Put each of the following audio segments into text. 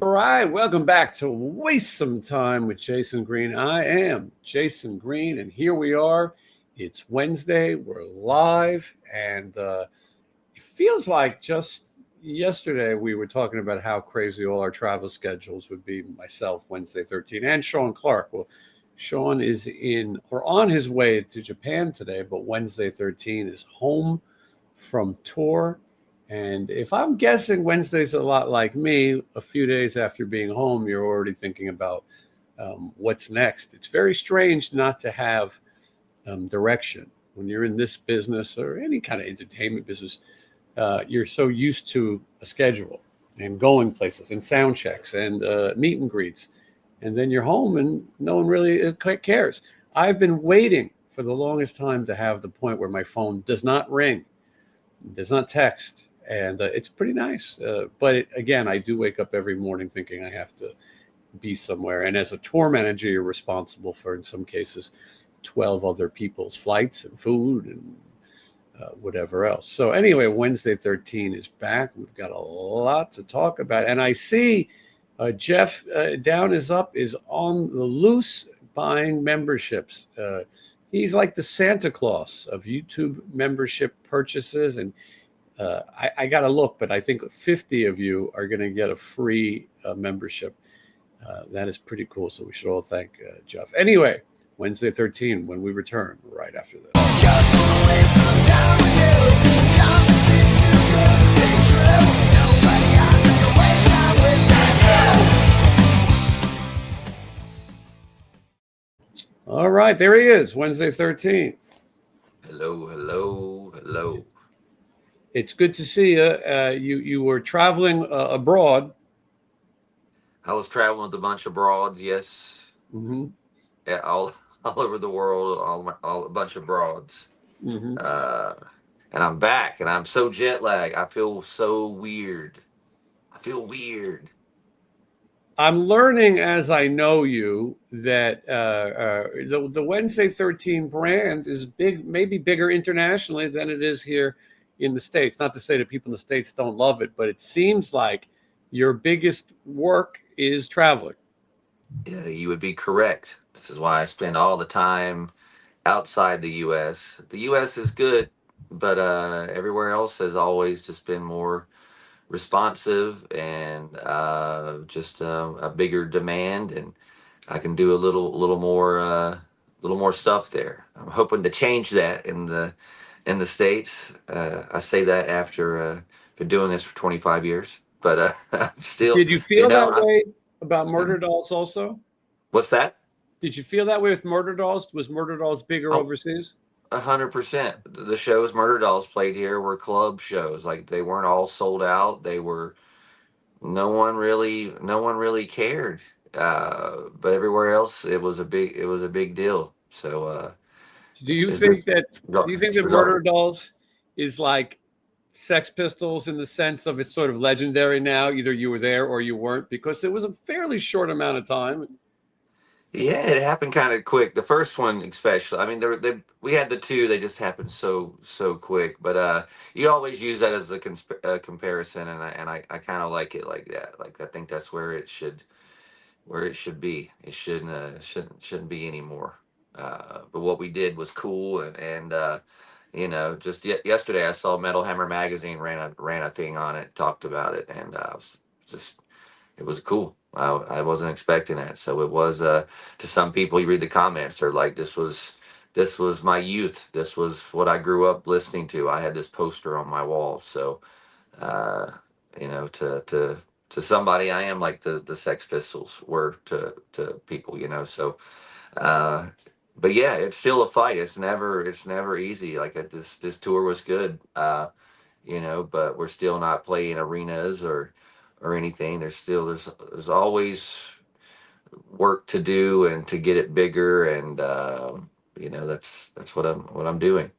All right, welcome back to Waste Some Time with Jason Green. I am Jason Green, and here we are. It's Wednesday. We're live, and it feels like just yesterday we were talking about how crazy all our travel schedules would be. Myself, Wednesday 13, and Sean Clark. Well, Sean is in or on his way to Japan today, but Wednesday 13 is home from tour. And if I'm guessing, Wednesday's a lot like me. A few days after being home, you're already thinking about what's next. It's very strange not to have direction when you're in this business or any kind of entertainment business. You're so used to a schedule and going places and sound checks and meet and greets. And then you're home and no one really cares. I've been waiting for the longest time to have the point where my phone does not ring, does not text. And it's pretty nice. But again, I do wake up every morning thinking I have to be somewhere. And as a tour manager, you're responsible for, in some cases, 12 other people's flights and food and whatever else. So anyway, Wednesday 13 is back. We've got a lot to talk about. And I see Jeff Down is Up is on the loose buying memberships. He's like the Santa Claus of YouTube membership purchases. And I got to look, but I think 50 of you are going to get a free membership. That is pretty cool. So we should all thank Jeff. Anyway, Wednesday 13 when we return right after this. Just wanna waste some time with you. Sometimes it seems too good to be true. Nobody got me to waste time with you. All right, there he is, Wednesday 13. Hello, hello, hello. It's good to see you. You were traveling abroad. I was traveling with a bunch of broads, yes. Mm-hmm. Yeah, all over the world, a bunch of broads. Mm-hmm. And I'm back, and I'm so jet lagged. I feel so weird. I'm learning as I know you that the Wednesday 13 brand is big, maybe bigger internationally than it is here in the States. Not to say that people in the States don't love it, but it seems like your biggest work is traveling. Yeah, you would be correct. This is why I spend all the time outside the U.S. The U.S. is good, but everywhere else has always just been more responsive and just a bigger demand, and I can do a little more stuff there. I'm hoping to change that in the States. I say that after been doing this for 25 years, but I'm still, Did you feel that way about Murder Dolls also? What's that? Did you feel that way with Murder Dolls? Was Murder Dolls bigger overseas? 100%. The shows Murder Dolls played here were club shows. Like, they weren't all sold out. They were, no one really cared. But everywhere else, it was a big deal. So, do you think that Murder Dolls is like Sex Pistols in the sense of it's sort of legendary now? Either you were there or you weren't, because it was a fairly short amount of time. Yeah, it happened kind of quick. The first one, especially. I mean, we had the two. They just happened so quick. But you always use that as a comparison, and I kind of like it like that. Like, I think that's where it should be. It shouldn't be anymore. But what we did was cool, and just yesterday I saw Metal Hammer magazine ran a thing on it, talked about it, and it was cool. I wasn't expecting that. So it was, to some people, you read the comments, they're like, this was my youth. This was what I grew up listening to. I had this poster on my wall. So, to somebody, I am like the Sex Pistols were to people, so, but yeah, it's still a fight. It's never easy. Like, this tour was good, but we're still not playing arenas or anything. There's always work to do and to get it bigger, and that's what I'm doing.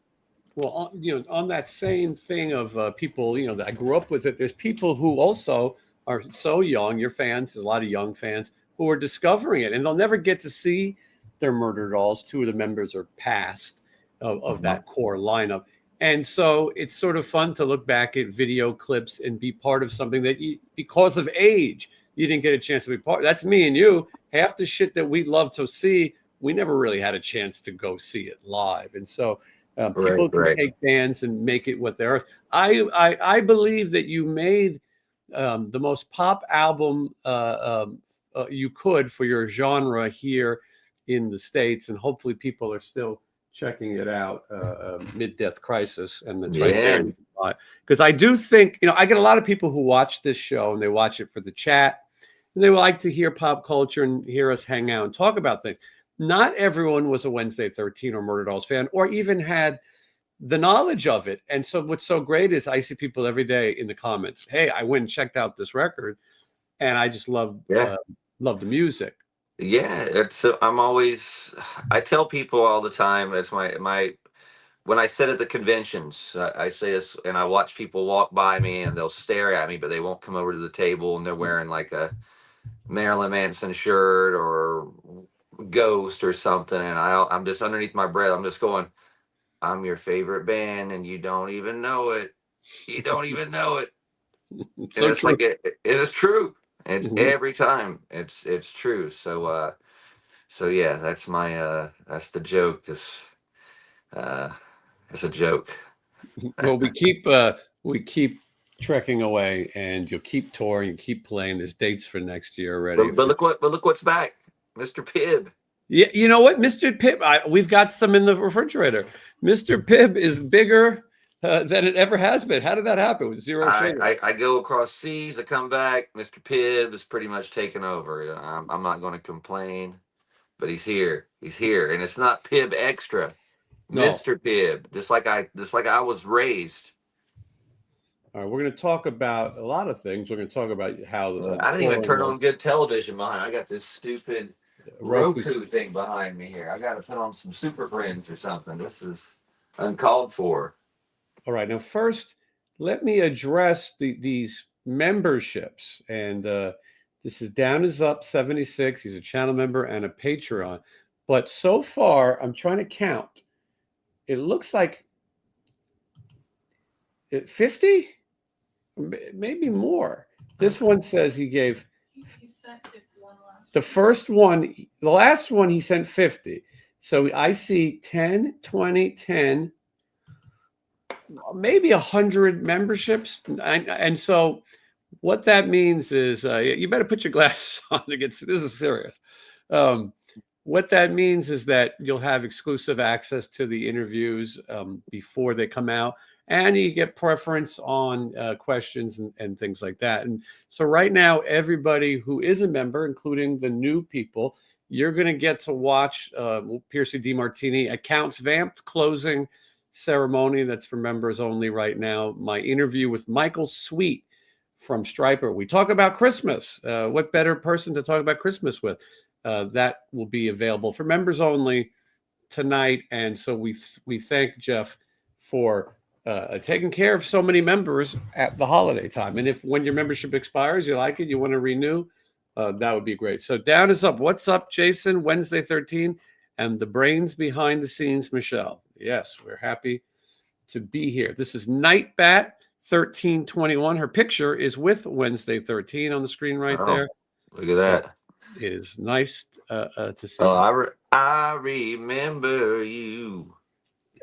Well, on that same thing of people, that I grew up with it, there's people who also are so young, your fans, there's a lot of young fans who are discovering it, and they'll never get to see their Murder Dolls. Two of the members are past of that core lineup. And so it's sort of fun to look back at video clips and be part of something that because of age, you didn't get a chance to be part. That's me and you. Half the shit that we love to see, we never really had a chance to go see it live. And so Right, people can right. take bands and make it what they are. I believe that you made the most pop album you could for your genre here in the States, and hopefully people are still checking it out. Mid-Death Crisis, and it's right there. Yeah, Because I do think, I get a lot of people who watch this show and they watch it for the chat, and they like to hear pop culture and hear us hang out and talk about things. Not everyone was a Wednesday 13 or Murder Dolls fan, or even had the knowledge of it. And so what's so great is I see people every day in the comments, hey, I went and checked out this record, and I just yeah, love the music. yeah. It's I'm always I tell people all the time. It's my when I sit at the conventions, I say this, and I watch people walk by me, and they'll stare at me, but they won't come over to the table, and they're wearing like a Marilyn Manson shirt or Ghost or something, and I'm just underneath my breath. I'm just going, I'm your favorite band, and you don't even know it. You don't even know it. And So it's true. like it is true. It's Mhm. every time. It's true. So yeah, that's the joke. Just uh, it's a joke. Well, we keep trekking away, and you'll keep touring, you keep playing. There's dates for next year already. But look what's back, Mr. Pibb. Yeah, you know what, Mr. Pibb, we've got some in the refrigerator. Mr. Pibb is bigger than it ever has been. How did that happen with zero sugar? I go across seas. I come back. Mr. Pibb is pretty much taken over. I'm not going to complain, but he's here. He's here, and it's not Pibb extra, No. Mr. Pibb. Just like I was raised. All right, we're going to talk about a lot of things. We're going to talk about how the I didn't even touring turn on was. good television behind. I got this stupid Roku. Roku thing behind me here. I got to put on some Super Friends or something. This is uncalled for. All right, now first, let me address these memberships. And this is Down is Up 76. He's a channel member and a Patreon. But so far, I'm trying to count. It looks like 50, maybe more. This one says he gave the first one, the last one he sent 50. So I see 10, 20, 10, maybe 100 memberships. And so what that means is you better put your glasses on to get, this is serious. What that means is that you'll have exclusive access to the interviews before they come out, and you get preference on questions and things like that. And so right now, everybody who is a member, including the new people, you're going to get to watch Piercy DiMartini Accounts Vamped closing ceremony. That's for members only right now. My interview with Michael Sweet from Striper. We talk about Christmas. What better person to talk about Christmas with? That will be available for members only tonight. And so we thank Jeff for taking care of so many members at the holiday time. And if when your membership expires, you like it, you want to renew, that would be great. So Down is Up. What's up, Jason? Wednesday 13, and the brains behind the scenes, Michelle. Yes, we're happy to be here. This is Nightbat 1321. Her picture is with Wednesday 13 on the screen right Oh, there. look at So that. it is nice to see Oh, her. I remember you.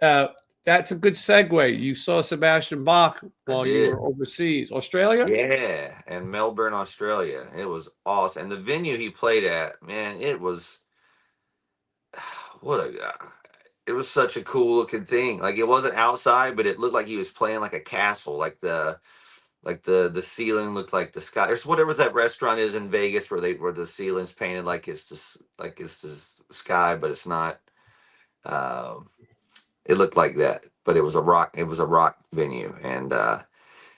Uh, that's a good segue. You saw Sebastian Bach I while you were did. overseas, Australia. Yeah, and Melbourne, Australia. It was awesome. And the venue he played at, man, it was what a it was such a cool looking thing. Like it wasn't outside, but it looked like he was playing like a castle. Like the ceiling looked like the sky. There's whatever that restaurant is in Vegas where the ceiling's painted like it's this sky, but it's not. Um, it looked like that, but it was a rock venue, and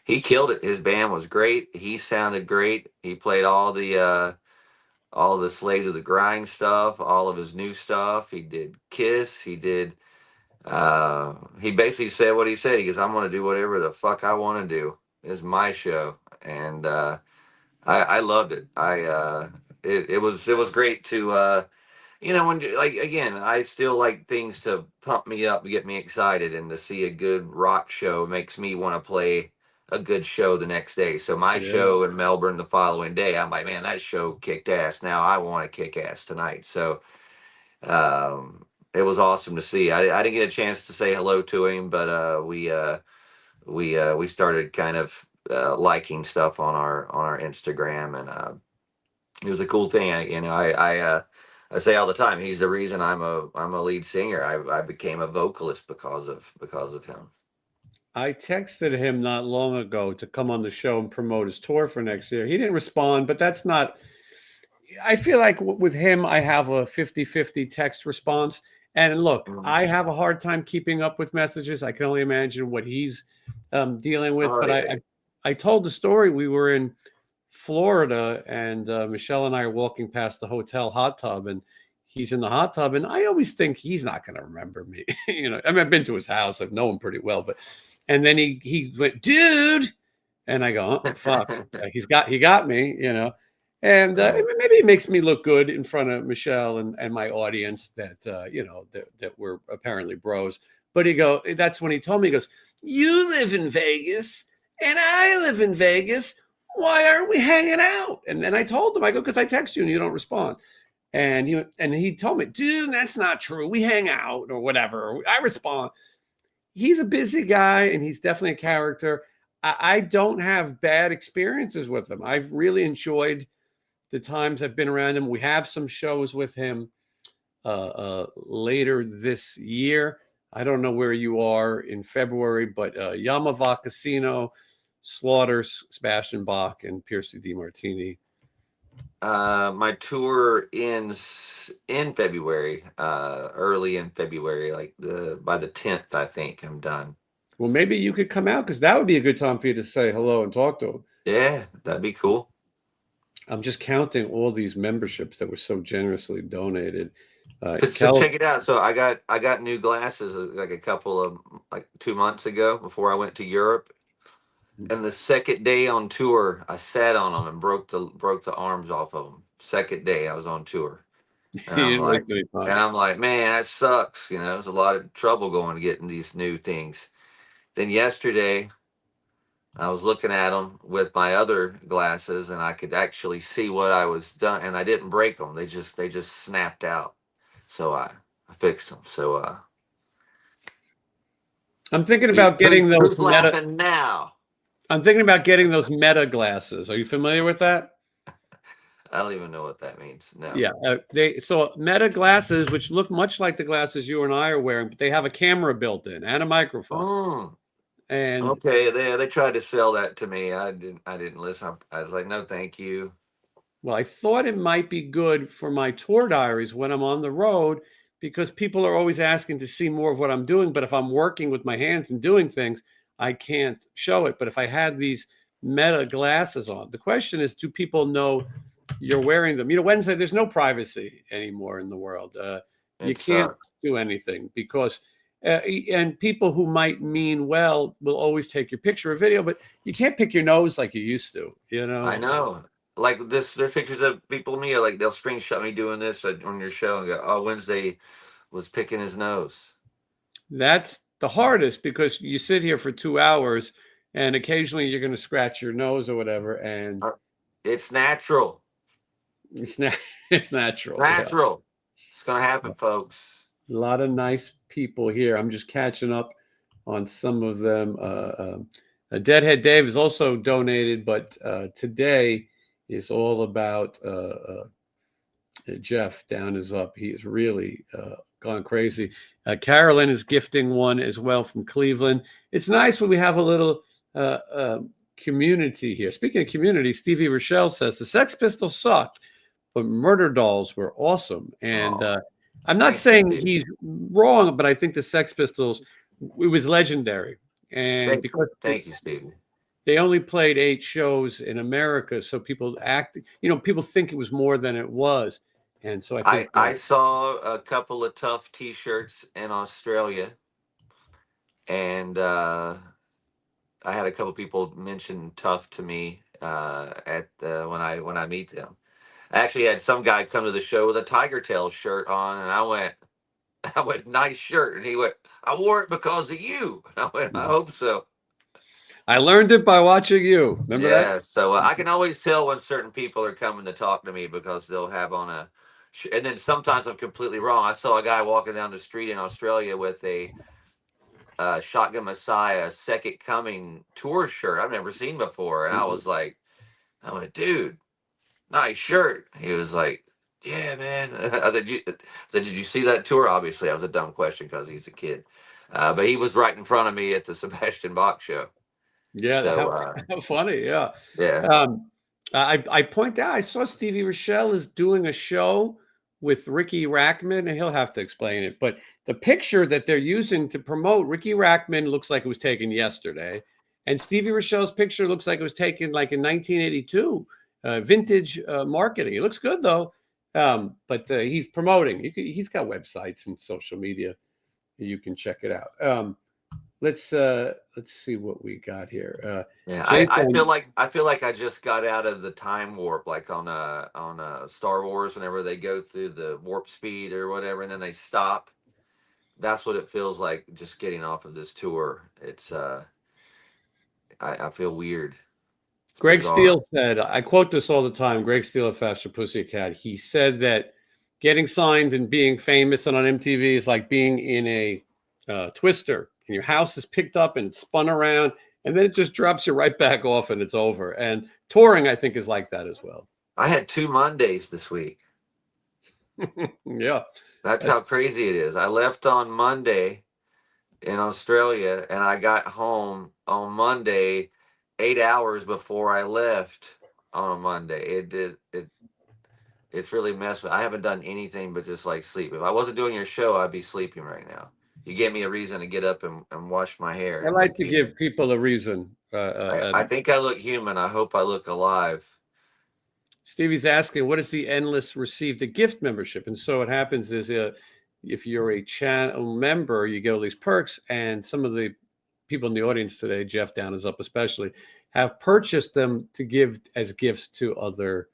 he killed it. His band was great. He sounded great. He played all the Slave to the Grind stuff, all of his new stuff. He did Kiss. He basically said what he said. He goes, I'm gonna do whatever the fuck I want to do. It's my show. And I loved it. It was great to when like again, I still like things to pump me up, get me excited, and to see a good rock show makes me want to play a good show the next day. So my Yeah. show in Melbourne the following day, I'm like, man, that show kicked ass. Now I want to kick ass tonight. So it was awesome to see. I didn't get a chance to say hello to him, but we started kind of liking stuff on our Instagram, and it was a cool thing. I say all the time, he's the reason I'm a lead singer. I became a vocalist because of him. I texted him not long ago to come on the show and promote his tour for next year. He didn't respond, but that's not, I feel like with him, I have a 50-50 text response. And look, Mhm. I have a hard time keeping up with messages. I can only imagine what he's dealing with. Oh But yeah. I told the story. We were in Florida, and Michelle and I are walking past the hotel hot tub, and he's in the hot tub. And I always think he's not going to remember me. I mean, I've been to his house. I know him pretty well. But and then he went, dude, and I go, oh, fuck, he got me. And Right. maybe it makes me look good in front of Michelle and my audience that that we're apparently bros. But that's when he told me, he goes, "You live in Vegas and I live in Vegas. Why aren't we hanging out?" And then I told him, I go, "Because I text you and you don't respond." And he told me, "Dude, that's not true. We hang out or whatever. I respond." He's a busy guy and he's definitely a character. I don't have bad experiences with him. I've really enjoyed the times I've been around him. We have some shows with him later this year. I don't know where you are in February, but Yamava Casino, Slaughter, Sebastian Bach, and Piercy DiMartini. My tour ends in February, early in February, like by the 10th, I think I'm done. Well, maybe you could come out because that would be a good time for you to say hello and talk to him. Yeah, that'd be cool. I'm just counting all these memberships that were so generously donated. So check it out. So I got new glasses like a couple of like 2 months ago before I went to Europe. And the second day on tour, I sat on them and broke the arms off of them. Second day I was on tour, and He I'm didn't like, waste any and time. I'm like, man, that sucks. There's a lot of trouble going to getting these new things. Then yesterday, I was looking at them with my other glasses, and I could actually see what I was done, and I didn't break them. They just snapped out. So I fixed them. So I'm thinking about getting those who's meta. laughing now? I'm thinking about getting those meta glasses. Are you familiar with that? I don't even know what that means. No. Yeah, so meta glasses, which look much like the glasses you and I are wearing, but they have a camera built in and a microphone. Oh, And okay. They tried to sell that to me. I didn't listen. I was like, no, thank you. well, I thought it might be good for my tour diaries when I'm on the road because people are always asking to see more of what I'm doing. But if I'm working with my hands and doing things, I can't show it. But if I had these meta glasses on, the question is, do people know you're wearing them? Wednesday, there's no privacy anymore in the world. You It can't sucks. do anything because, and people who might mean well will always take your picture or video, but you can't pick your nose like you used to. I know. Like this, there's pictures of people of me. Like they'll screenshot me doing this on your show and go, "Oh, Wednesday was picking his nose." That's the hardest because you sit here for 2 hours and occasionally you're going to scratch your nose or whatever. And Uh, It's natural. it's not, it's natural. Yeah. Natural. It's gonna happen, folks. A lot of nice people here. I'm just catching up on some of them. Deadhead Dave is also donated, but today is all about Jeff. Down is up. He is really gone crazy. Carolyn is gifting one as well from Cleveland. It's nice when we have a little community here. Speaking of community, Stevie Rochelle says the Sex Pistols sucked, but Murder Dolls were awesome. And Oh, I'm not thank you, saying Steve. he's wrong, but I think the Sex Pistols, it was legendary. And Thank because you, thank you, Steve. they only played 8 shows in America, so people think it was more than it was. And so I I think I saw a couple of tough T-shirts in Australia, and I had a couple people mention tough to me at when I meet them. I actually had some guy come to the show with a Tiger Tail shirt on, and I went, I went, nice shirt, and he went, I wore it because of you. And I went, I hope so. I learned it by watching you. Remember that? Yeah, so I can always tell when certain people are coming to talk to me because they'll have on a, and then sometimes I'm completely wrong. I saw a guy walking down the street in Australia with a Shotgun Messiah Second Coming tour shirt I've never seen before, and I went, dude, nice shirt. He was like, yeah, man. Did you see that tour? Obviously, that was a dumb question because he's a kid, but he was right in front of me at the Sebastian Bach show. Yeah, So how funny. Yeah. yeah. Um, I point out, I saw Stevie Rochelle is doing a show with Ricky Rackman, and he'll have to explain it. But the picture that they're using to promote Ricky Rackman looks like it was taken yesterday. And Stevie Rochelle's picture looks like it was taken like in 1982, vintage marketing. It looks good though. But he's promoting. He's got websites and social media. You can check it out. Let's see what we got here. Yeah, Jason, I feel like I just got out of the time warp, like on Star Wars, whenever they go through the warp speed or whatever, and then they stop. That's what it feels like just getting off of this tour. It's I feel weird. It's Greg bizarre. Steele said, I quote this all the time. Greg Steele of Faster Pussycat. He said that getting signed and being famous and on MTV is like being in a twister, and your house is picked up and spun around, and then it just drops you right back off, and it's over. And touring, I think, is like that as well. I had 2 Mondays this week. Yeah. That's how crazy it is. I left on Monday in Australia, and I got home on Monday, 8 hours before I left on a Monday. It's really messed with. I haven't done anything but just like sleep. If I wasn't doing your show, I'd be sleeping right now. You gave me a reason to get up and wash my hair I and like look to human. give people a reason. I think I look human. I hope I look alive. Stevie's asking, what is the endless received a gift membership? And so what happens is if you're a channel member, you get all these perks. And some of the people in the audience today, Jeff Down is up especially, have purchased them to give as gifts to other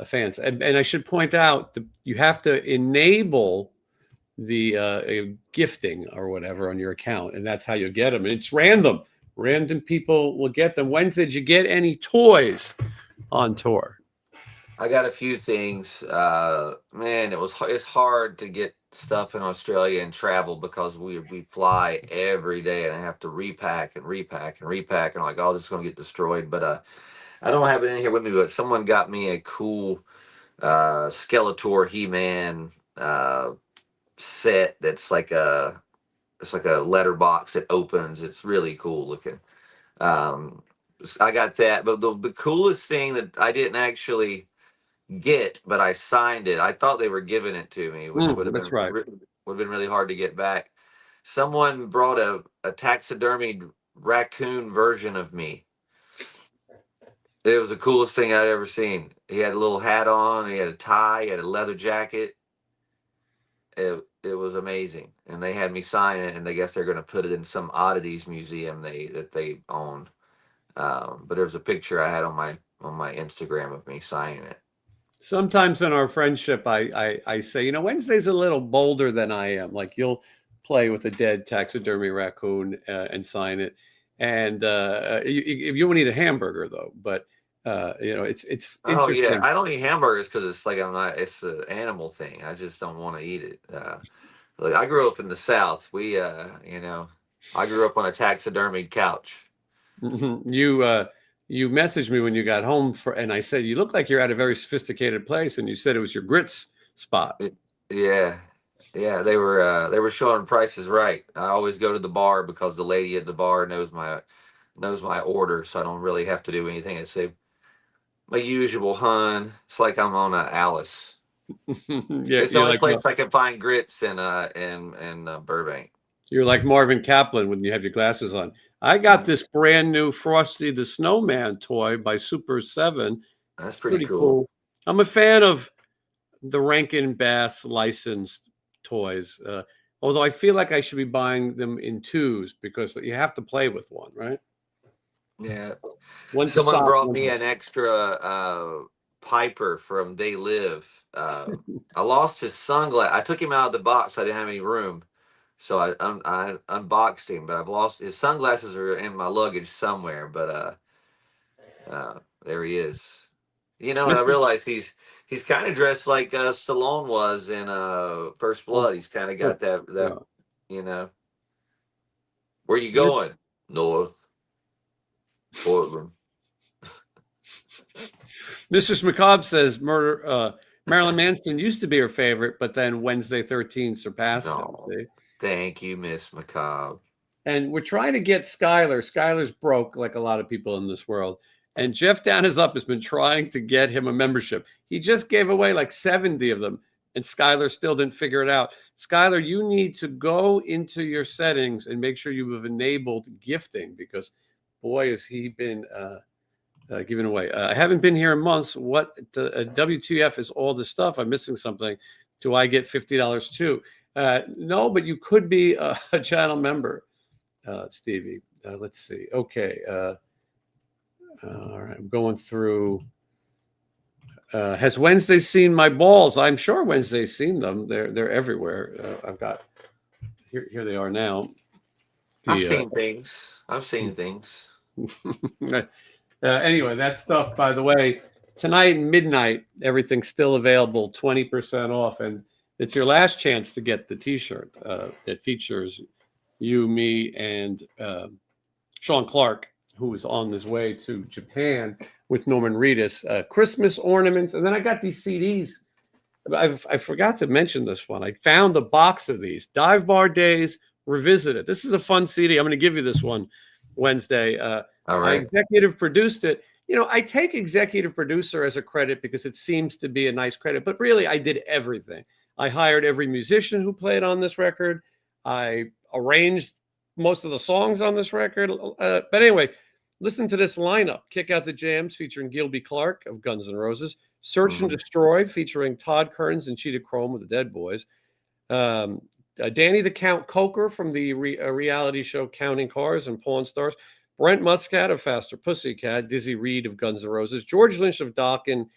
fans. And I should point out, you have to enable the gifting or whatever on your account. And that's how you get them. And it's random. Random people will get them. Wednesday, did you get any toys on tour? I got a few things. Man, it's hard to get stuff in Australia and travel because we fly every day and I have to repack and repack and repack and like all this is gonna get destroyed. But I don't have it in here with me. But someone got me a cool Skeletor He-Man set that's like a it's like a letterbox that opens. It's really cool looking. Um, I got that, but the coolest thing that I didn't actually get, but I signed it. I thought they were giving it to me, which That's right. would have been really hard to get back. Someone brought a taxidermied raccoon version of me. It was the coolest thing I'd ever seen. He had a little hat on, he had a tie, he had a leather jacket. It was amazing, and they had me sign it, and I guess they're going to put it in some oddities museum that they own. But there was a picture I had on my Instagram of me signing it. Sometimes in our friendship, I say, Wednesday's a little bolder than I am. Like you'll play with a dead taxidermy raccoon and sign it, and you won't eat a hamburger though. But it's Oh yeah, interesting. I don't eat hamburgers because it's like I'm not. It's an animal thing. I just don't want to eat it. Like I grew up in the South. I grew up on a taxidermied couch. You messaged me when you got home and I said you look like you're at a very sophisticated place, and you said it was your grits spot. It- yeah, yeah. They were showing prices right. I always go to the bar because the lady at the bar knows my order, so I don't really have to do anything. I say my usual, hun. It's like I'm on a Alice. Yeah, It's the only place I can find grits in Burbank. you're like Marvin Kaplan when you have your glasses on. I got this brand new Frosty the Snowman toy by Super 7. That's It's pretty pretty cool. cool. I'm a fan of the Rankin Bass licensed toys, although I feel like I should be buying them in twos because you have to play with one, right? Yeah. One to Someone stop. brought One me to... an extra Piper from They Live. I lost his sunglasses. I took him out of the box. I didn't have any room. So I unboxed him, but I've lost his sunglasses are in my luggage somewhere. But there he is. You know, and I Mr. realize he's kind of dressed like Stallone was in First Oh, Blood. He's kind of oh, got that yeah. you know. Where you Mis- going? North Portland. Mrs. McCobb says Marilyn Manson used to be her favorite, but then Wednesday 13 surpassed him. No, See? thank you, Miss McCobb. And we're trying to get Skylar. Skylar's broke, like a lot of people in this world. And Jeff Down is Up has been trying to get him a membership. He just gave away like 70 of them, and Skylar still didn't figure it out. Skylar, you need to go into your settings and make sure you have enabled gifting, because boy, has he been giving away. I haven't been here in months. What WTF is all this stuff? I'm missing something. Do I get $50 too? No, but you could be a channel member. Stevie. Let's see. Okay. All right. I'm going through. Has Wednesday seen my balls? I'm sure Wednesday's seen them. They're everywhere. I've got here they are now. I've The seen things. I've seen things. anyway, that stuff. By the way, tonight midnight, everything's still available, 20% off, and it's your last chance to get the T-shirt that features you, me, and Sean Clark, who was on his way to Japan with Norman Reedus, Christmas ornaments. And then I got these CDs. I forgot to mention this one. I found a box of these Dive Bar Days Revisited. This is a fun CD. I'm going to give you this one Wednesday. All I right. executive produced it. You know, I take executive producer as a credit because it seems to be a nice credit, but really I did everything. I hired every musician who played on this record. I arranged most of the songs on this record. But anyway, listen to this lineup. Kick Out the Jams featuring Gilby Clarke of Guns N' Roses. Search and Destroy featuring Todd Kerns and Cheetah Chrome of the Dead Boys. Danny the Count Coker from the reality show Counting Cars and Pawn Stars. Brent Muscat of Faster Pussycat. Dizzy Reed of Guns N' Roses. George Lynch of Dokken.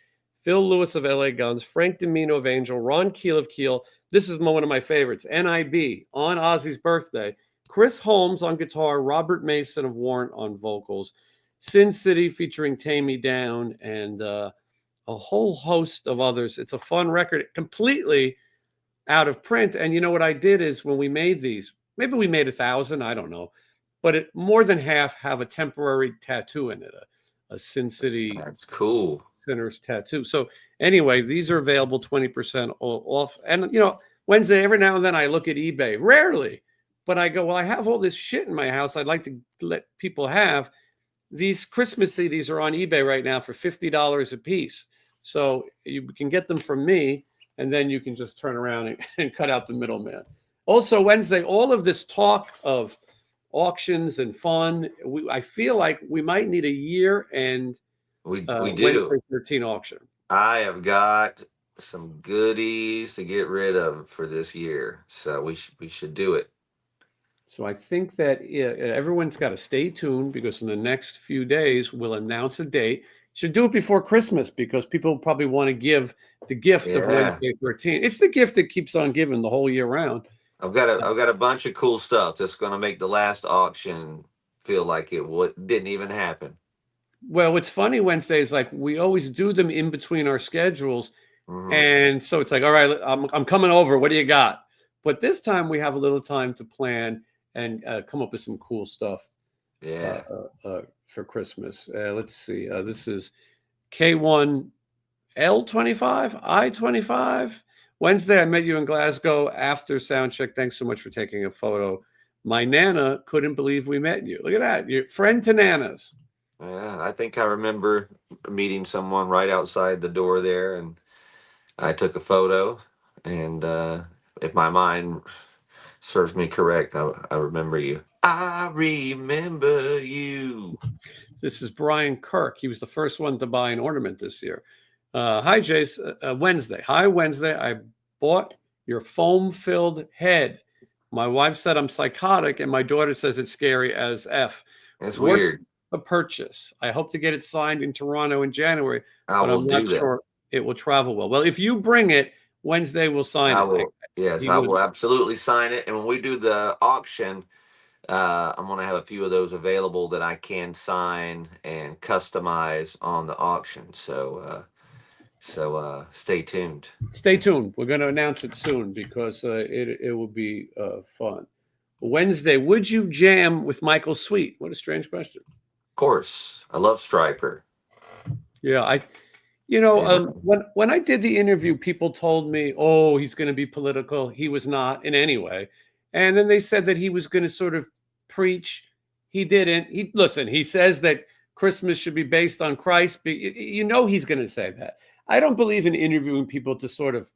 Phil Lewis of LA Guns. Frank Domino of Angel. Ron Keel of Keel. This is one of my favorites. NIB on Ozzy's birthday. Chris Holmes on guitar. Robert Mason of Warrant on vocals. Sin City featuring Tame Me Down, and a whole host of others. It's a fun record, completely out of print. And you know what I did is when we made these, maybe we made 1,000, I don't know, but more than half have a temporary tattoo in it, a Sin City That's cool. Sinner's tattoo. So anyway, these are available 20% off. And you know, Wednesday, every now and then I look at eBay, rarely, but I go, well, I have all this shit in my house I'd like to let people have. These Christmas CDs are on eBay right now for $50 a piece. So you can get them from me, and then you can just turn around and cut out the middleman. Also, Wednesday, all of this talk of auctions and fun, I feel like we might need a year and We Wednesday do. 13 auction. I have got some goodies to get rid of for this year, so we should do it. So I think that everyone's got to stay tuned, because in the next few days we'll announce a date. Should do it before Christmas, because people probably want to give the gift of Wednesday 13. It's the gift that keeps on giving the whole year round. I've got a bunch of cool stuff that's going to make the last auction feel like it didn't even happen. Well, what's funny, Wednesday, is like we always do them in between our schedules. And so it's like, all right, I'm coming over. What do you got? But this time we have a little time to plan and come up with some cool stuff. Yeah. For Christmas. Let's see. This is K1L25, I25. Wednesday, I met you in Glasgow after sound check. Thanks so much for taking a photo. My Nana couldn't believe we met you. Look at that. Your friend to Nana's. Yeah, I think I remember meeting someone right outside the door there, and I took a photo. And if my mind serves me correct, I remember you. I remember you. This is Brian Kirk. He was the first one to buy an ornament this year. Hi, Jace. Wednesday. Hi, Wednesday. I bought your foam-filled head. My wife said I'm psychotic, and my daughter says it's scary as F. That's weird. A purchase. I hope to get it signed in Toronto in January, but I'm not sure it will travel well. Well, if you bring it, Wednesday we'll sign I it. will. Yes, He I was will absolutely sign it. And when we do the auction, I'm going to have a few of those available that I can sign and customize on the auction. So stay tuned. Stay tuned. We're going to announce it soon because it will be fun. Wednesday, would you jam with Michael Sweet? What a strange question. Of course, I love Striper. Yeah, Yeah. when I did the interview, people told me, "Oh, he's going to be political." He was not in any way, and then they said that he was going to sort of preach. He didn't. He listen. He says that Christmas should be based on Christ. But you know he's going to say that. I don't believe in interviewing people to sort of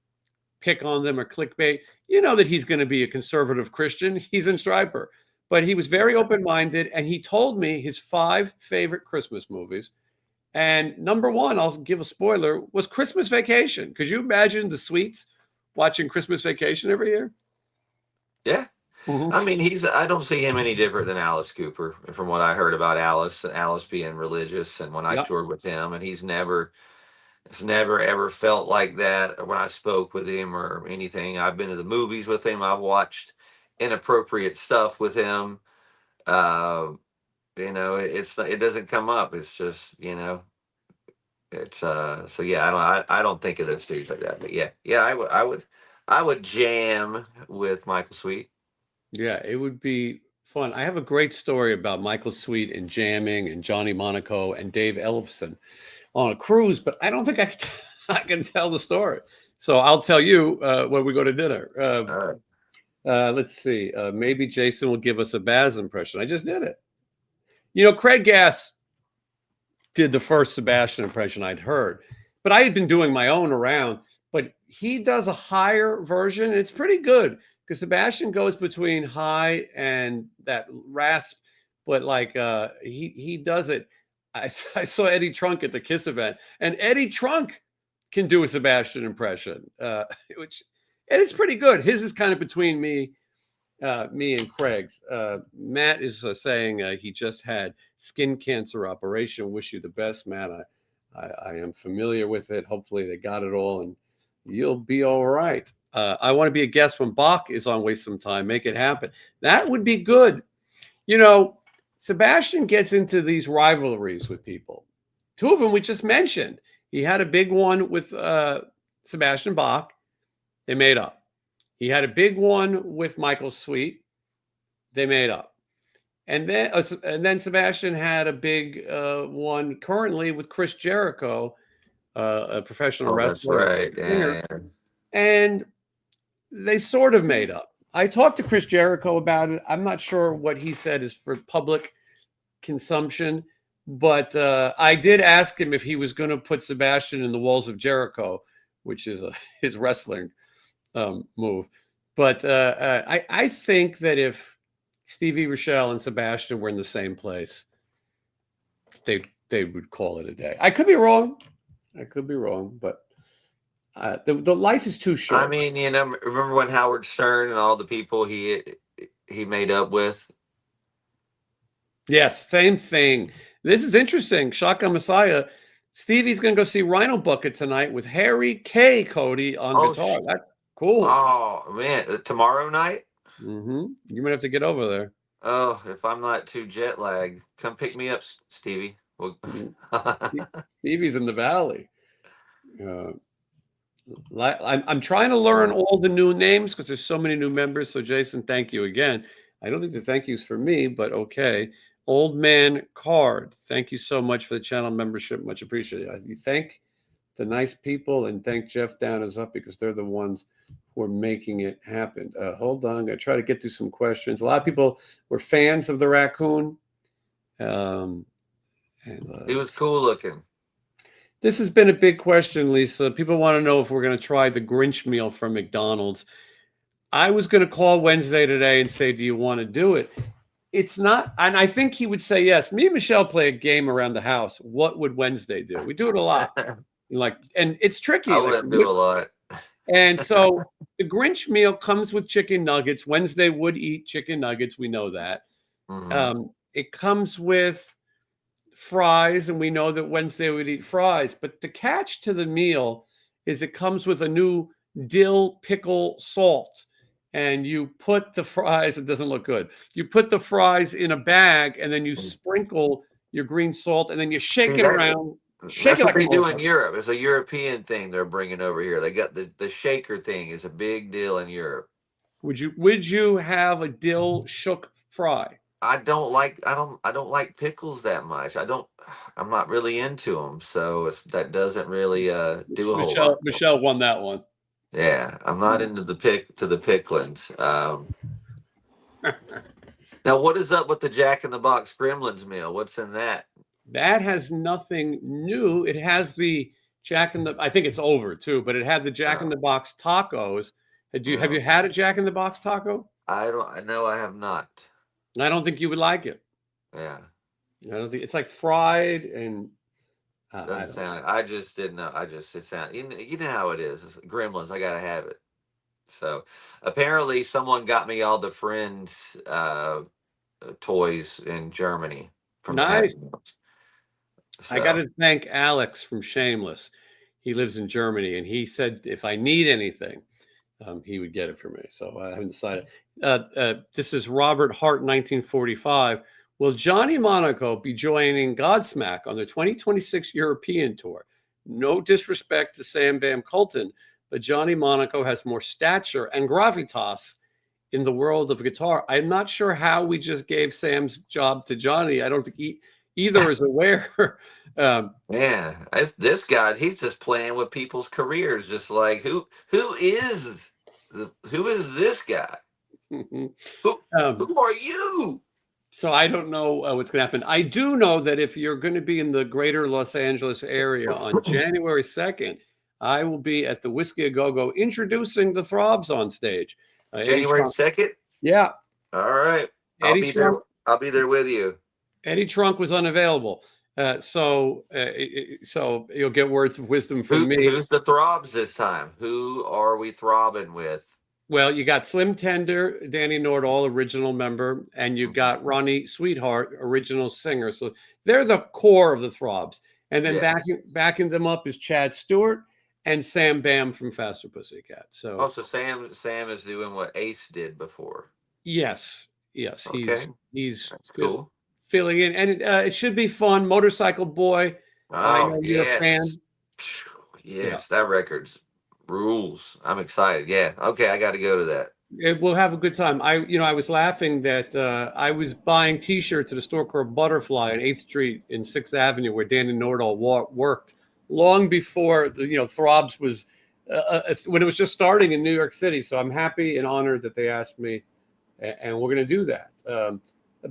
pick on them or clickbait. You know that he's going to be a conservative Christian. He's in Striper, but he was very open minded, and he told me his 5 favorite Christmas movies. And number one, I'll give a spoiler, was Christmas Vacation. Could you imagine the Sweets watching Christmas Vacation every year? Yeah. Mhm. I mean, I don't see him any different than Alice Cooper from what I heard about Alice, and Alice being religious. And when I Yeah. toured with him, and it's never ever felt like that when I spoke with him or anything. I've been to the movies with him. I've watched inappropriate stuff with him. Uh, it doesn't come up. It's just, it's so yeah, I don't think of those dudes like that. But yeah, I would jam with Michael Sweet. Yeah, it would be fun. I have a great story about Michael Sweet and jamming and Johnny Monaco and Dave Ellefson on a cruise, but I don't think I can, I can tell the story. So I'll tell you when we go to dinner. All right. Let's see. Maybe Jason will give us a Baz impression. I just did it. You know, Craig Gass did the first Sebastian impression I'd heard, but I had been doing my own around. But he does a higher version. And it's pretty good because Sebastian goes between high and that rasp, but like he does it. I saw Eddie Trunk at the Kiss event, and Eddie Trunk can do a Sebastian impression, which and it's pretty good. His is kind of between me and Craig's. Matt is saying he just had skin cancer operation. Wish you the best, Matt. I am familiar with it. Hopefully they got it all and you'll be all right. I want to be a guest when Bach is on Waste Some Time. Make it happen. That would be good. You know, Sebastian gets into these rivalries with people. 2 of them we just mentioned. He had a big one with Sebastian Bach. They made up. He had a big one with Michael Sweet. They made up. And then Sebastian had a big one currently with Chris Jericho, a professional Oh, that's wrestler, right. singer, Yeah. and they sort of made up. I talked to Chris Jericho about it. I'm not sure what he said is for public consumption, but I did ask him if he was going to put Sebastian in the walls of Jericho, which is his wrestling move. But I think that if Stevie Rochelle and Sebastian were in the same place, they would call it a day. I could be wrong. But the life is too I short. mean, remember when Howard Stern and all the people he made up with? Yes, same thing. This is interesting. Shotgun Messiah. Stevie's going to go see Rhino Bucket tonight with Harry K. Cody on Oh, guitar. That's cool. oh man, tomorrow night. You might have to get over there. Oh, if I'm not too jet lagged, come pick me up, Stevie. Well, Mhm. Stevie's in the valley. Uh, I'm trying to learn all the new names because there's so many new members. So, Jason, thank you again. I don't think the thank yous for me, but okay. Old Man Card, thank you so much for the channel membership. Much appreciated. You thank the nice people and thank Jeff Down is Up because they're the ones who are making it happen. Hold on. I'm going to try to get through some questions. A lot of people were fans of the raccoon. Um, he was cool looking. This has been a big question, Lisa. People want to know if we're going to try the Grinch meal from McDonald's. I was going to call Wednesday today and say, do you want to do it? It's not, and I think he would say yes. Me and Michelle play a game around the house. What would Wednesday do? We do it a lot. And it's tricky. I wouldn't do a lot. And so the Grinch meal comes with chicken nuggets. Wednesday would eat chicken nuggets. We know that. Mm-hmm. It comes with fries, and we know that Wednesday would eat fries. But the catch to the meal is it comes with a new dill pickle salt, and you put the fries. It doesn't look good. You put the fries in a bag, and then you sprinkle your green salt, and then you shake See, it around. Shake that's it what like a they do in motherfucker. Europe. It's a European thing they're bringing over here. They got the shaker thing is a big deal in Europe. Would you have a dill shook fry? I don't like pickles that much. I'm not really into them, so that doesn't really do a whole lot. Michelle won that one. Yeah, I'm not into the picklins. Now, what is up with the Jack in the Box Gremlins meal? What's in that? That has nothing new. It has the Jack in the. I think it's over too, but it had the Jack in Uh, the Box tacos. Have you mm, had a Jack in the Box taco? I don't. I know I have not. I don't think you would like it. Yeah, I don't think it's like fried and I doesn't don't know. sound. I just didn't know. I just it sound. You know how it is. It's Gremlins. I gotta have it. So apparently, someone got me all the Friends toys in Germany from the Happy Nice. Meals. I got So to thank Alex from Shameless. He lives in Germany, and he said if I need anything, he would get it for me. So I haven't decided. This is Robert Hart, 1945. Will Johnny Monaco be joining Godsmack on the 2026 European tour? No disrespect to Sam Bam Colton, but Johnny Monaco has more stature and gravitas in the world of guitar. I'm not sure how we just gave Sam's job to Johnny. I don't think either is aware. um, yeah, this guy, he's just playing with people's careers, just like who is this guy? Who um, who are you? So I don't know what's going to happen. I do know that if you're going to be in the greater Los Angeles area on January 2nd, I will be at the Whiskey A Go Go introducing the Throbs on stage. Eddie January Trunk, 2nd? yeah, All right. I'll Eddie be there. Trunk, I'll be there with you. Eddie Trunk was unavailable, so you'll get words of wisdom from me. Who's the throbs this time? Who are we throbbing with? Well, you got Slim Tender, Danny Nordahl, original member, and you got Ronnie Sweetheart, original singer. So they're the core of the Throbs. And then Yes. backing them up is Chad Stewart and Sam Bam from Faster Pussycat. So Also, Sam is doing what Ace did before. yes, Okay, he's that's cool. filling in, and it should be fun. Motorcycle Boy, I Oh know you're a yes, fan. Yeah, yes, that record's rules. I'm excited. Yeah. Okay, I got to go to that. we'll have a good time. I was laughing that I was buying T-shirts at a store called Butterfly on 8th Street in 6th Avenue, where Danny Nordahl worked long before Throbs was when it was just starting in New York City. So I'm happy and honored that they asked me, and we're going to do that. A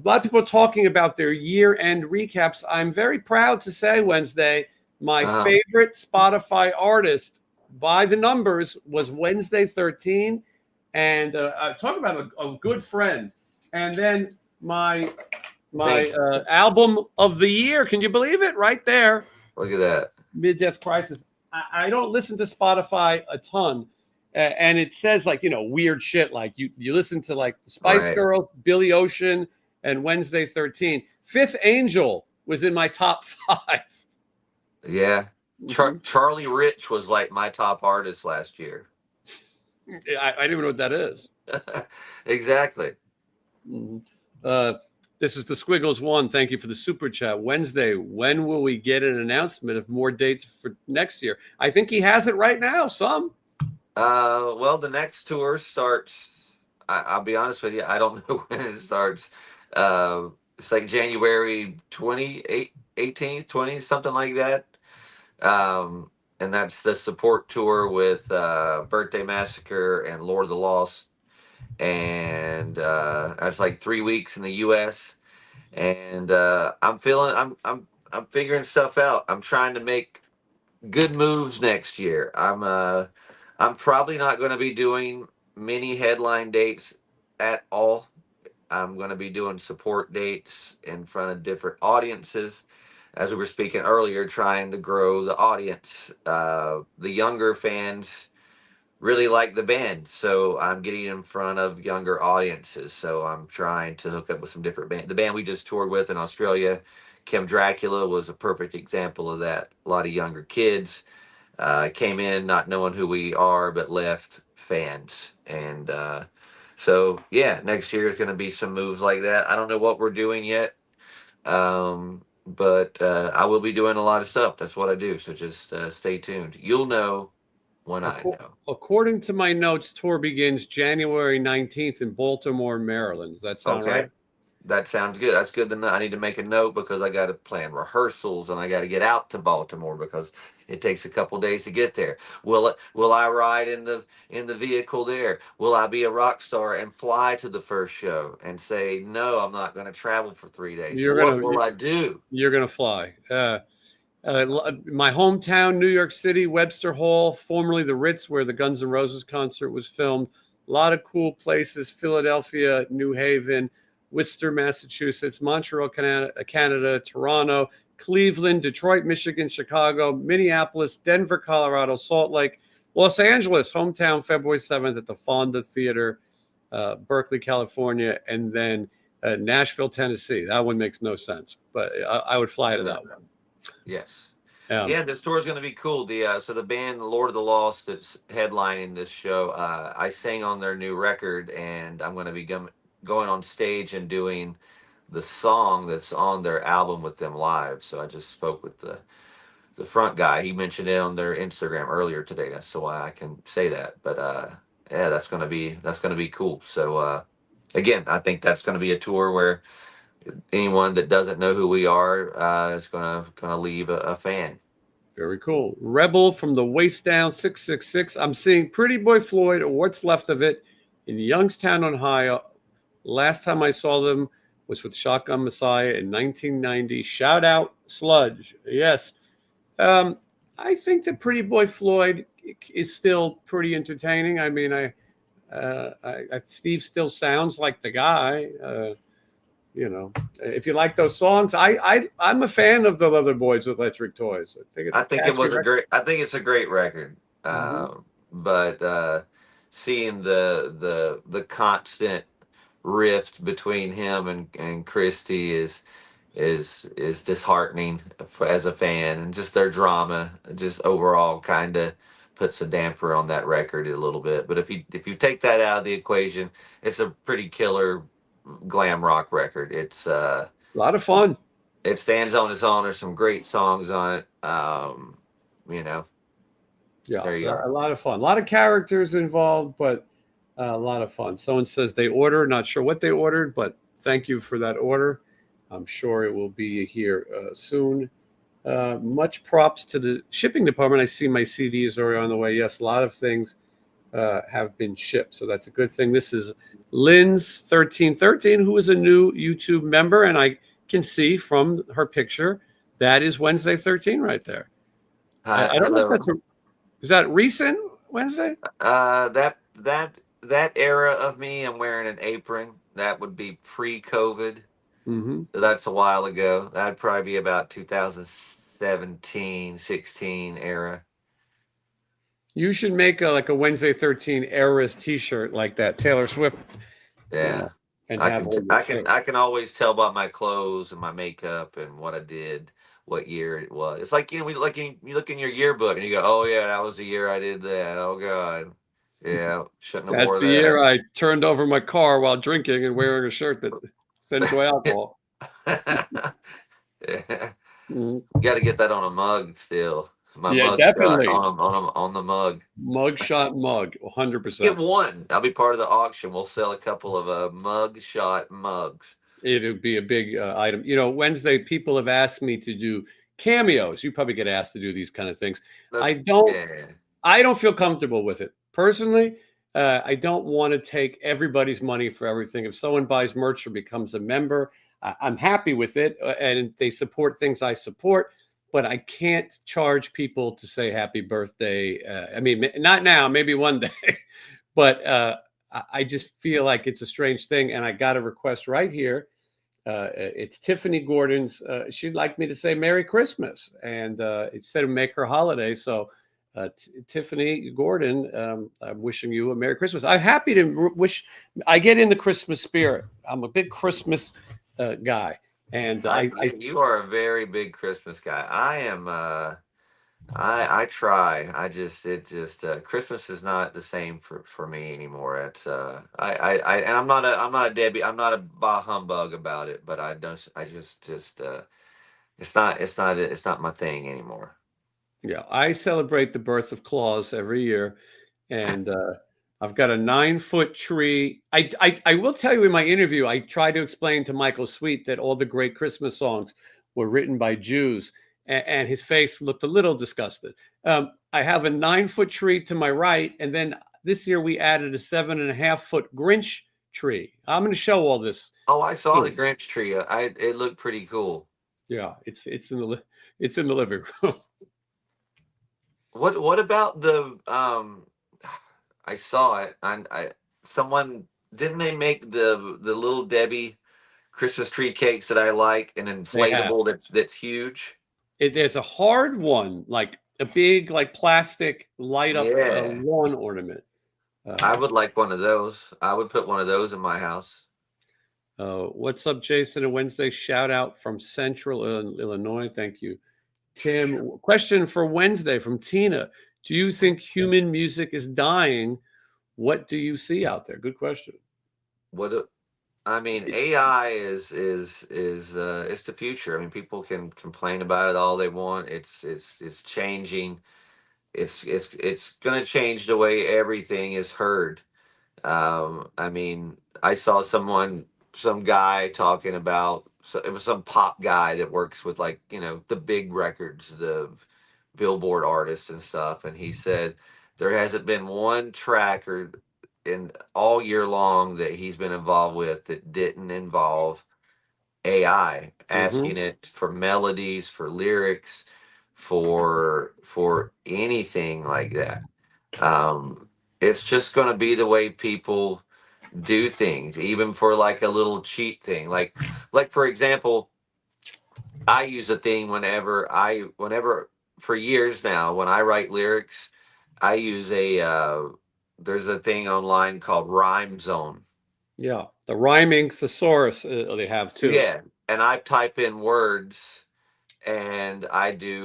lot of people are talking about their year-end recaps. I'm very proud to say, Wednesday, my Uh-huh. favorite Spotify artist by the numbers was Wednesday 13, and talk about a good friend. And then my Thank you. album of the year. Can you believe it? Right there, Look at that. Mid-Death Crisis. I don't listen to Spotify a ton, and it says like weird shit like you listen to like the Spice Right. Girls, Billy Ocean, and Wednesday 13. Fifth Angel was in my top 5. Yeah. Mhm. Charlie Rich was like my top artist last year. I didn't even know what that is. Exactly. Mhm. Uh, this is the Squiggles One. Thank you for the super chat. Wednesday, when will we get an announcement of more dates for next year? I think he has it right now. Some. Well, the next tour starts. I'll be honest with you. I don't know when it starts. It's like January 28th, 18th, 20th, something like that. And that's the support tour with Birthday Massacre and Lord of the Lost. And that's like 3 weeks in the U.S. And I'm figuring stuff out. I'm trying to make good moves next year. I'm probably not going to be doing many headline dates at all. I'm going to be doing support dates in front of different audiences. As we were speaking earlier, trying to grow the audience. The younger fans really like the band, so I'm getting in front of younger audiences. So I'm trying to hook up with some different band. The band we just toured with in Australia, Kim Dracula, was a perfect example of that. A lot of younger kids. came in not knowing who we are, but left fans. And so, yeah, next year is going to be some moves like that. I don't know what we're doing yet, but I will be doing a lot of stuff. That's what I do. So just stay tuned. You'll know when I know. According to my notes, tour begins January 19th in Baltimore, Maryland. Does that sound Okay. right? That sounds good. That's good to know. I need to make a note because I got to plan rehearsals and I got to get out to Baltimore because it takes a couple days to get there. Will I ride in the vehicle there? Will I be a rock star and fly to the first show and say no? I'm not going to travel for 3 days. You're What gonna will I do? you're gonna fly. My hometown, New York City, Webster Hall, formerly the Ritz, where the Guns N' Roses concert was filmed. A lot of cool places: Philadelphia, New Haven, Worcester, Massachusetts, Montreal, Canada, Toronto, Cleveland, Detroit, Michigan, Chicago, Minneapolis, Denver, Colorado, Salt Lake, Los Angeles, hometown, February 7th at the Fonda Theater, Berkeley, California, and then Nashville, Tennessee. That one makes no sense, but I would fly to Yeah. that one. Yes. Um, Yeah, this tour is going to be cool. The band Lord of the Lost that's headlining this show, I sang on their new record, and I'm going to be going on stage and doing the song that's on their album with them live. So I just spoke with the front guy. He mentioned it on their Instagram earlier today. That's so why I can say that. But yeah, that's gonna be cool. So again, I think that's gonna be a tour where anyone that doesn't know who we are is gonna leave a fan. Very cool. Rebel from the Waist Down 666. I'm seeing Pretty Boy Floyd, or what's left of it, in Youngstown, Ohio. Last time I saw them was with Shotgun Messiah in 1990. Shout out Sludge. Yes. Um, I think that Pretty Boy Floyd is still pretty entertaining. I mean, Steve still sounds like the guy. If you like those songs, I'm a fan of the Leather Boys with Electric Toys. I think it's I a think it catchy was a record. great. I think it's a great record. Mhm. But seeing the constant rift between him and Christie is disheartening as a fan, and just their drama just overall kind of puts a damper on that record a little bit. But if you take that out of the equation, it's a pretty killer glam rock record. A lot of fun. It stands on its own. There's some great songs on it. You know, Yeah, there you a are. lot of fun. A lot of characters involved, but a lot of fun. Someone says they ordered. Not sure what they ordered, but thank you for that order. I'm sure it will be here soon. Much props to the shipping department. I see my CD is already on the way. Yes, a lot of things have been shipped, so that's a good thing. This is Lynn's 1313, who is a new YouTube member, and I can see from her picture that is Wednesday 13 right there. Hi, I don't know if hello. that's is that recent Wednesday? That era of me, I'm wearing an apron. That would be pre-COVID. Hmm. So that's a while ago. That'd probably be about 2017, 16 era. You should make a Wednesday 13 eras T-shirt like that Taylor Swift, uh, Yeah. and I have can all t- your I can shit. I can always tell by my clothes and my makeup and what I did, what year it was. It's like you look in your yearbook and you go, "Oh yeah, that was the year I did that." Oh god. Yeah, shouldn't have That's wore the year that. I turned over my car while drinking and wearing a shirt that said enjoy alcohol. Yeah. Mhm. Got to get that on a mug still. My Yeah, mug shot definitely. on the mug. Mug shot mug, Just get 100%. one. I'll be part of the auction. We'll sell a couple of mug shot mugs. It'll be a big item. Wednesday, people have asked me to do cameos. You probably get asked to do these kind of things. The, I don't yeah. I don't feel comfortable with it. Personally, I don't want to take everybody's money for everything. If someone buys merch or becomes a member, I'm happy with it, and they support things I support. But I can't charge people to say happy birthday. I mean, not now, maybe one day, but I just feel like it's a strange thing. And I got a request right here. It's Tiffany Gordon's. She'd like me to say Merry Christmas, and instead of make her holiday. So, Tiffany Gordon, I'm wishing you a Merry Christmas. I'm happy to wish. I get in the Christmas spirit. I'm a big Christmas guy, and You are a very big Christmas guy. I am. I try. Christmas is not the same for me anymore. It's and I'm not a Debbie. I'm not a bah humbug about it. But I don't. I just it's not my thing anymore. Yeah, I celebrate the birth of Claus every year, and I've got a 9 foot tree. I will tell you in my interview, I tried to explain to Michael Sweet that all the great Christmas songs were written by Jews, and his face looked a little disgusted. I have a 9 foot tree to my right, and then this year we added a 7.5 foot Grinch tree. I'm going to show all this Oh, I saw the soon. Grinch tree. It looked pretty cool. Yeah, it's in the living room. What about the I saw it. I someone didn't they make the little Debbie Christmas tree cakes that I like, an They have. inflatable that's huge. There's a hard one, like a big, like plastic light up Yeah, lawn ornament. I Uh, would like one of those. I would put one of those in my house. what's up, Jason? A Wednesday shout out from Central Illinois. Thank you, Tim. Question for Wednesday from Tina: do you think human music is dying? What do you see out there? Good question. What I mean, AI is it's the future. I mean, people can complain about it all they want. It's changing. It's going to change the way everything is heard. I mean, I saw some guy talking about, so it was some pop guy that works with, like, the big records, the Billboard artists and stuff, and he said there hasn't been one track or in all year long that he's been involved with that didn't involve AI, Hmm. asking it for melodies, for lyrics, for anything like that. It's just going to be the way people do things, even for like a little cheat thing. Like for example, I use a thing whenever for years now when I write lyrics, I use there's a thing online called Rhyme Zone. Yeah, the rhyming thesaurus they have too. Yeah, and I type in words and I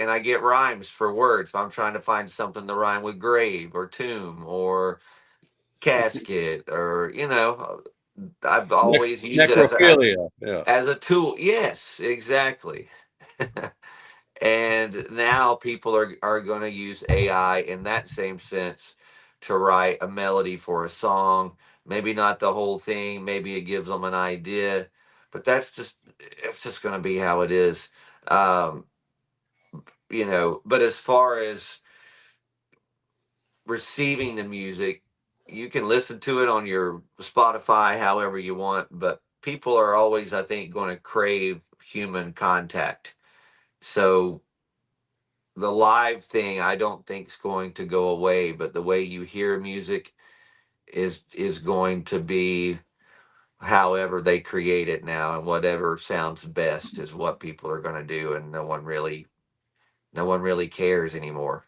I get rhymes for words. If I'm trying to find something to rhyme with grave or tomb or casket, or I've always used it Necrophilia. Yeah. as a tool. Yes, exactly. And now people are going to use AI in that same sense to write a melody for a song. Maybe not the whole thing. Maybe it gives them an idea, but it's just going to be how it is. Um, but as far as receiving the music, you can listen to it on your Spotify however you want, but people are always, I think, going to crave human contact. So the live thing, I don't think is going to go away, but the way you hear music is going to be however they create it now, and whatever sounds best is what people are going to do, and no one really cares anymore.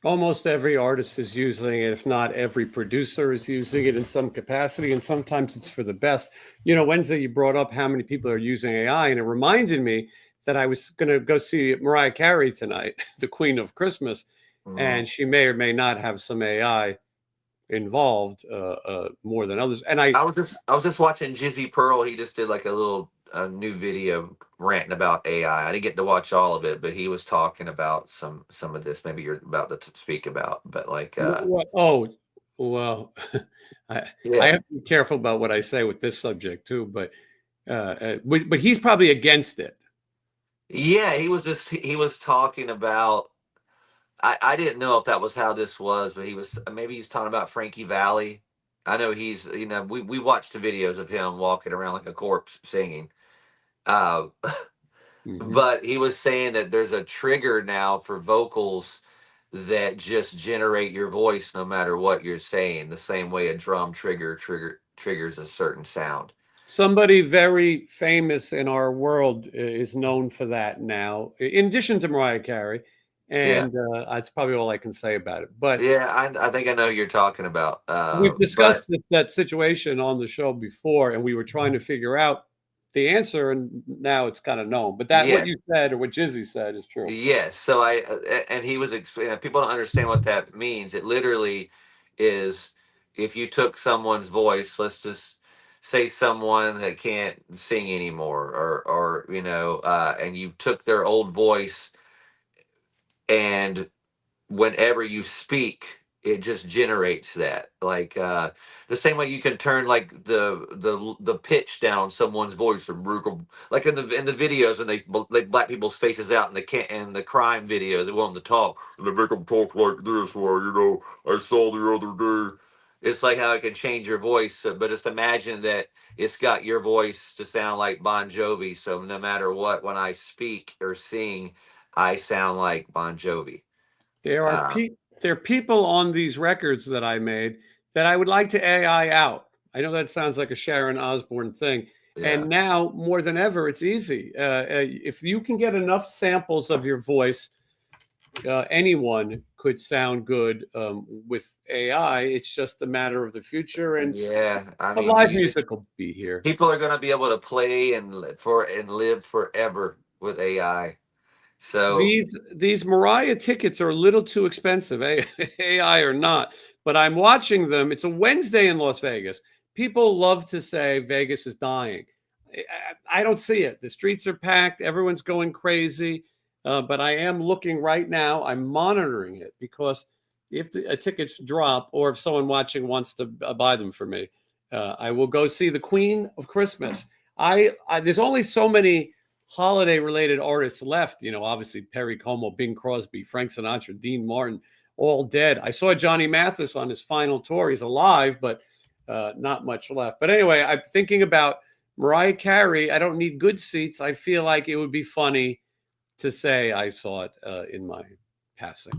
Almost every artist is using it, if not every producer is using it in some capacity, and sometimes it's for the best. Wednesday, you brought up how many people are using AI, and it reminded me that I was going to go see Mariah Carey tonight, the Queen of Christmas, Hmm. and she may or may not have some AI involved more than others. And I was just watching Jizzy Pearl. He just did like a new video ranting about AI. I didn't get to watch all of it, but he was talking about some of this. Maybe you're about to speak about, but like, what? Oh, well, I I yeah, have to be careful about what I say with this subject too, but he's probably against it. yeah. He was talking about. I didn't know if that was how this was, but maybe he's talking about Frankie Valley. I know we watched the videos of him walking around like a corpse singing. Uh, Mhm. but he was saying that there's a trigger now for vocals that just generate your voice no matter what you're saying, the same way a drum triggers a certain sound. Somebody very famous in our world is known for that now, in addition to Mariah Carey, Yeah, and that's probably all I can say about it. But yeah, I think I know who you're talking about. we've But discussed that situation on the show before, and we were trying to figure out the answer, and now it's kind of known. But that what Yeah. you said or what Jizzy said is true. Yes. So and he was explaining. People don't understand what that means. It literally is if you took someone's voice. Let's just say someone that can't sing anymore, or and you took their old voice, and whenever you speak, it just generates that, like the same way you can turn like the pitch down on someone's voice, or like in the videos when they black people's faces out in the and the crime videos, they want them to talk and they make them talk like this, or I saw the other day. It's like how it can change your voice, but just imagine that it's got your voice to sound like Bon Jovi, so no matter what, when I speak or sing, I sound like Bon Jovi. There are uh, there are people on these records that I made that I would like to AI out. I know that sounds like a Sharon Osbourne thing. yeah. And now more than ever, it's easy. If you can get enough samples of your voice, anyone could sound good with AI. It's just a matter of the future, and Yeah, I mean, live music. music will be here. People are going to be able to play and live forever with AI. So These Mariah tickets are a little too expensive, AI or not. But I'm watching them. It's a Wednesday in Las Vegas. People love to say Vegas is dying. I don't see it. The streets are packed. Everyone's going crazy. But I am looking right now. I'm monitoring it because if the tickets drop, or if someone watching wants to buy them for me, I will go see the Queen of Christmas. There's only so many holiday related artists left. Obviously Perry Como, Bing Crosby, Frank Sinatra, Dean Martin, all dead. I saw Johnny Mathis on his final tour. He's alive, but not much left. But anyway, I'm thinking about Mariah Carey. I don't need good seats. I feel like it would be funny to say I saw it in my passing.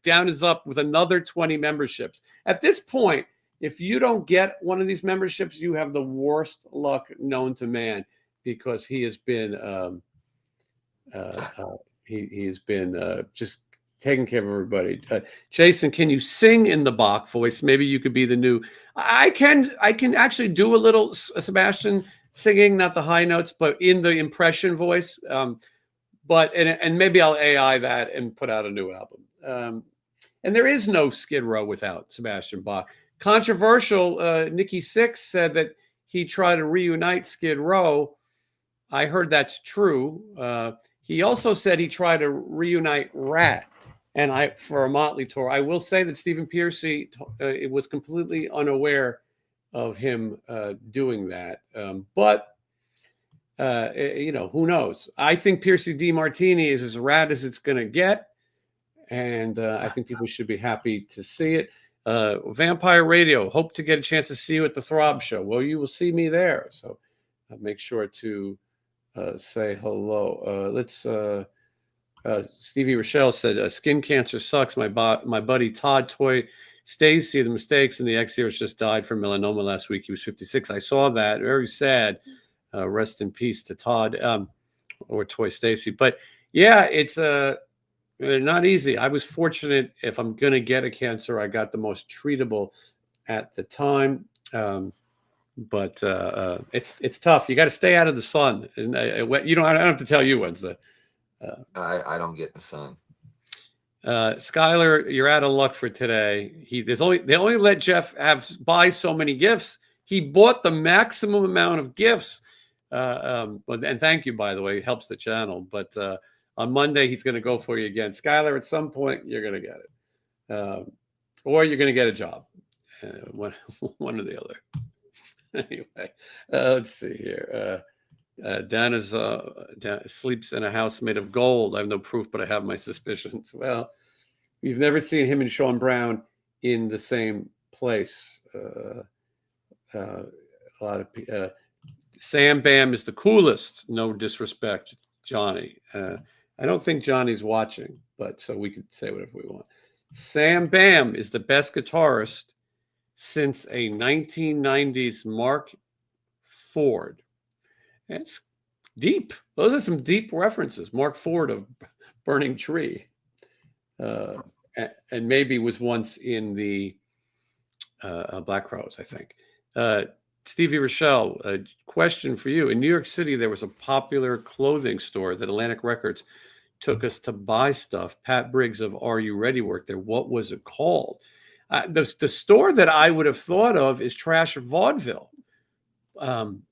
Down is up with another 20 memberships. At this point, if you don't get one of these memberships, you have the worst luck known to man, because he has been he has been just taking care of everybody. Jason, can you sing in the Bach voice? Maybe you could be the new. I can actually do a little Sebastian singing, not the high notes, but in the impression voice. But maybe I'll AI that and put out a new album. And there is no Skid Row without Sebastian Bach. Controversial. Nikki Sixx said that he tried to reunite Skid Row. I heard that's true. He also said he tried to reunite Rat, and for a Motley tour. I will say that Stephen Pearcy it was completely unaware of him doing that. But who knows? I think Piercy DiMartini is as rad as it's going to get, and I think people should be happy to see it. Vampire Radio, hope to get a chance to see you at the Throb Show. Well, you will see me there, so make sure to say hello. Stevie Rochelle said, skin cancer sucks. My buddy Todd Toy Stacy, the mistakes in the X years, just died from melanoma last week. He was 56. I saw that. Very sad. Rest in peace to Todd or Toy Stacy. But yeah, it's not easy. I was fortunate. If I'm going to get a cancer, I got the most treatable at the time. But it's tough. You got to stay out of the sun. And I don't have to tell you, Wednesday. I don't get the sun. Skylar, you're out of luck for today. They only let Jeff buy so many gifts. He bought the maximum amount of gifts. And thank you, by the way, it helps the channel. But on Monday, he's going to go for you again. Skylar, at some point, you're going to get it. Or you're going to get a job. One or the other. Anyway, let's see here. Dan sleeps in a house made of gold. I have no proof, but I have my suspicions. Well, you've never seen him and Sean Brown in the same place. A lot of Sam Bam is the coolest. No disrespect, Johnny. I don't think Johnny's watching, but so we could say whatever we want. Sam Bam is the best guitarist since a 1990s Mark Ford. It's deep. Those are some deep references. Mark Ford of Burning Tree. And maybe was once in the Black Crowes, I think. Stevie Rochelle, a question for you. In New York City, there was a popular clothing store that Atlantic Records took us to buy stuff. Pat Briggs of Are You Ready worked there. What was it called? The store that I would have thought of is Trash Vaudeville. Um,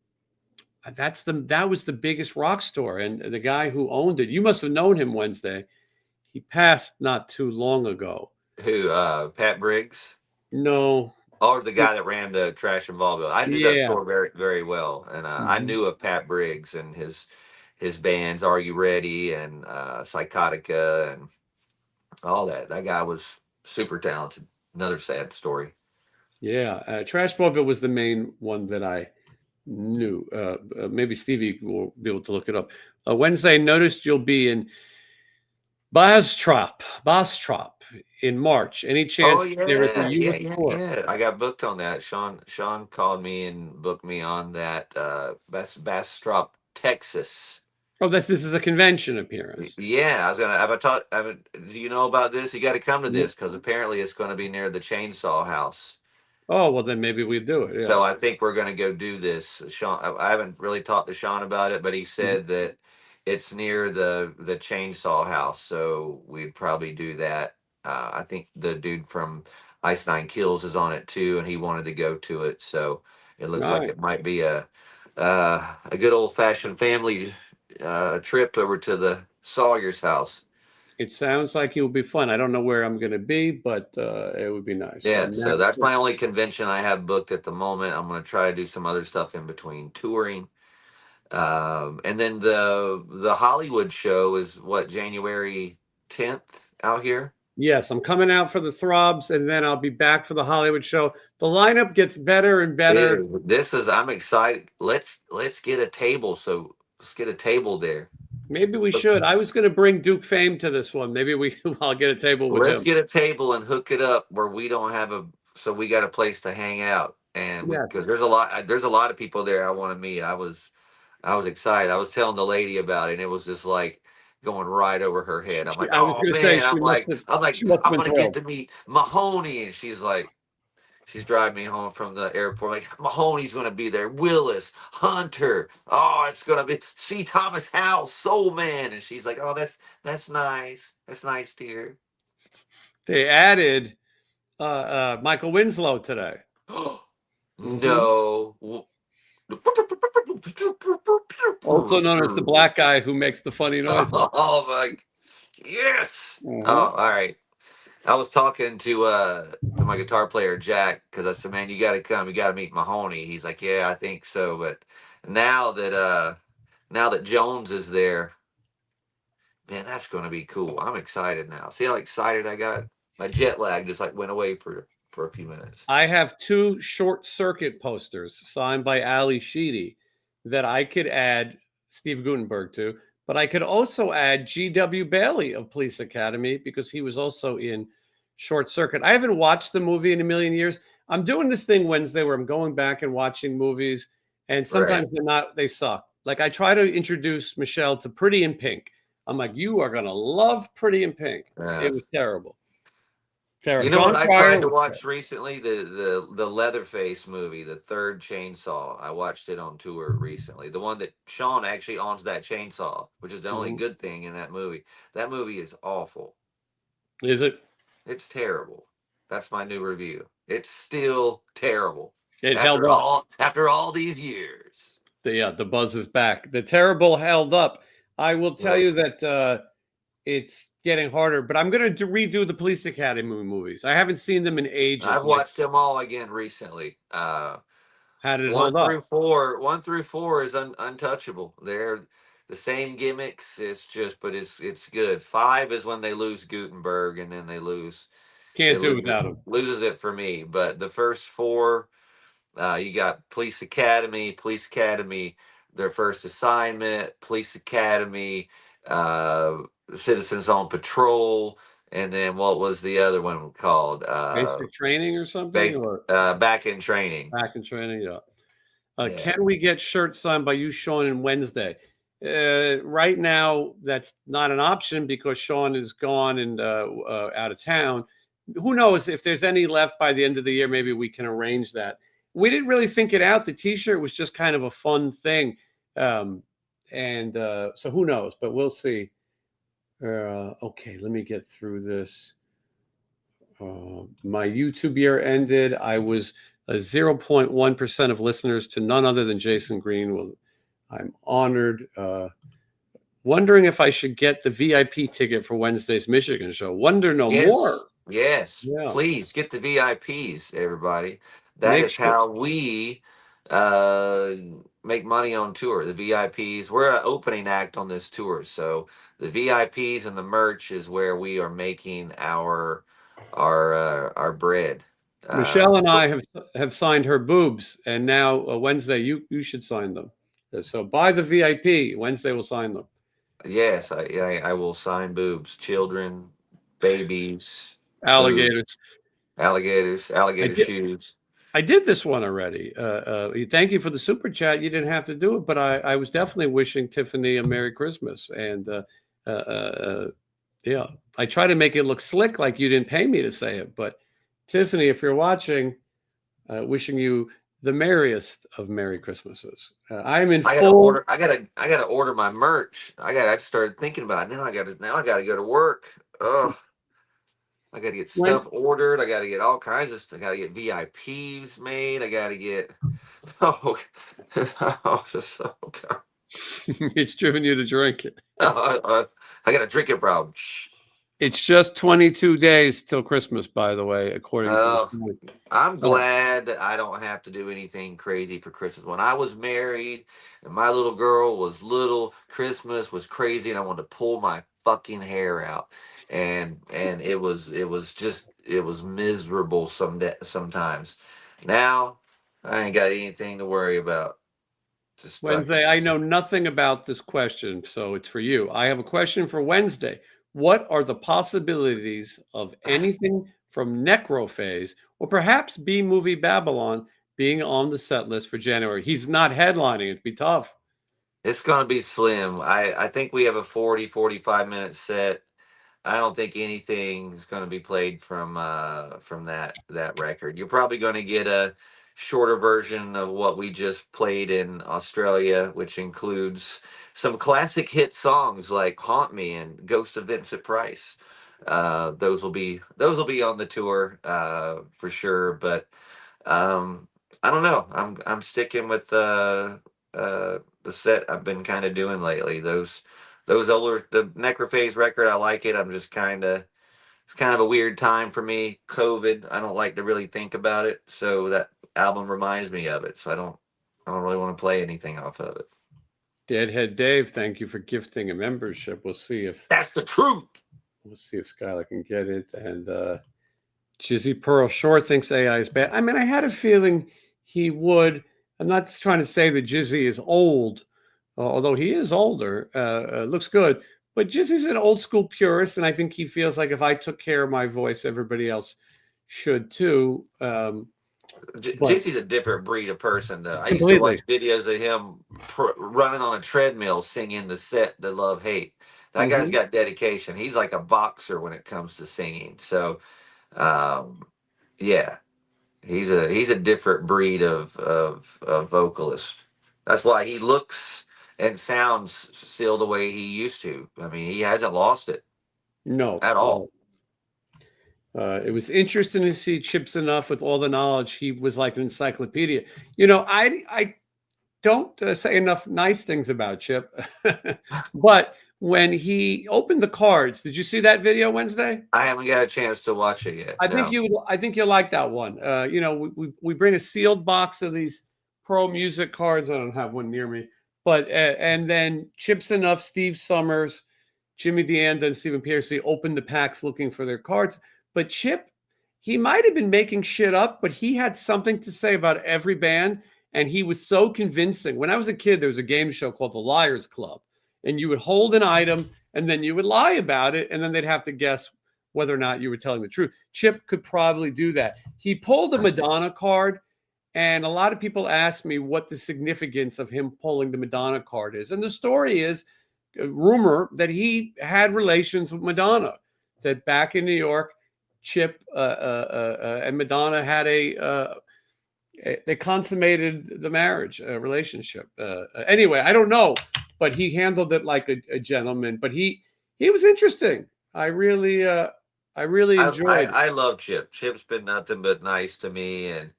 that was the biggest rock store, and the guy who owned it, you must have known him, Wednesday. He passed not too long ago. Who? Pat Briggs? No. Or the guy that ran the Trash and Vaudeville. I knew that Yeah. store very, very well, and I Mhm. knew of Pat Briggs and his bands. Are You Ready and Psychotica and all that. That guy was super talented. Another sad story. Yeah. Trash Vaudeville was the main one that I knew. Maybe Stevie will be able to look it up. Wednesday, noticed you'll be in Bastrop in March. Any Oh chance there is a yeah, U.S. tour? yeah. I got booked on that. Sean called me and booked me on that. Bastrop, Texas. Oh, this is a convention appearance. Yeah, I was gonna. Have I taught? Do you know about this? You got to come to No. this because apparently it's going to be near the Chainsaw House. Oh, well, then maybe we do it. Yeah. So I think we're going to go do this. Sean, I haven't really talked to Sean about it, but he Mhm. said that it's near the Chainsaw House, so we'd probably do that. I think the dude from Ice Nine Kills is on it too, and he wanted to go to it. So it looks like Right. it might be a good old fashioned family trip over to the Sawyer's house. It sounds like it will be fun. I don't know where I'm going to be, but it would be nice. So Yeah, so that's next, my only convention I have booked at the moment. I'm going to try to do some other stuff in between touring. And then the Hollywood show is what, January 10th out here. yes, I'm coming out for the Throbs, and then I'll be back for the Hollywood show. The lineup gets better and better. This is I'm excited. Let's get a table. So let's get a table there. Maybe we should. I was going to bring Duke Fame to this one. Maybe I'll get a table with Let's him. get a table and hook it up where we don't have so we got a place to hang out and because Yes. there's a lot of people there I want to meet. I was excited. I was telling the lady about it, and it was just like going right over her head. I'm like, I was oh going to say man. I'm like, she must have I'm been gonna get thrilled. to meet Mahoney, and she's driving me home from the airport. Like Mahoney's gonna be there. Willis, Hunter. Oh, it's gonna be C. Thomas Howell, Soul Man, and she's like, oh, that's nice. That's nice, dear. They added Michael Winslow today. Hmm. No. Also known as the black guy who makes the funny noises. Oh my, yes. Uh-huh. Oh, all right. I was talking to my guitar player Jack because I said, "Man, you got to come. You got to meet Mahoney." He's like, "Yeah, I think so." But now that uh now that Jones is there, man, that's going to be cool. I'm excited now. See how excited I got? My jet lag just like went away for a few minutes. I have two short circuit posters signed by Ali Sheedy that I could add Steve Gutenberg to, but I could also add G.W. Bailey of Police Academy because he was also in Short Circuit. I haven't watched the movie in a million years. I'm doing this thing Wednesday where I'm going back and watching movies, and Right. sometimes they suck. Like I try to introduce Michelle to Pretty in Pink. I'm like, you are going to love Pretty in Pink. It Yeah. was terrible. You Terrible. know what John I Cryer tried to was terrible. watch recently? The Leatherface movie, the third chainsaw. I watched it on tour recently. The one that Sean actually owns that chainsaw, which is the only Mhm. good thing in that movie. That movie is awful. Is it? It's terrible. That's my new review. It's still terrible. It held After up. all these years. The buzz is back. The terrible held up. I will tell Ugh. you that it's getting harder, but I'm going to redo the Police Academy movies. I haven't seen them in ages. I've watched them all again recently. How did it One hold up? through four, one through four is untouchable. They're the same gimmicks. It's just, but it's good. Five is when they lose Gutenberg, and then they Can't do lose it, without them. loses it for me. But the first four, you got Police Academy, their first assignment, Police Academy, uh, Citizens on Patrol, and then what was the other one called? Basic training or something, or Back in Training. back in training. Yeah. Yeah. Can we get shirts signed by you, Sean, and Wednesday? Right now, that's not an option because Sean is gone and out of town. Who knows if there's any left by the end of the year? Maybe we can arrange that. we didn't really think it out. The T-shirt was just kind of a fun thing, and so who knows? But we'll see. Okay, let me get through this. My YouTube year ended. I was 0.1% of listeners to none other than Jason Green. Well, I'm honored. Wondering if I should get the VIP ticket for Wednesday's Michigan show. Wonder no Yes, more. yes. Yeah, Please get the VIPs, everybody. That make is sure. how we uh, make money on tour. The VIPs. We're an opening act on this tour, so the VIPs and the merch is where we are making our bread. Michelle and So I have signed her boobs, and now Wednesday you should sign them. So buy the VIP. Wednesday will sign them. yes, I will sign boobs, children, babies, Alligators. boobs, alligators, I alligator did. shoes. I did this one already. Thank you for the super chat. You didn't have to do it, but I was definitely wishing Tiffany a Merry Christmas. And uh, uh, yeah, I try to make it look slick, like you didn't pay me to say it. But Tiffany, if you're watching, wishing you the merriest of Merry Christmases. I'm in I gotta full. order. I gotta order my merch. I started thinking about it. Now I gotta go to work. Oh, I gotta get When stuff ordered. I gotta get all kinds of stuff. I gotta get VIPs made. I gotta get. Oh, oh, God. it's driven you to drink it. I got a drinking problem. Shh. It's just 22 days till Christmas, by the way, according to the Uh, site. I'm Oh, glad that I don't have to do anything crazy for Christmas. When I was married and my little girl was little, Christmas was crazy, and I wanted to pull my fucking hair out, and it was miserable sometimes. Now I ain't got anything to worry about. Just Wednesday, fucking. I know nothing about this question, so it's for you. I have a question for Wednesday. What are the possibilities of anything from Necrophase or perhaps B Movie Babylon being on the set list for January? He's not headlining. It'd be tough. It's gonna be slim. I think we have a 45 minute set. I don't think anything is going to be played from that record. You're probably going to get a shorter version of what we just played in Australia, which includes some classic hit songs like "Haunt Me" and "Ghost of Vincent Price." Those will be on the tour for sure. But I don't know. I'm sticking with the set I've been kind of doing lately. Those older the Necrophase record, I like it. I'm just kind of it's kind of a weird time for me. COVID. I don't like to really think about it, so that album reminds me of it. So I don't really want to play anything off of it. Deadhead Dave, thank you for gifting a membership. That's the truth. We'll see if Skylar can get it. And Jizzy Pearl Shore thinks AI is bad. I mean, I had a feeling he would. I'm not trying to say that Jizzy is old, although he is older. Looks good. But Jizzy's an old school purist, and I think he feels like if I took care of my voice, everybody else should too. But JC's a different breed of person. Though I used to completely. watch videos of him running on a treadmill singing the set "The Love Hate." That guy's Hmm. got dedication. He's like a boxer when it comes to singing. So, um, yeah, he's a different breed of vocalist. That's why he looks and sounds still the way he used to. I mean, he hasn't lost it No, at no. all. It was interesting to see Chips Enough with all the knowledge. He was like an encyclopedia. I don't say enough nice things about Chip, but when he opened the cards, did you see that video Wednesday? I haven't got a chance to watch it yet. No. I think you'll like that one. We bring a sealed box of these Pro Music cards. I don't have one near me, but and then Chips Enough, Steve Summers, Jimmy DeAnda, and Stephen Pearcy opened the packs looking for their cards. But Chip, he might have been making shit up, but he had something to say about every band, and he was so convincing. When I was a kid, there was a game show called The Liars Club, and you would hold an item, and then you would lie about it, and then they'd have to guess whether or not you were telling the truth. Chip could probably do that. He pulled a Madonna card, and a lot of people ask me what the significance of him pulling the Madonna card is. And the story is a rumor that he had relations with Madonna, that back in New York, Chip and Madonna had They consummated the marriage relationship. Anyway, I don't know, but he handled it like a gentleman. But he was interesting. I really enjoyed it. I love Chip. Chip's been nothing but nice to me, and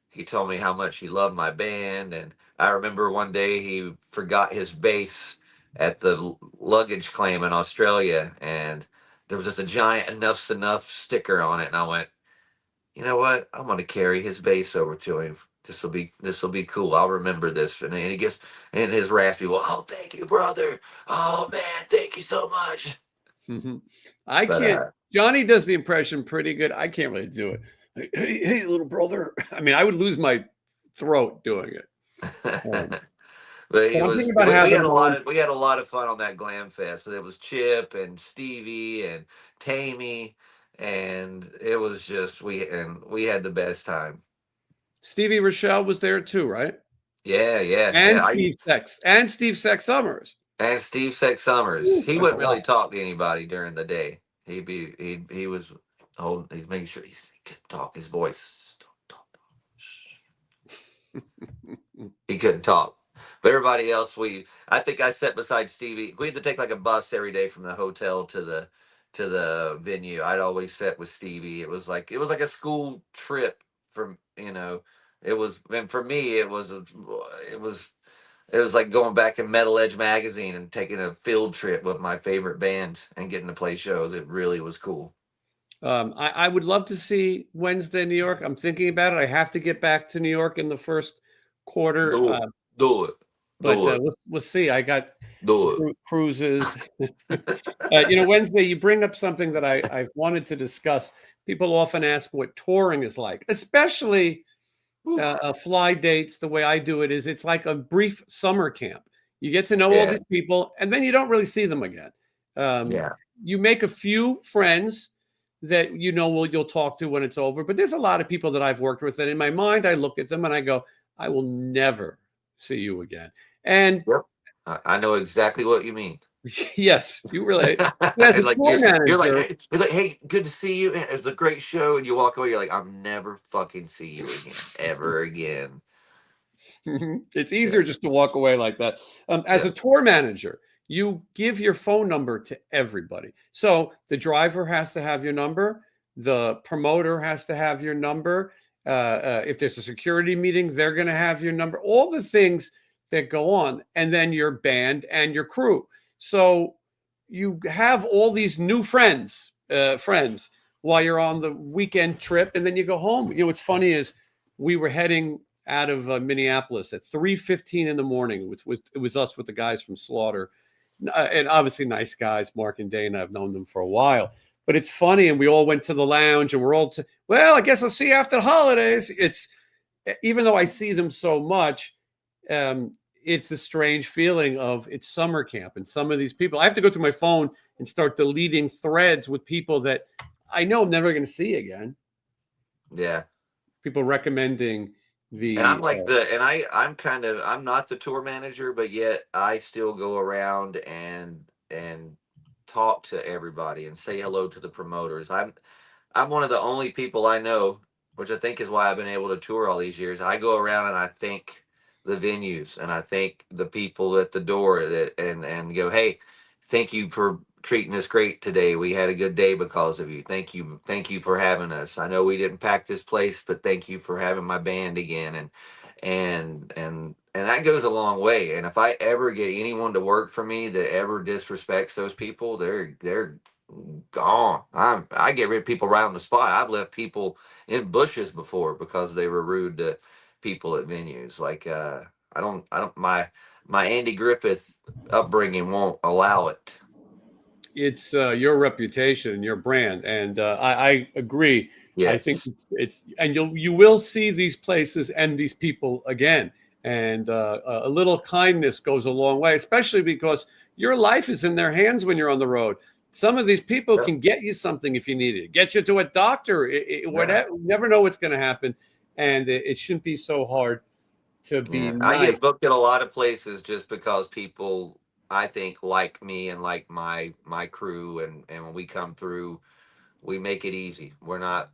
he told me how much he loved my band. And I remember one day he forgot his bass at the luggage claim in Australia, and there was just a giant enough's enough sticker on it. And I went, you know what? I'm gonna carry his bass over to him. This will be cool. I'll remember this. And he gets in his raspy, well, oh, thank you, brother. Oh man, thank you so much. Mhm. I But can't. Johnny does the impression pretty good. I can't really do it. Hey, little brother. I mean, I would lose my throat doing it. Um, but but it I'm thinking was about we having had him a lot on. of fun on that glam fest. But it was Chip and Stevie and Tammy, and it was just we had the best time. Stevie Rochelle was there too, right? Yeah, yeah, yeah. And Steve Sex Summers. And Steve Sex Summers, Woo, he that's a wouldn't lot. really talk to anybody during the day. He was holding, he's making sure he couldn't talk. His voice, don't talk. He couldn't talk. But everybody else, I think I sat beside Stevie. We had to take like a bus every day from the hotel to the venue. I'd always sit with Stevie. It was like a school trip from, it was, and for me it was it was like going back in Metal Edge magazine and taking a field trip with my favorite bands and getting to play shows. It really was cool. I would love to see Wednesday in New York. I'm thinking about it. I have to get back to New York in the first quarter, Do it, do it, but do it, we'll see. I got do cruises. Wednesday, you bring up something that I've wanted to discuss. People often ask what touring is like, especially it. fly dates. The way I do it is it's like a brief summer camp. You get to know all Yeah, these people, and then you don't really see them again. Um, yeah, you make a few friends that you'll talk to when it's over. But there's a lot of people that I've worked with, and in my mind, I look at them and I go, I will never see you again. And yep. I know exactly what you mean. yes, you really. As a It's like tour you're like, manager, hey, it's like, hey, good to see you. It was a great show, and you walk away. You're like, I'll never fucking see you again, ever again. it's Yeah, easier just to walk away like that. As yeah, a tour manager, you give your phone number to everybody. So the driver has to have your number. The promoter has to have your number. If there's a security meeting, they're going to have your number. All the things that go on, and then your band and your crew. So you have all these new friends while you're on the weekend trip, and then you go home. What's funny is we were heading out of Minneapolis at 3:15 in the morning. It was us with the guys from Slaughter, and obviously nice guys, Mark and Dana. I've known them for a while, but it's funny. And we all went to the lounge, and we're all well. I guess I'll see you after the holidays. It's even though I see them so much, um, it's a strange feeling of it's summer camp, and some of these people I have to go through my phone and start deleting threads with people that I know I'm never going to see again. yeah. People recommending And I'm the like I'm not the tour manager, but yet I still go around and talk to everybody and say hello to the promoters. I'm one of the only people I know, which I think is why I've been able to tour all these years. I go around and I thank the venues and I thank the people at the door that and go, hey, thank you for treating us great today. We had a good day because of you. Thank you for having us. I know we didn't pack this place, but thank you for having my band again. And that goes a long way. And if I ever get anyone to work for me that ever disrespects those people, they're gone. I get rid of people right on the spot. I've left people in bushes before because they were rude to people at venues. Like I don't my Andy Griffith upbringing won't allow it. it's your reputation and your brand, and I agree. I think Yes. it's and you will see these places and these people again, and a little kindness goes a long way, especially because your life is in their hands when you're on the road. Some of these people Yep. can get you something if you need it, get you to a doctor, Yeah. whatever. You never know what's going to happen, and it shouldn't be so hard to be Yeah. I nice. get booked at a lot of places just because people I think like me and like my crew and when we come through we make it easy. We're not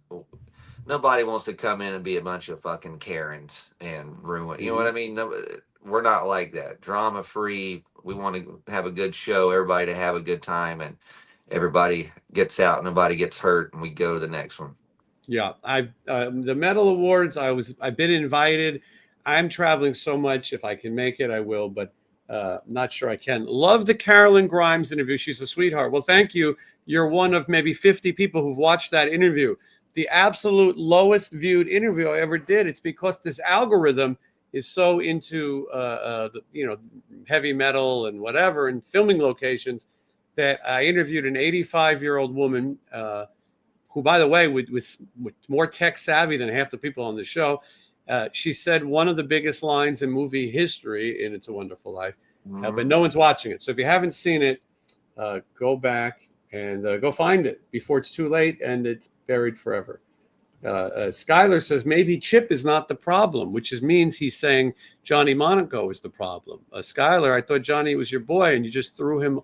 nobody wants to come in and be a bunch of fucking Karens and ruin. You know what Mhm. I mean? No, we're not like that. Drama free. We want to have a good show. Everybody to have a good time, and everybody gets out. Nobody gets hurt, and we go to the next one. Yeah, I've the medal awards. I've been invited. I'm traveling so much. If I can make it, I will. But not sure I can. Love the Carolyn Grimes interview. She's a sweetheart. Well, thank you. You're one of maybe 50 people who've watched that interview. The absolute lowest viewed interview I ever did. It's because this algorithm is so into heavy metal and whatever and filming locations that I interviewed an 85-year-old woman. Who, by the way, with more tech savvy than half the people on the show, she said one of the biggest lines in movie history in "It's a Wonderful Life," but Mhm. no one's watching it. So if you haven't seen it, go back and go find it before it's too late and it's buried forever. Skylar says maybe Chip is not the problem, which means he's saying Johnny Monaco is the problem. Skylar, I thought Johnny was your boy, and you just threw him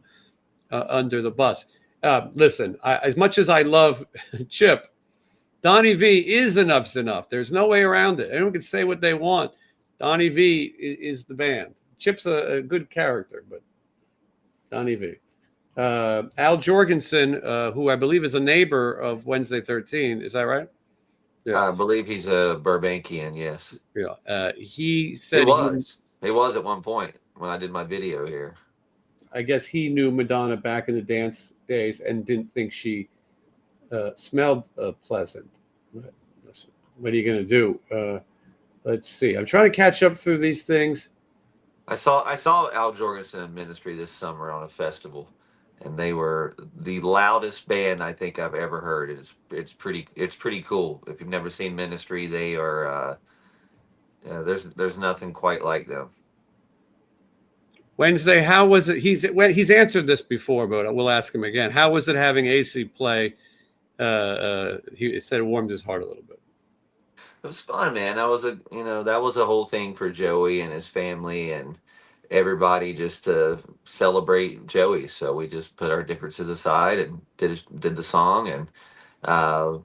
under the bus. Listen, as much as I love Chip, Donnie V is enough's enough. There's no way around it. Anyone can say what they want. Donnie V is the band. Chip's a good character, but Donnie V. Al Jorgensen, who I believe is a neighbor of Wednesday 13, is that right? Yeah, I believe he's a Burbankian. Yes, yeah. He he said he, was. He was at one point when I did my video here. I guess he knew Madonna back in the dance days and didn't think she smelled pleasant. But listen, what are you going to do? Let's see. I'm trying to catch up through these things. I saw Al Jorgensen in Ministry this summer on a festival, and they were the loudest band I think I've ever heard. It's pretty cool. If you've never seen Ministry, they are there's nothing quite like them. Wednesday, how was it? He's answered this before, but we'll ask him again. How was it having AC play? He said it warmed his heart a little bit. It was fun, man. That was a whole thing for Joey and his family and everybody just to celebrate Joey. So we just put our differences aside and did the song, and uh,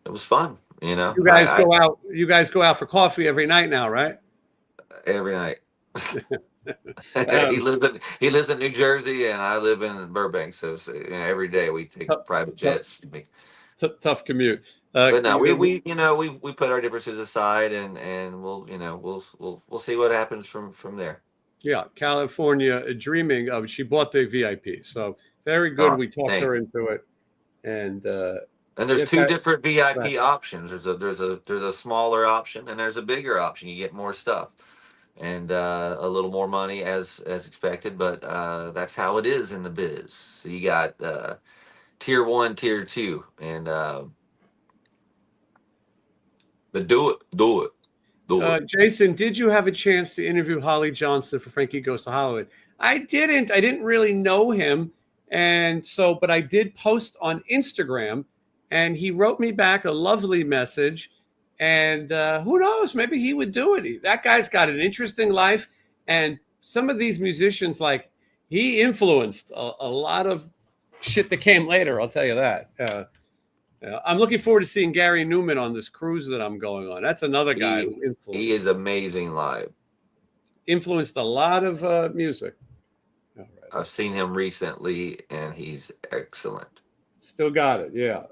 it was fun. You guys I go out. You guys go out for coffee every night now, right? every night. he Um, lives in he lives in New Jersey, and I live in Burbank. So, every day we take tough, private tough, jets. tough commute. But no, we You, we you know we put our differences aside, and we'll see what happens from there. yeah, California dreaming of. She bought the VIP, so very good. Oh, We talked thank her you. into it, and And there's yeah, two different right. VIP options. There's a smaller option, and there's a bigger option. You get more stuff and a little more money as expected, but that's how it is in the biz. So you got tier one, tier two, and but do it. Jason, did you have a chance to interview Holly Johnson for Frankie Goes to Hollywood? I didn't. I didn't really know him, and so, but I did post on Instagram, and he wrote me back a lovely message. And who knows? Maybe he would do it. That guy's got an interesting life, and some of these musicians, like he influenced a lot of shit that came later. I'll tell you that. I'm looking forward to seeing Gary Newman on this cruise that I'm going on. That's another guy He who he is amazing live. influenced a lot of music. All right, I've let's seen him recently, and he's excellent. still got it. Yeah.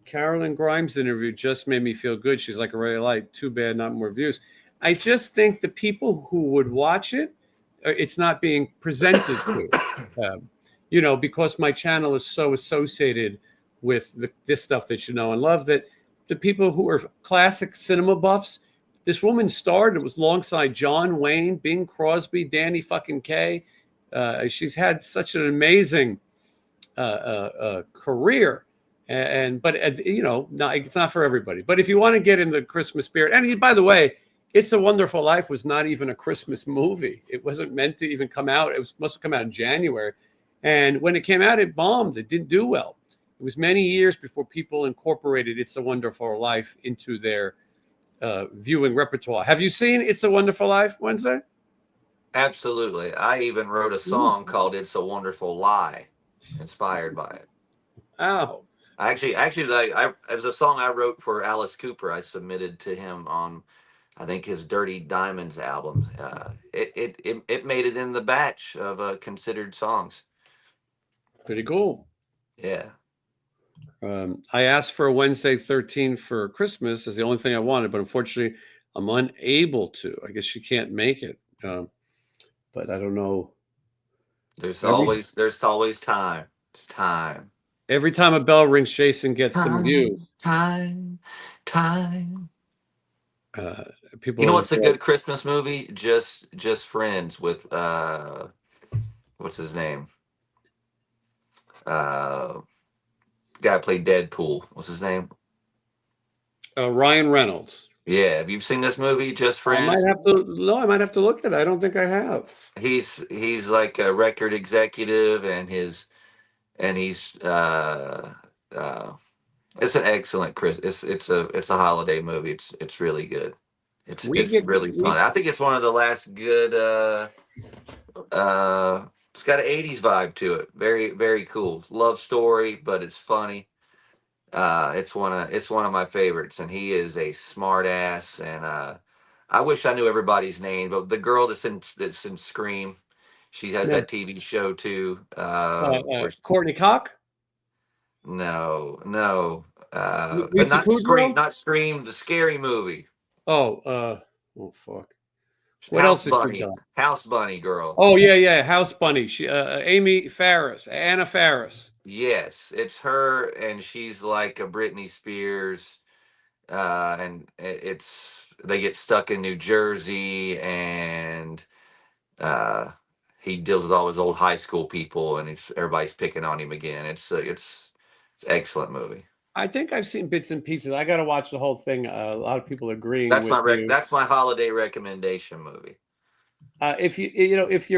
Carolyn Grimes interview just made me feel good. She's like a really light. Too bad, not more views. I just think the people who would watch it, it's not being presented to. Because my channel is so associated with this stuff that you know and love, that the people who are classic cinema buffs, this woman starred, it was alongside John Wayne, Bing Crosby, Danny fucking Kaye. She's had such an amazing career. But it's not for everybody. But if you want to get in the Christmas spirit, and by the way, It's a Wonderful Life was not even a Christmas movie. It wasn't meant to even come out. Must have come out in January. And when it came out, it bombed. It didn't do well. It was many years before people incorporated It's a Wonderful Life into their viewing repertoire. Have you seen It's a Wonderful Life, Wednesday? Absolutely. I even wrote a Ooh. song called "It's a Wonderful Lie," inspired by it. Oh, Actually, like it was a song I wrote for Alice Cooper. I submitted to him on, I think, his Dirty Diamonds album. It made it in the batch of considered songs. Pretty cool. Yeah. I asked for a Wednesday 13 for Christmas as the only thing I wanted, but unfortunately, I'm unable to. I guess she can't make it, but I don't know. Every There's always time. It's time. every time a bell rings, Jason gets some views. Time. Time. Uh, You people know are what's a good Christmas movie? Just Friends with what's his name? Uh Guy who played Deadpool. What's his name? Ryan Reynolds. Yeah, have you seen this movie, Just I might Friends? have to. No, I might have to look at it. I don't think I have. He's like a record executive, and he's uh it's an excellent Chris. It's a holiday movie. It's really good. We It's get really fun. we I think it's one of the last good it's got an 80s vibe to it. Very, very cool. Love story, but it's funny. It's one of my favorites, and he is a smart ass. And I wish I knew everybody's name, but the girl that's in Scream, she has yeah. that TV show too. Courtney Cox, No, but Lisa Kudrow. Not Scream, the scary movie. Oh, oh fuck. What else has she done? House Bunny girl. Oh yeah, yeah. House Bunny. She, Amy Farris, Anna Faris. Yes, it's her, and she's like a Britney Spears, and it's they get stuck in New Jersey, and uh, he deals with all his old high school people, and everybody's picking on him again. It's an excellent movie. I think I've seen bits and pieces. I got to watch the whole thing. A lot of people agreeing with you. That's my holiday recommendation movie. If if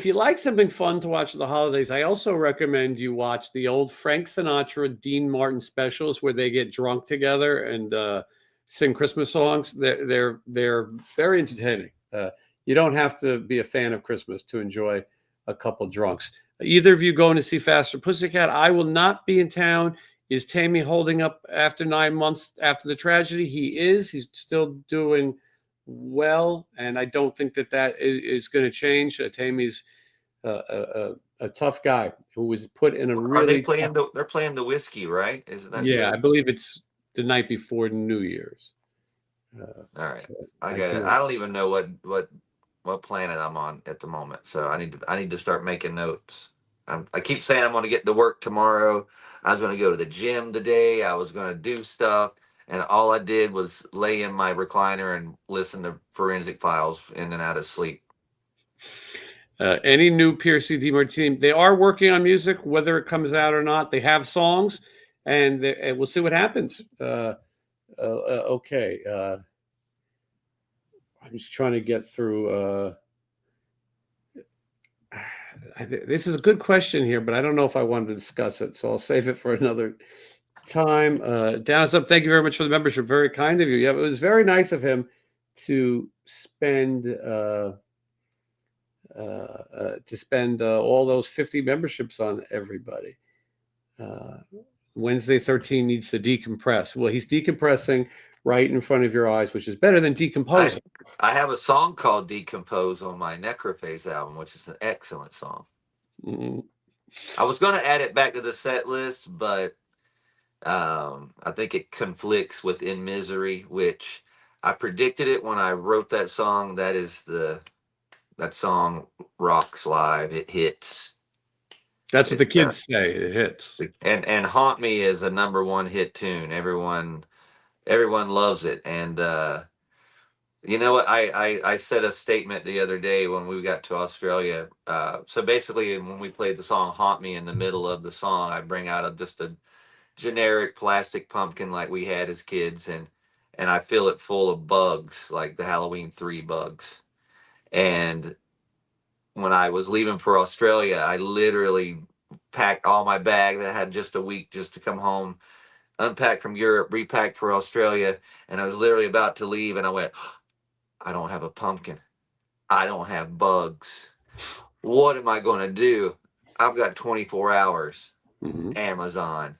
you like something fun to watch at the holidays, I also recommend you watch the old Frank Sinatra, Dean Martin specials where they get drunk together and sing Christmas songs. They're very entertaining. You don't have to be a fan of Christmas to enjoy a couple drunks. Either of you going to see Faster Pussycat? I will not be in town. Is Tammy holding up after 9 months after the tragedy? He is. He's still doing well, and I don't think that is going to change. Tammy's a tough guy who was put in a Are they really playing they're playing the whiskey, right? Isn't that yeah. I so? believe it's the night before New Year's. All right. So I I got it. can. I don't even know what planet I'm on at the moment. So I need to start making notes. I keep saying I'm going to get to work tomorrow. I was going to go to the gym today. I was going to do stuff, and all I did was lay in my recliner and listen to Forensic Files in and out of sleep. Any new Piercy DeMartini, they are working on music, whether it comes out or not. They have songs, and we'll see what happens. Okay. I'm just trying to get through. This is a good question here, but I don't know if I wanted to discuss it, so I'll save it for another time. Downs up, thank you very much for the membership. Very kind of you. Yeah, it was very nice of him to spend all those 50 memberships on everybody. Wednesday 13 needs to decompress. Well, he's decompressing right in front of your eyes, which is better than decomposing. I have a song called Decompose on my Necrophase album, which is an excellent song. Mm-hmm. I was going to add it back to the set list, but I think it conflicts with In Misery, which I predicted it when I wrote that song. That song rocks live. It hits. That's what the kids say. It hits. And Haunt Me is a #1 hit tune. Everyone loves it. And you know what? I said a statement the other day when we got to Australia. So basically, when we played the song "Haunt Me" in the middle of the song, I bring out just a generic plastic pumpkin like we had as kids, and I fill it full of bugs, like the Halloween 3 bugs. And when I was leaving for Australia, I literally packed all my bags. I had just a week just to come home, unpack from Europe, repack for Australia, and I was literally about to leave, and I went, I don't have a pumpkin. I don't have bugs. What am I going to do? I've got 24 hours. Mm-hmm. Amazon.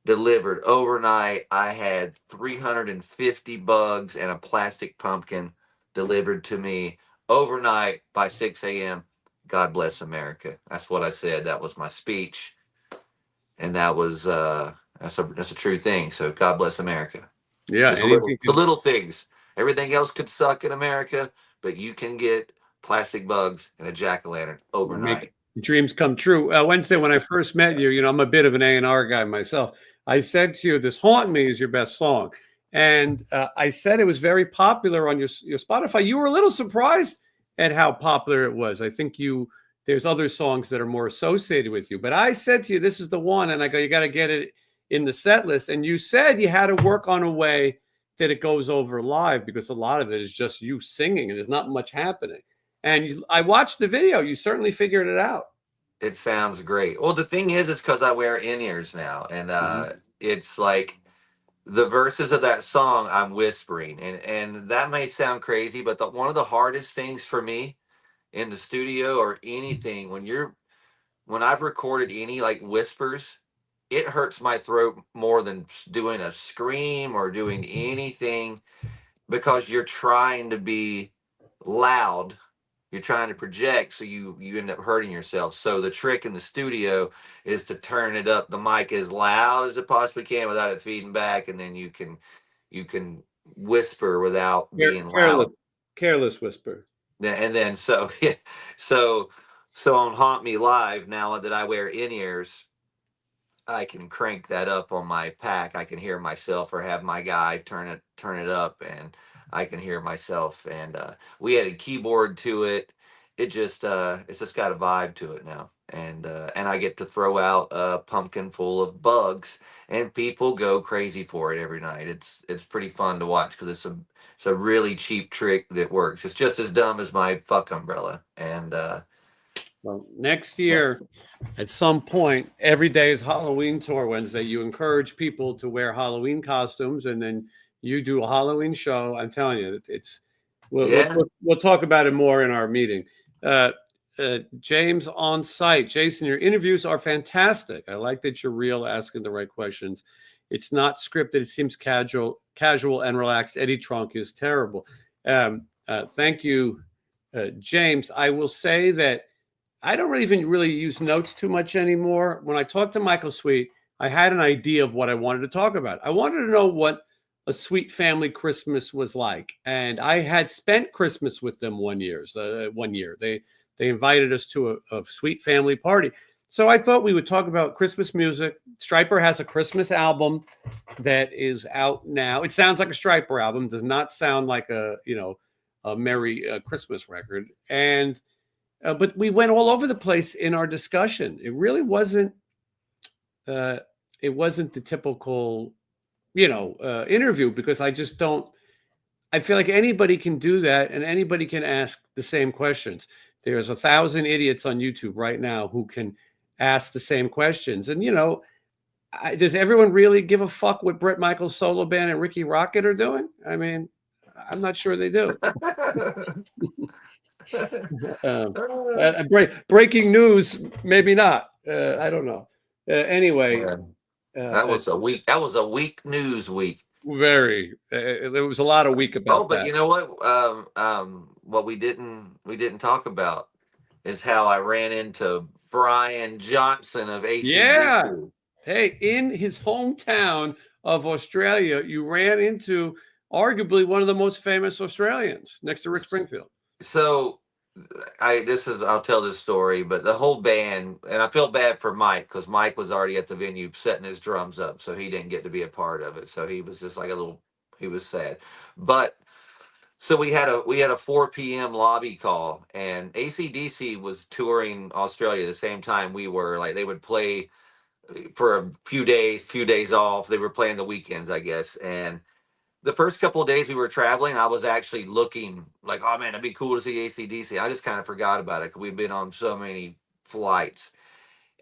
delivered overnight. I had 350 bugs and a plastic pumpkin delivered to me overnight by 6 a.m. God bless America. That's what I said. That was my speech, and that's a true thing. So God bless America. Yeah, anything It's the could little things. Everything else could suck in America, but you can get plastic bugs and a jack o' lantern make overnight. dreams come true. Wednesday, when I first met you, I'm a bit of an A&R guy myself. I said to you, "This Haunt Me is your best song," and I said it was very popular on your Spotify. You were a little surprised at how popular it was. I think there's other songs that are more associated with you, but I said to you, "This is the one," and I go, "You got to get it in the set list." And you said you had to work on a way that it goes over live because a lot of it is just you singing and there's not much happening. And I watched the video. You certainly figured it out. It sounds great. Well, the thing is because I wear in ears now, and Mhm. it's like the verses of that song I'm whispering, and that may sound crazy, but one of the hardest things for me in the studio or anything when I've recorded any like whispers, it hurts my throat more than doing a scream or doing anything because you're trying to be loud, you're trying to project, so you end up hurting yourself. So the trick in the studio is to turn it up the mic as loud as it possibly can without it feeding back, and then you can whisper without being Careless, loud. careless whisper. And then so yeah, so so on Haunt Me Live, now that I wear in-ears, I can crank that up on my pack. I can hear myself or have my guy turn it up, and I can hear myself. And we added keyboard to it. It's just got a vibe to it now. And I get to throw out a pumpkin full of bugs, and people go crazy for it every night. It's pretty fun to watch because it's a really cheap trick that works. It's just as dumb as my fuck umbrella. And Well, next yeah. year, at some point, every day is Halloween tour Wednesday. You encourage people to wear Halloween costumes, and then you do a Halloween show. I'm telling you, it's Yeah. we'll talk about it more in our meeting. Uh, James on site, Jason, your interviews are fantastic. I like that you're real, asking the right questions. It's not scripted. It seems casual and relaxed. Eddie Trunk is terrible. Thank you, James. I will say that I don't even really use notes too much anymore. When I talked to Michael Sweet, I had an idea of what I wanted to talk about. I wanted to know what a Sweet family Christmas was like, and I had spent Christmas with them 1 year. One year, they invited us to a Sweet family party. So I thought we would talk about Christmas music. Striper has a Christmas album that is out now. It sounds like a Striper album. Does not sound like a Merry Christmas record. And but we went all over the place in our discussion. It really wasn't. Uh, it wasn't the typical, interview because I just don't. I feel like anybody can do that, and anybody can ask the same questions. There's 1,000 idiots on YouTube right now who can ask the same questions, and does everyone really give a fuck what Bret Michaels solo band and Ricky Rocket are doing? I mean, I'm not sure they do. Um, breaking news, maybe not. I don't know. Anyway, Yeah. uh, That was a weak news week. there was a lot of week Oh, about but that. you know what? What we didn't talk about is how I ran into Brian Johnson of Yeah. ACDC. Hey, in his hometown of Australia, you ran into arguably one of the most famous Australians next to Rick Springfield. So I'll tell this story, but the whole band, and I feel bad for Mike because Mike was already at the venue setting his drums up, so he didn't get to be a part of it. So he was just like he was sad. But so we had a 4 p.m. lobby call, and ACDC was touring Australia the same time we were. Like they would play for a few days off. They were playing the weekends, I guess. And the first couple of days we were traveling, I was actually looking like, oh man, it'd be cool to see ACDC. I just kind of forgot about it because we've been on so many flights.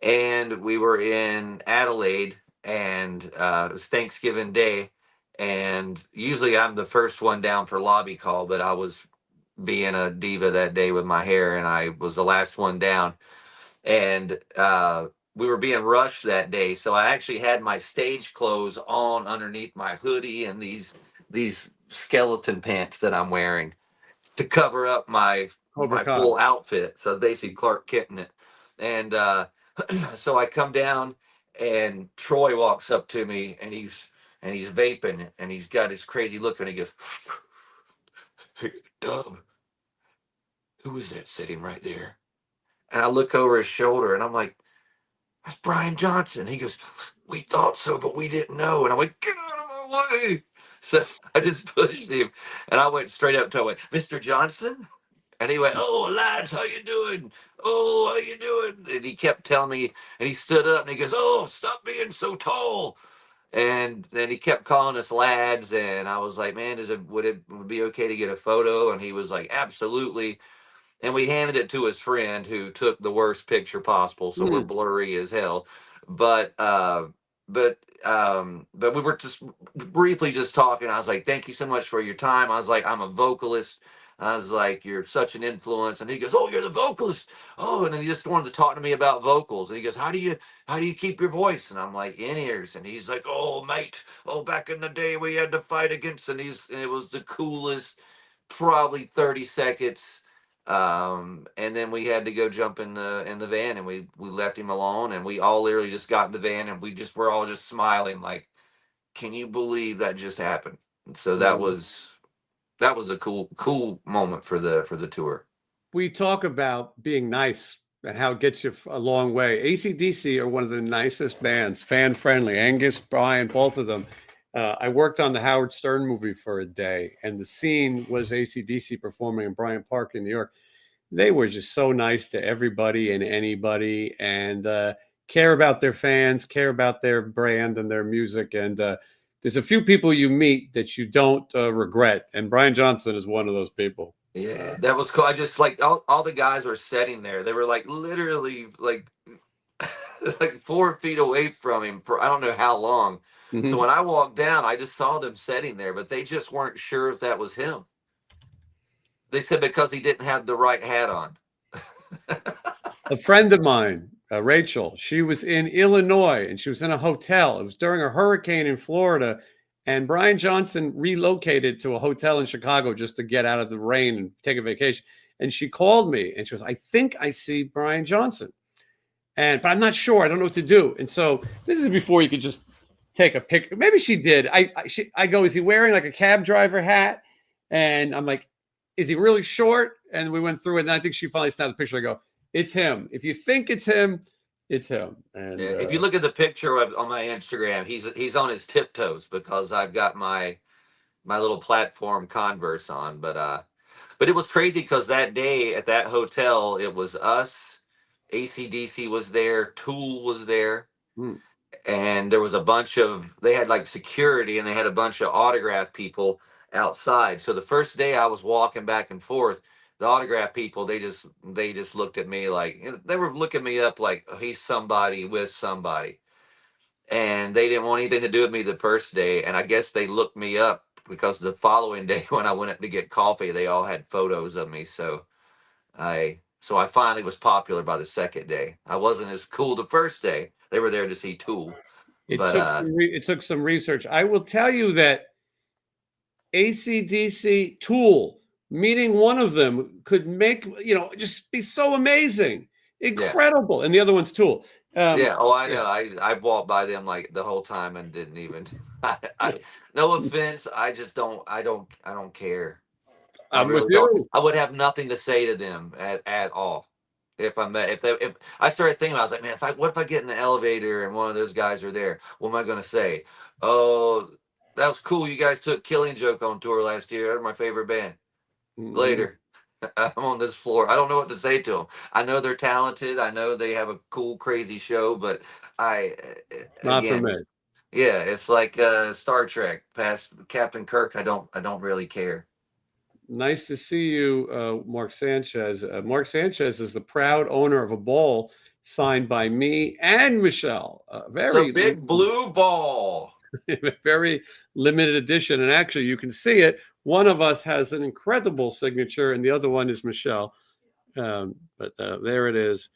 And we were in Adelaide, and it was Thanksgiving Day. And usually I'm the first one down for lobby call, but I was being a diva that day with my hair, and I was the last one down. And we were being rushed that day, so I actually had my stage clothes on underneath my hoodie and these skeleton pants that I'm wearing to cover up Cobra my Kai. full outfit. So basically Clark Kenting it. And so I come down and Troy walks up to me and he's vaping and he's got his crazy look and he goes, "Hey, Dub, who is that sitting right there?" And I look over his shoulder and I'm like, "That's Brian Johnson." He goes, "We thought so, but we didn't know." And I'm like, "Get out of my way." So I just pushed him and I went straight up to him. I went, "Mr. Johnson?" And he went, "Oh, lads, how you doing? Oh, how you doing?" And he kept telling me, and he stood up and he goes, "Oh, stop being so tall." And then he kept calling us lads. And I was like, "Man, would it be okay to get a photo?" And he was like, "Absolutely." And we handed it to his friend who took the worst picture possible, so we're Mm. blurry as hell. But but we were just briefly just talking. I was like, "Thank you so much for your time." I was like, "I'm a vocalist." I was like, "You're such an influence." And he goes, "Oh, you're the vocalist." Oh, and then he just wanted to talk to me about vocals. And he goes, how do you keep your voice?" And I'm like, "In ears." And he's like, "Oh, mate, oh, back in the day we had to fight against," and it was the coolest, probably 30 seconds. And then we had to go jump in the van and we left him alone and we all literally just got in the van and we're all just smiling like, "Can you believe that just happened?" And so Mm. that was a cool moment for the tour. We talk about being nice and how it gets you a long way. AC/DC are one of the nicest bands, fan friendly. Angus, Brian, both of them. I worked on the Howard Stern movie for a day, and the scene was AC/DC performing in Bryant Park in New York. They were just so nice to everybody and anybody, and care about their fans, care about their brand and their music. And there's a few people you meet that you don't regret, and Brian Johnson is one of those people. Yeah, that was cool. I just like all the guys were sitting there. They were like literally like like 4 feet away from him for I don't know how long. So Mhm. when I walked down, I just saw them sitting there, but they just weren't sure if that was him. They said because he didn't have the right hat on. A friend of mine, Rachel, she was in Illinois and she was in a hotel. It was during a hurricane in Florida, and Brian Johnson relocated to a hotel in Chicago just to get out of the rain and take a vacation. And she called me and she goes, "I think I see Brian Johnson, but I'm not sure. I don't know what to do." And so this is before you could just take a picture. Maybe she did. I go, "Is he wearing like a cab driver hat?" And I'm like, "Is he really short?" And we went through it, and I think she finally snapped the picture. I go, "It's him. If you think it's him, it's him." Yeah, And if you look at the picture on my Instagram, he's on his tiptoes because I've got my little platform Converse on. But it was crazy because that day at that hotel, it was us, ACDC was there, Tool was there, mm, and there was they had like security and they had a bunch of autograph people outside. So the first day I was walking back and forth, the autograph people they just looked at me like they were looking me up like, "Oh, he's somebody with somebody," and they didn't want anything to do with me the first day. And I guess they looked me up because the following day when I went up to get coffee, they all had photos of me. So I finally was popular by the second day. I wasn't as cool the first day. They were there to see Tool, but it took some research. I will tell you that ACDC Tool, meeting one of them could make, just be so amazing, yeah, incredible. And the other one's Tool. yeah. Oh, I Yeah, know. I walked by them like the whole time and didn't even. No offense. I just don't. I don't care. I I'm with really don't. you. I would have nothing to say to them at all. If I started thinking, I was like, man, what if I get in the elevator and one of those guys are there? What am I going to say? "Oh, that was cool. You guys took Killing Joke on tour last year. They're my favorite band." Mhm. Later, I'm on this floor. I don't know what to say to them. I know they're talented. I know they have a cool, crazy show, but I, Not for again, me. yeah, it's like Star Trek past Captain Kirk. I don't really care. Nice to see you, Mark Sanchez. Mark Sanchez is the proud owner of a ball signed by me and Michelle. It's a big blue ball. Very limited edition. And actually, you can see it. One of us has an incredible signature, and the other one is Michelle. But there it is.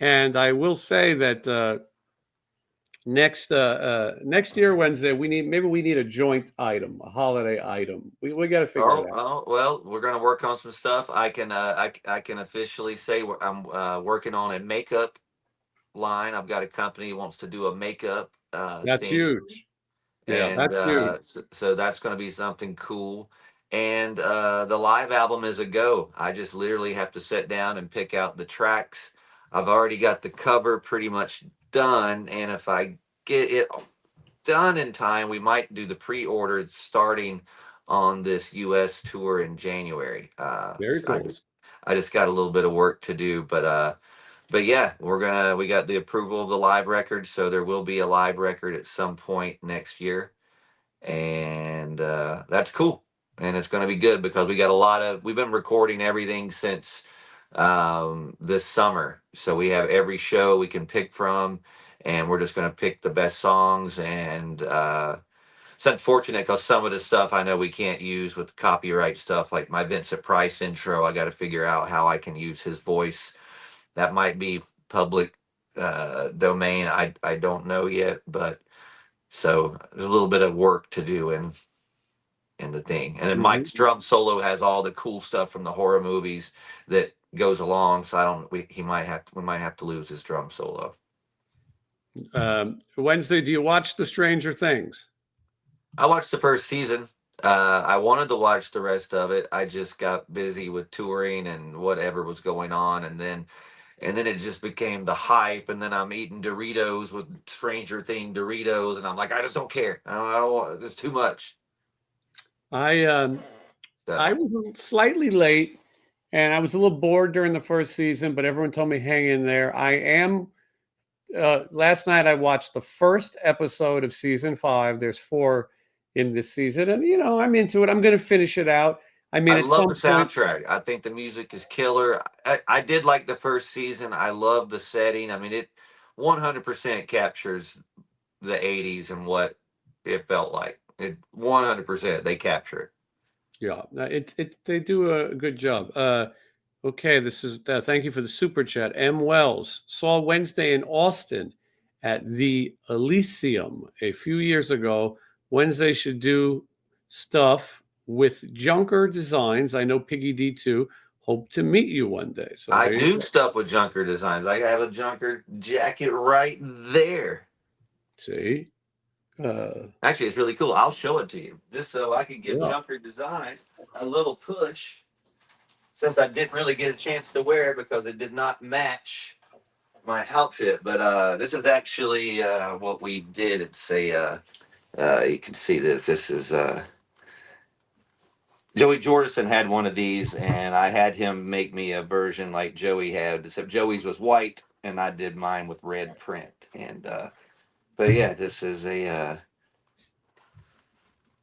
And I will say that next year Wednesday we need a joint item, a holiday item. We got to figure it out. Well, we're gonna work on some stuff. I can officially say I'm working on a makeup line. I've got a company who wants to do a makeup That's thing, huge. Yeah, and that's huge. so that's going to be something cool. And the live album is a go. I just literally have to sit down and pick out the tracks. I've already got the cover pretty much done, and if I get it done in time, we might do the pre-order starting on this U.S. tour in January. Very I cool. just got a little bit of work to do, but yeah, we got the approval of the live record, so there will be a live record at some point next year, and that's cool. And it's going to be good because we've been recording everything since this summer, so we have every show we can pick from, and we're just going to pick the best songs. And it's unfortunate because some of the stuff I know we can't use with copyright stuff, like my Vincent Price intro. I got to figure out how I can use his voice. That might be public domain. I don't know yet, but so there's a little bit of work to do in the thing. And then Mhm. Mike's drum solo has all the cool stuff from the horror movies that goes along. So I don't. We might have to lose his drum solo. Wednesday, do you watch the Stranger Things? I watched the first season. I wanted to watch the rest of it. I just got busy with touring and whatever was going on, and then it just became the hype. And then I'm eating Doritos with Stranger Thing Doritos, and I'm like, I just don't care. I don't want. It's too much. I um, I So was slightly late, and I was a little bored during the first season, but everyone told me hang in there. I am. Last night I watched the first episode of season 5. There's 4 in this season, and I'm into it. I'm going to finish it out. I mean, I at love the some point, soundtrack. I think the music is killer. I did like the first season. I love the setting. I mean, it 100% captures the 80s and what it felt like. It 100% they capture it. yeah, they do a good job. Okay, this is thank you for the super chat. M. Wells saw Wednesday in Austin at the Elysium a few years ago. Wednesday should do stuff with Junker Designs. I know Piggy D too. Hope to meet you one day. So I there you do go. stuff with Junker Designs. I have a Junker jacket right there. See, Actually, it's really cool. I'll show it to you. Just so I can give yeah. Junker Designs a little push since I didn't really get a chance to wear it because it did not match my outfit. But this is actually what we did. It's a you can see this. This is Joey Jordison had one of these, and I had him make me a version like Joey had, except Joey's was white, and I did mine with red print. And but yeah, this is a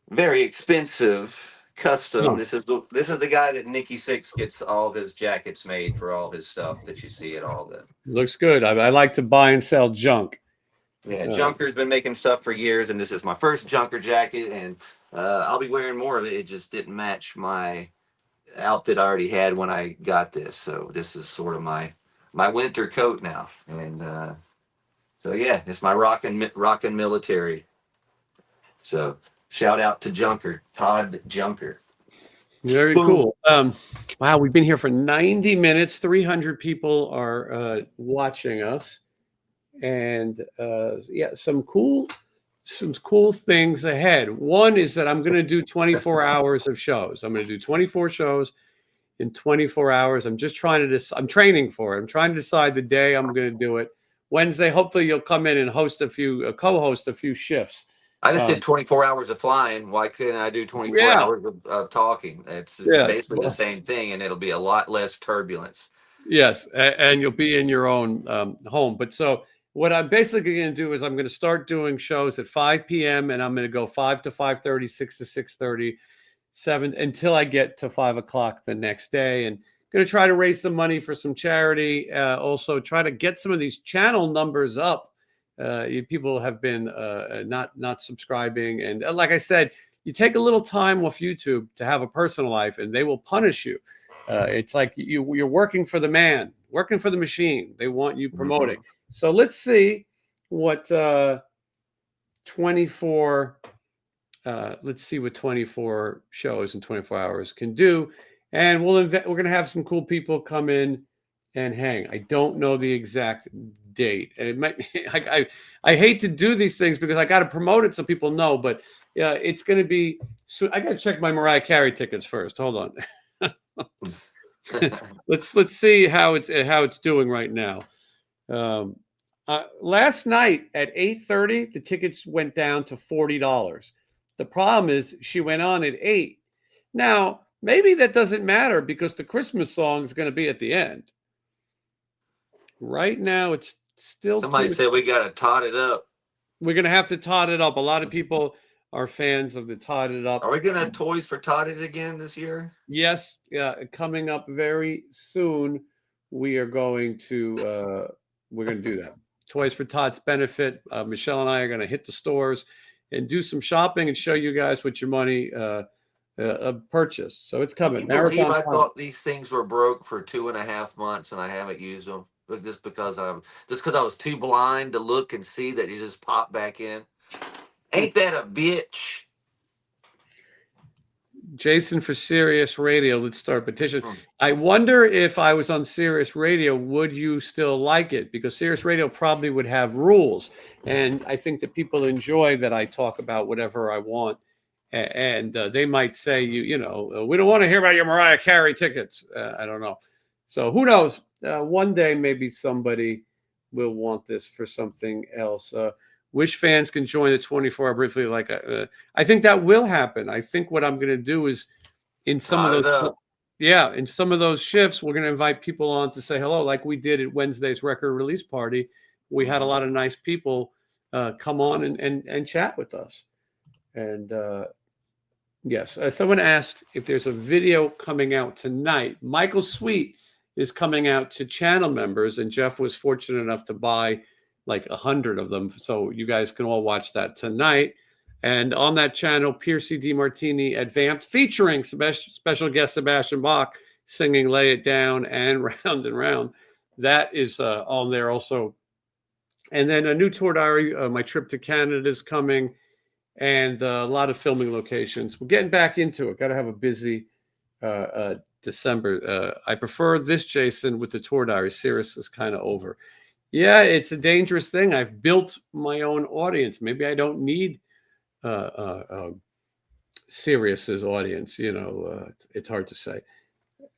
very expensive custom. No, This is the guy that Nikki Six gets all of his jackets made for all his stuff that you see at all the. looks good. I like to buy and sell junk. Yeah, Uh, Junker's been making stuff for years, and this is my first Junker jacket, and I'll be wearing more of it. It just didn't match my outfit I already had when I got this, so this is sort of my winter coat now, and so yeah, it's my rockin' military. So shout out to Junker, Todd Junker. Very Boom. cool. Wow, we've been here for 90 minutes. 300 people are watching us, and yeah, some cool things ahead. One is that I'm going to do 24 hours of shows. I'm going to do 24 shows in 24 hours. I'm just trying to. I'm training for it. I'm trying to decide the day I'm going to do it. Wednesday, hopefully, you'll come in and co-host a few shifts. I just did Um, 24 hours of flying. Why couldn't I do 24 yeah, hours of talking? It's just yeah. basically the same thing, and it'll be a lot less turbulence. Yes, and you'll be in your own home. But so what I'm basically going to do is I'm going to start doing shows at 5 p.m. and I'm going to go 5 to 5:30, 6 to 6:30, 7 until I get to 5 o'clock the next day. And going to try to raise some money for some charity. Also, try to get some of these channel numbers up. People have been not subscribing, and like I said, you take a little time off YouTube to have a personal life, and they will punish you. It's like you're working for the man working for the machine. They want you promoting. So let's see what 24 let's see what 24 shows in 24 hours can do. And we're going to have some cool people come in and hang. I don't know the exact date. And it might I hate to do these things because I got to promote it so people know, but it's going to be so I got to check my Mariah Carey tickets first. Hold on. let's see how it's doing right now. Last night at 8:30, the tickets went down to $40. The problem is she went on at 8. Now, maybe that doesn't matter because the Christmas song is going to be at the end. Right now, it's still Somebody said we got to tot it up. We're going to have to tot it up. A lot of people are fans of the tot it up. Are we going to have toys for totted again this year? Yes. Yeah. Coming up very soon, we are going to do that. Toys for Tots benefit. Michelle and I are going to hit the stores and do some shopping and show you guys what your money purchased. So it's coming. I thought these things were broke for 2.5 months and I haven't used them just because I was too blind to look and see that you just pop back in. Ain't that a bitch? Jason for Sirius Radio. Let's start a petition. I wonder if I was on Sirius Radio, would you still like it? Because Sirius Radio probably would have rules. And I think that people enjoy that I talk about whatever I want. And they might say, we don't want to hear about your Mariah Carey tickets. I don't know. So who knows? One day, maybe somebody will want this for something else. Wish fans can join the 24-hour briefly. I think that will happen. I think what I'm going to do is in some of those shifts, we're going to invite people on to say hello, like we did at Wednesday's record release party. We had a lot of nice people come on and chat with us. And yes, someone asked if there's a video coming out tonight. Michael Sweet is coming out to channel members, and Jeff was fortunate enough to buy like 100 of them. So you guys can all watch that tonight. And on that channel, Piercy DiMartini Advanced, featuring special guest Sebastian Bach singing Lay It Down and Round and Round. That is on there also. And then a new tour diary, my trip to Canada is coming, and a lot of filming locations. We're getting back into it. Got to have a busy December. I prefer this, Jason, with the tour diary. Sirius is kind of over. Yeah, it's a dangerous thing. I've built my own audience. Maybe I don't need Sirius's audience. It's hard to say.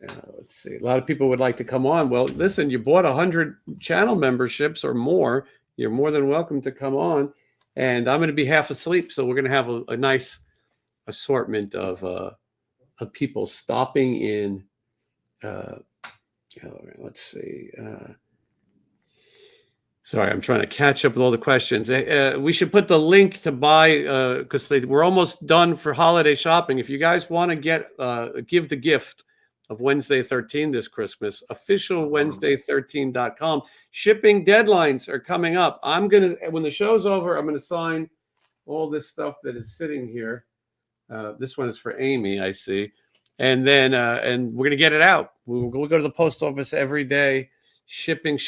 Let's see. A lot of people would like to come on. Well, listen, you bought 100 channel memberships or more. You're more than welcome to come on. And I'm going to be half asleep, so we're going to have a nice assortment of people stopping in. Let's see. Sorry, I'm trying to catch up with all the questions. We should put the link to buy because we're almost done for holiday shopping. If you guys want to give the gift of Wednesday 13 this Christmas, official Wednesday13.com. Shipping deadlines are coming up. When the show's over, I'm going to sign all this stuff that is sitting here. This one is for Amy, I see. And then and we're going to get it out. We'll go to the post office every day. Shipping.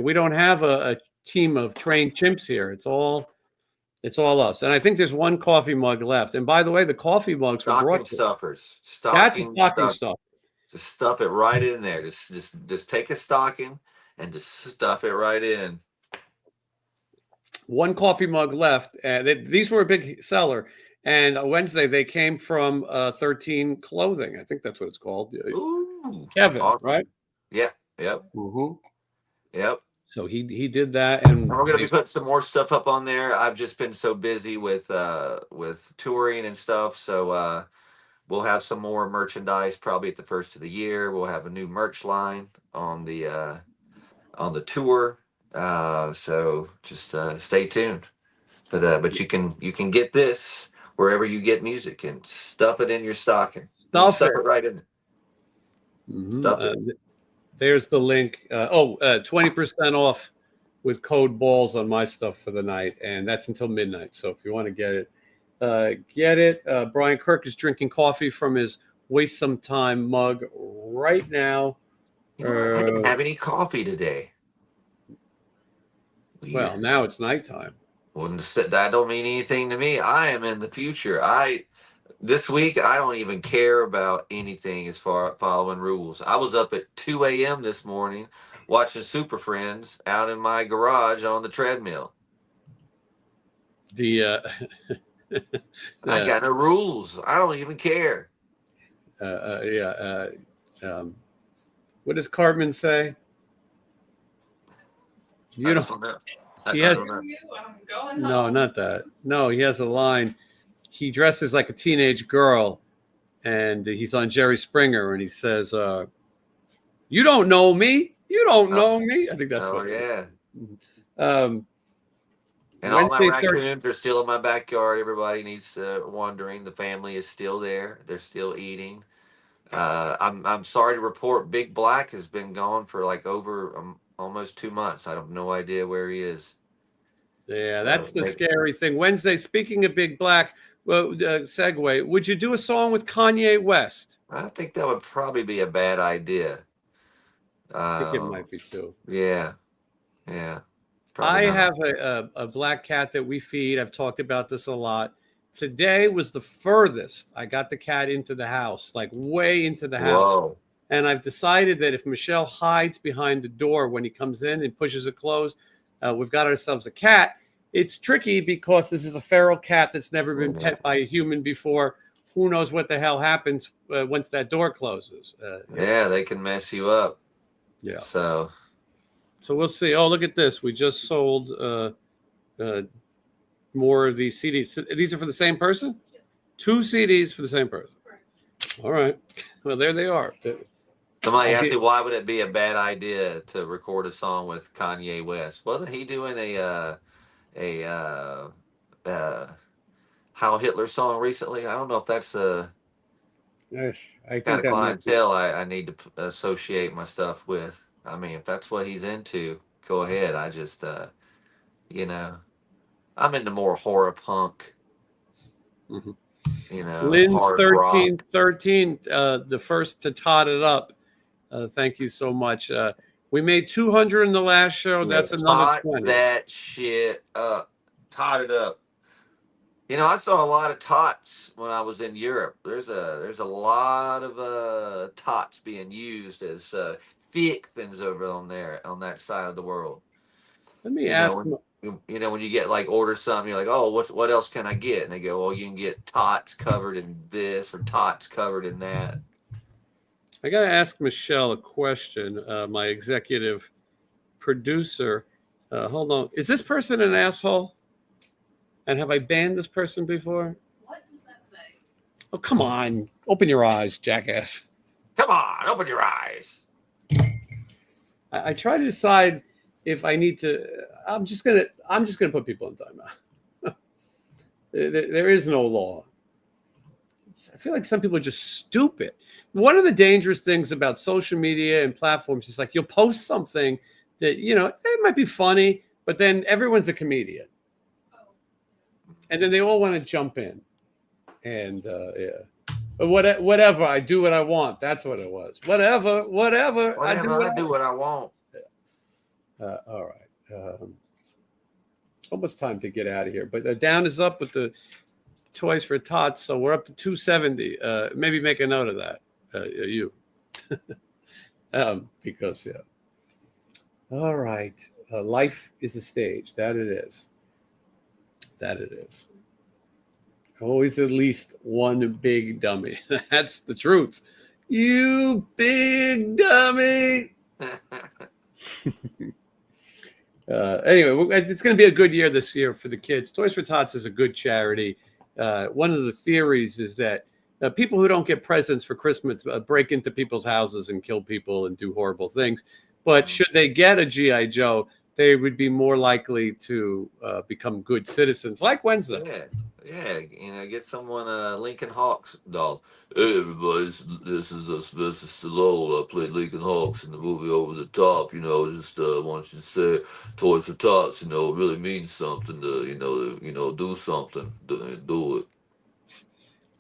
We don't have a team of trained chimps here. It's all us. And I think there's one coffee mug left. And by the way, the coffee mugs were brought stuffers. That's a stocking stuffer. Just stuff it right in there. Just take a stocking and just stuff it right in. One coffee mug left. These were a big seller. And Wednesday they came from 13 Clothing. I think that's what it's called. Ooh, Kevin, awesome. Right? Yeah. Yep. Mm-hmm. Yep. So he did that, and we're going to be putting some more stuff up on there. I've just been so busy with touring and stuff, so we'll have some more merchandise probably at the first of the year. We'll have a new merch line on the tour, so just stay tuned. But you can get this wherever you get music and stuff it in your stocking. Stuff it right in there. Mm-hmm. Stuff it. There's the link. 20% off with code BALLS on my stuff for the night. And that's until midnight. So if you want to get it, get it. Brian Kirk is drinking coffee from his Waste Some Time mug right now. You know what? I didn't have any coffee today. Well, Weird. now it's nighttime. Wouldn't say, that don't mean anything to me. I am in the future. This week I don't even care about anything as far following rules. I was up at 2 a.m. this morning watching Super Friends out in my garage on the treadmill. The I got no rules. I don't even care. yeah. What does Cartman say? You I don't. don't know. He I has don't know. no, not that. No, he has a line. He dresses like a teenage girl, and he's on Jerry Springer, and he says, "You don't know me. You don't Oh, know me." I think that's oh what it yeah. is. And all my Wednesday, 13th. raccoons are still in my backyard. Everybody needs to wondering. The family is still there. They're still eating. I'm sorry to report, Big Black has been gone for like over almost 2 months. I have no idea where he is. Yeah, that's So the scary thing. Wednesday, speaking of Big Black, well, segue, would you do a song with Kanye West? I think that would probably be a bad idea. I think it might be too. Yeah, yeah, probably I not. have a black cat that we feed. I've talked about this a lot. Today was the furthest I got the cat into the house, like way into the house. Whoa. And I've decided that if Michelle hides behind the door when he comes in and pushes it closed, we've got ourselves a cat. It's tricky because this is a feral cat that's never been pet by a human before. Who knows what the hell happens once that door closes? Yeah, they can mess you up. Yeah. So we'll see. Oh, look at this. We just sold more of these CDs. These are for the same person? 2 CDs for the same person. All right. Well, there they are. somebody asked me, why would it be a bad idea to record a song with Kanye West? Wasn't he doing a Heil Hitler song recently? I don't know if that's the I kind think of that might be. clientele I need to associate my stuff with. I mean, if that's what he's into, go ahead. I just, I'm into more horror punk, Mhm. Lynn's hard rock. 1313, the first to tot it up. Thank you so much. We made 200 in the last show. That's another Tot 20. that shit up. Tot it up. I saw a lot of tots when I was in Europe. There's a lot of tots being used as thick things over on that side of the world. Let me ask. When you get like order something, you're like, oh, what else can I get? And they go, well, you can get tots covered in this or tots covered in that. I got to ask Michelle a question. My executive producer. Hold on. Is this person an asshole? And have I banned this person before? What does that say? Oh, come on. Open your eyes, jackass. Come on, open your eyes. I try to decide if I need to. I'm just gonna put people in timeout. There is no law. I feel like some people are just stupid. One of the dangerous things about social media and platforms is like you'll post something that it might be funny, but then everyone's a comedian. And then they all want to jump in, and but whatever. I do what I want. That's what it was. Whatever. I do what I want. All right. Almost time to get out of here. But down is up with the toys for tots, so we're up to 270. Maybe make a note of that. You, because yeah. All right. Life is a stage. That it is. Always at least one big dummy. That's the truth. You big dummy. Anyway, it's going to be a good year this year for the kids. Toys for Tots is a good charity. One of the theories is that people who don't get presents for Christmas break into people's houses and kill people and do horrible things. But should they get a G.I. Joe, they would be more likely to become good citizens, like Wednesday. Yeah. Get someone a Lincoln Hawks doll. Hey, everybody, this is us versus Stallone. I played Lincoln Hawks in the movie Over the Top. Just want you to say Toys for Tots. It really means something to do something. Do it.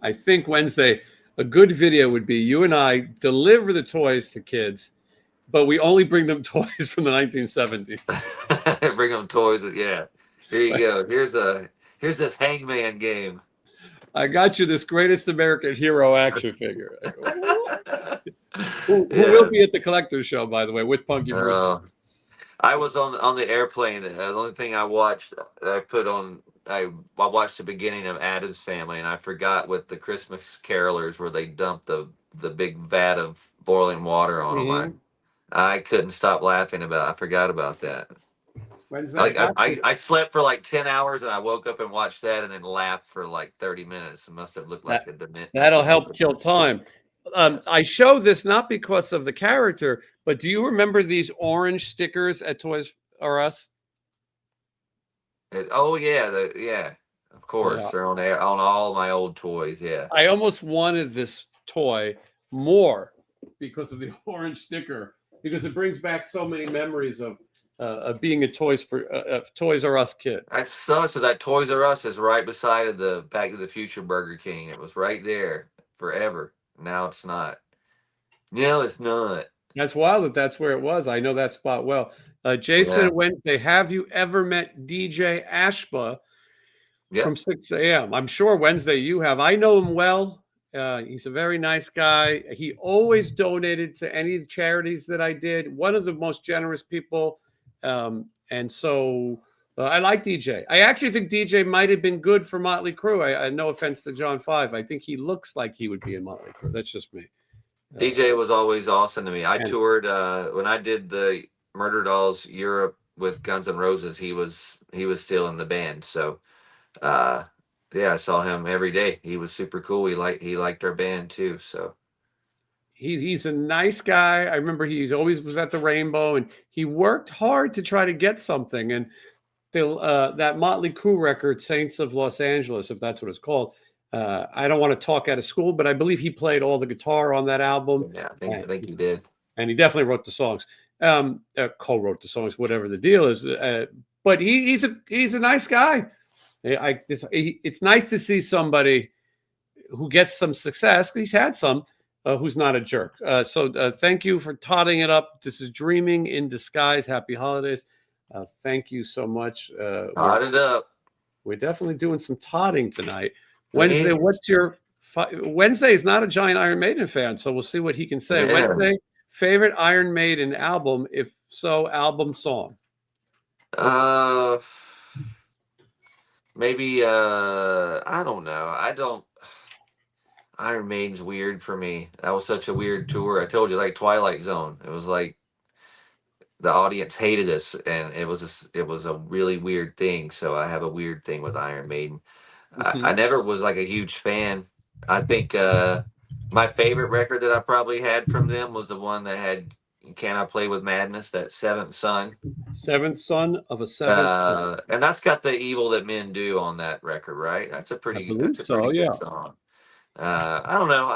I think Wednesday, a good video would be you and I deliver the toys to kids. but we only bring them toys from the 1970s. Bring them toys. Yeah. Here you go. Here's this Hangman game. I got you this greatest American hero action figure. Who will Yeah. be at the collector's show, by the way, with Punky Brewster. I was on the airplane. The only thing I watched, I put on, I watched the beginning of Addams Family, and I forgot with the Christmas Carolers where they dumped the big vat of boiling water on them. Mm-hmm. I couldn't stop laughing about. I forgot about that. Wednesday, Like I slept for like 10 hours, and I woke up and watched that, and then laughed for like 30 minutes. It must have looked like that'll help kill time. I show this not because of the character, but do you remember these orange stickers at Toys R Us? Oh yeah, yeah. Of course, Yeah. they're on all my old toys. Yeah. I almost wanted this toy more because of the orange sticker, because it brings back so many memories of being a Toys R Us kid. That's so that Toys R Us is right beside the Back to the Future Burger King. It was right there forever. Now it's not. No, it's not. That's wild that's where it was. I know that spot well. Jason, Yeah. Wednesday, have you ever met DJ Ashba Yep. from 6 a.m.? I'm sure Wednesday you have. I know him well. He's a very nice guy. He always donated to any of the charities that I did. One of the most generous people. And so I like DJ. I actually think DJ might have been good for Motley Crue. I no offense to John Five. I think he looks like he would be in Motley Crue. That's just me. DJ was always awesome to me. I toured when I did the Murder Dolls Europe with Guns N' Roses. He was still in the band. So yeah, I saw him every day. He was super cool. He liked our band too. So he's a nice guy. I remember he always was at the Rainbow, and he worked hard to try to get something. And that Motley Crue record, Saints of Los Angeles, if that's what it's called. I don't want to talk out of school, but I believe he played all the guitar on that album. yeah, I think he did. And he definitely wrote the songs. Co-wrote the songs, whatever the deal is. But he's a nice guy. It's nice to see somebody who gets some success. He's had some. Who's not a jerk. So thank you for totting it up. This is Dreaming in Disguise. Happy holidays. Thank you so much. Tot it up. We're definitely doing some totting tonight. Wednesday, what's your Wednesday is not a giant Iron Maiden fan, so we'll see what he can say. Yeah. Wednesday, favorite Iron Maiden album? If so, album song. Maybe I don't know. Iron Maiden's weird for me. That was such a weird tour. I told you, like Twilight Zone. It was like the audience hated us, and it was a really weird thing. So I have a weird thing with Iron Maiden. Mm-hmm. I never was like a huge fan. I think my favorite record that I probably had from them was the one that had "Can I Play with Madness?" That Seventh Son. Seventh Son of a Seventh Son. And that's got the Evil That Men Do on that record, right? That's a pretty good song. I don't know.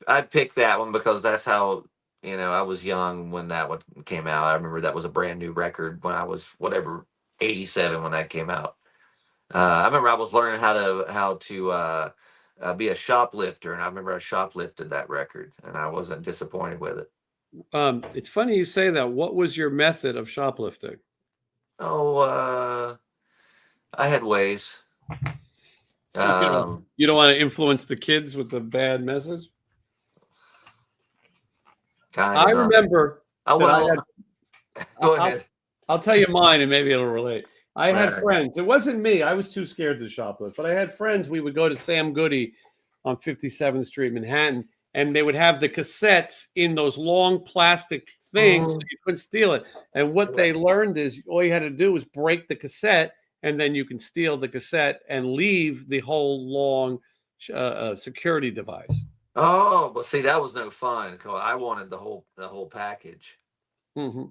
I'd pick that one because that's how, I was young when that one came out. I remember that was a brand new record when I was 87 when that came out. I remember I was learning how to be a shoplifter, and I remember I shoplifted that record, and I wasn't disappointed with it. It's funny you say that. What was your method of shoplifting? Oh, I had ways. You don't want to influence the kids with the bad message? I remember. Go ahead. I'll tell you mine, and maybe it'll relate. I had friends. It wasn't me. I was too scared to shoplift. But I had friends. We would go to Sam Goody on 57th Street, Manhattan, and they would have the cassettes in those long plastic things, so you couldn't steal it. And what they learned is all you had to do was break the cassette, and then you can steal the cassette and leave the whole long security device. Oh, but see, that was no fun. I wanted the whole package. Mm-hmm.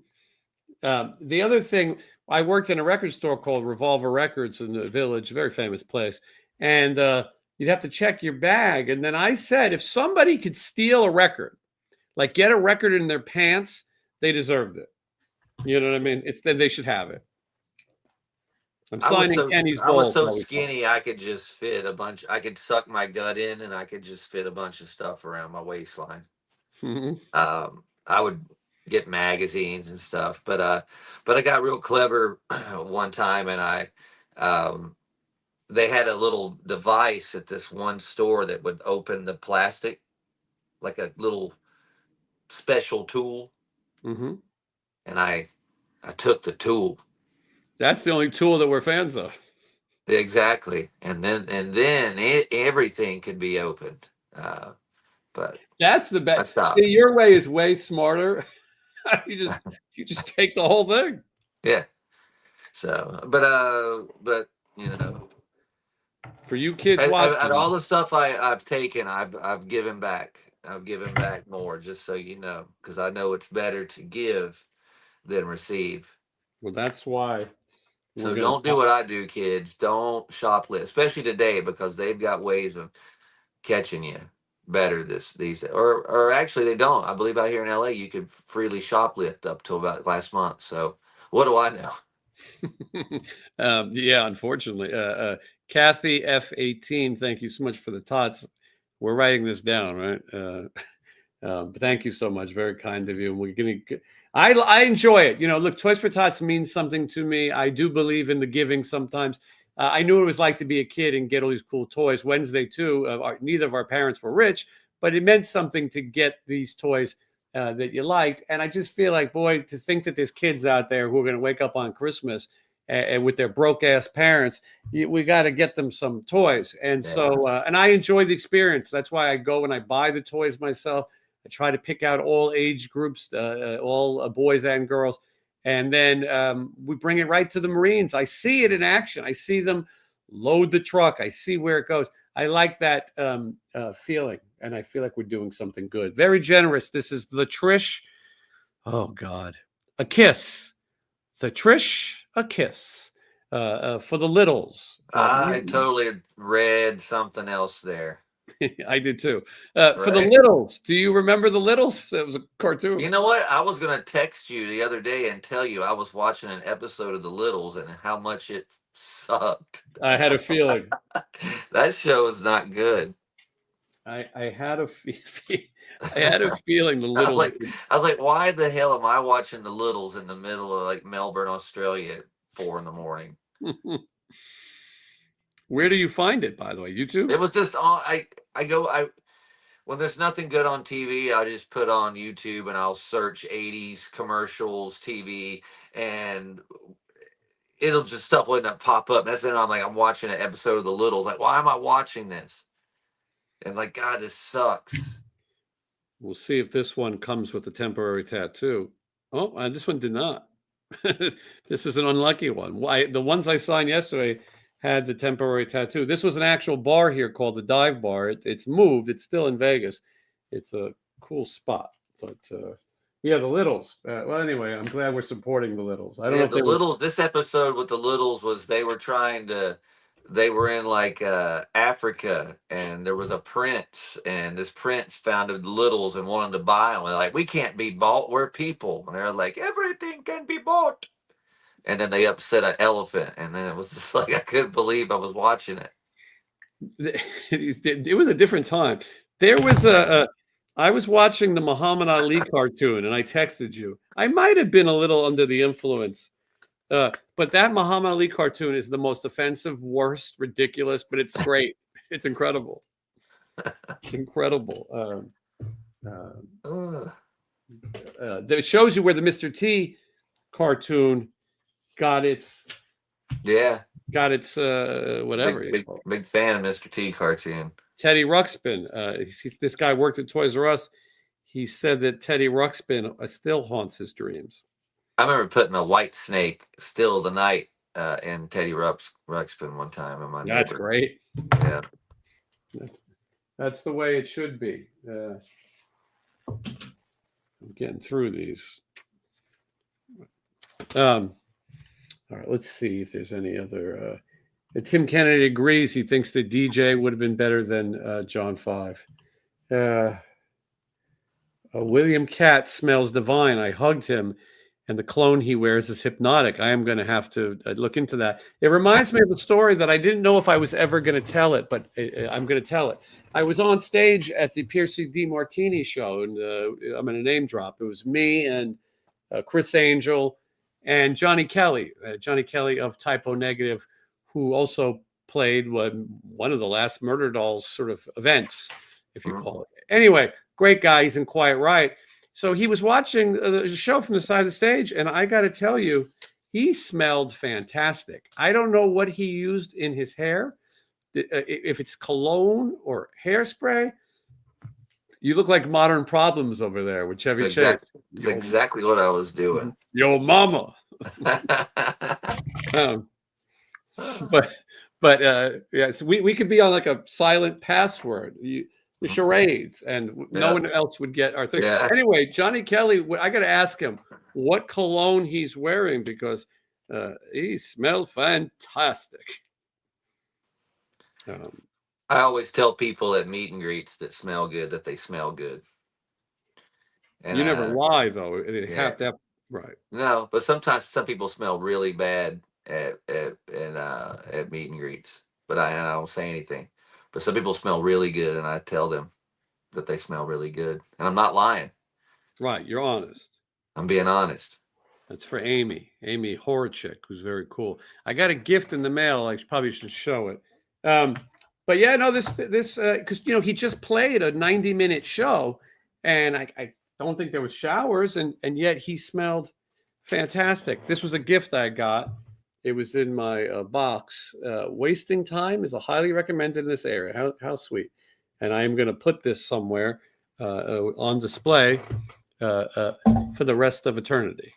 The other thing, I worked in a record store called Revolver Records in the Village, a very famous place, and you'd have to check your bag. And then I said, if somebody could steal a record, like get a record in their pants, they deserved it. You know what I mean? They should have it. I'm signing Kenny's Bowl. I was so skinny, I could just fit a bunch. I could suck my gut in, and I could just fit a bunch of stuff around my waistline. Mm-hmm. I would get magazines and stuff. But I got real clever one time, and um, they had a little device at this one store that would open the plastic, like a little special tool, Hmm. and I took the tool. That's the only tool that we're fans of. Exactly, and then everything could be opened. But That's the I best. See, stopped. your way is way smarter. you just you just take the whole thing. Yeah. So, but you know, For you kids at all watching, the stuff I've taken, I've given back. I've given back more, just so you know, because I know it's better to give than receive. well, that's why we're So gonna don't do talk. what I do, kids. Don't shoplift, especially today, because they've got ways of catching you better these days. Or actually they don't. I believe out here in LA you could freely shoplift up till about last month. So what do I know? Yeah, unfortunately, Kathy F18. Thank you so much for the tots. We're writing this down, right? But thank you so much. Very kind of you. And we're gonna. I enjoy it. You know, look, Toys for Tots means something to me. I do believe in the giving sometimes. I knew what it was like to be a kid and get all these cool toys. Wednesday too. Neither of our parents were rich, but it meant something to get these toys that you liked. And I just feel like, boy, to think that there's kids out there who are going to wake up on Christmas and with their broke ass parents, we got to get them some toys. And Yeah. so, and I enjoy the experience. That's why I go and I buy the toys myself. I try to pick out all age groups, all boys and girls. And then we bring it right to the Marines. I see it in action. I see them load the truck. I see where it goes. I like that feeling. And I feel like we're doing something good. Very generous. This is the Trish. Oh, God. A kiss. The Trish, a kiss for the littles. I totally read something else there. I did too. For the Right. littles. Do you remember the littles? It was a cartoon. You know what? I was gonna text you the other day and tell you I was watching an episode of The Littles and how much it sucked. I had a feeling. That show is not good. I had a I had a feeling the I was littles. like, I was like, why the hell am I watching The Littles in the middle of like Melbourne, Australia at 4 in the morning? Where do you find it, by the way? YouTube? It was just on. I go I when there's nothing good on TV, I just put on YouTube and I'll search 80s commercials TV, and it'll just stuff will not pop up. That's when I'm like, I'm watching an episode of The Littles. Like, why am I watching this? And like, God, this sucks. We'll see if this one comes with a temporary tattoo. Oh, this one did not. This is an unlucky one. Why the ones I signed yesterday had the temporary tattoo. This was an actual bar here called the Dive Bar. It's moved. It's still in Vegas. It's a cool spot. But yeah, the Littles. Well, anyway, I'm glad we're supporting the Littles. I don't know Yeah, if the they were. Littles. This episode with the Littles was they were trying to. They were in like Africa, and there was a prince, and this prince found the Littles and wanted to buy them. They're like, we can't be bought. We're people. And they're like, everything can be bought. And then they upset an elephant, and then it was just like I couldn't believe I was watching it. It was a different time. There was I was watching the Muhammad Ali cartoon, and I texted you. I might have been a little under the influence, but that Muhammad Ali cartoon is the most offensive, worst, ridiculous, but it's great. It's incredible, incredible. Ugh. It shows you where the Mr. T cartoon got its Yeah, whatever. big fan of Mr. T cartoon. Teddy Ruxpin. This guy worked at Toys R Us. He said that Teddy Ruxpin still haunts his dreams. I remember putting a white snake still the night in Teddy Ruxpin one time in my That's neighbor. great. Yeah. That's the way it should be. I'm getting through these. All right, let's see if there's any other. Tim Kennedy agrees. He thinks the DJ would have been better than John Five. William Catt smells divine. I hugged him and the cologne he wears is hypnotic. I am going to have to look into that. It reminds me of a story that I didn't know if I was ever going to tell it, but I'm going to tell it. I was on stage at the Piercy D. Martini show, and I'm going to name drop. It was me and Chris Angel and Johnny Kelly of Typo Negative, who also played one of the last Murder Dolls sort of events, if you call it. Anyway, great guy. He's in Quiet Riot. So he was watching the show from the side of the stage, and I got to tell you, he smelled fantastic. I don't know what he used in his hair, if it's cologne or hairspray. You look like Modern Problems over there with Chevy Chase. That's exactly what I was doing. Yo, mama. But yeah, so we could be on like a silent password. The charades, and no one else would get our thing. Yeah. Anyway, Johnny Kelly, I got to ask him what cologne he's wearing because he smells fantastic. I always tell people at meet and greets that smell good that they smell good. And you never lie, though. They have to have, right. No, but sometimes some people smell really bad at meet and greets, but I don't say anything. But some people smell really good, and I tell them that they smell really good, and I'm not lying. Right, you're honest. I'm being honest. That's for Amy Horachek, who's very cool. I got a gift in the mail. I probably should show it. But yeah, no, this because he just played a 90-minute show, and I don't think there was showers, and yet he smelled fantastic. This was a gift I got. It was in my box. Wasting Time is a highly recommended in this area. How sweet. And I am going to put this somewhere on display for the rest of eternity.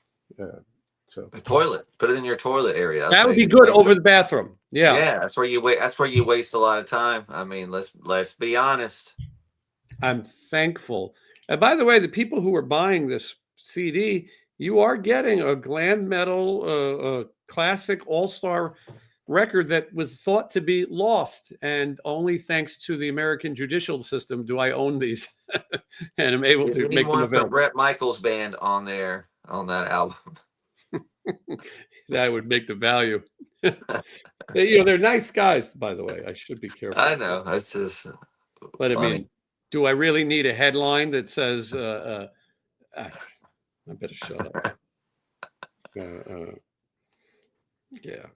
So a toilet. Put it in your toilet area. That would be good over the bathroom. Yeah. Yeah, that's where you wait. That's where you waste a lot of time. I mean, let's be honest. I'm thankful. And by the way, the people who are buying this CD, you are getting a glam metal classic all-star record that was thought to be lost, and only thanks to the American judicial system do I own these and I'm able to make them available. Brett Michaels band on there on that album. That would make the value. They're nice guys, by the way. I should be careful. I know. That's just but funny. I mean, do I really need a headline that says I better shut up. Yeah.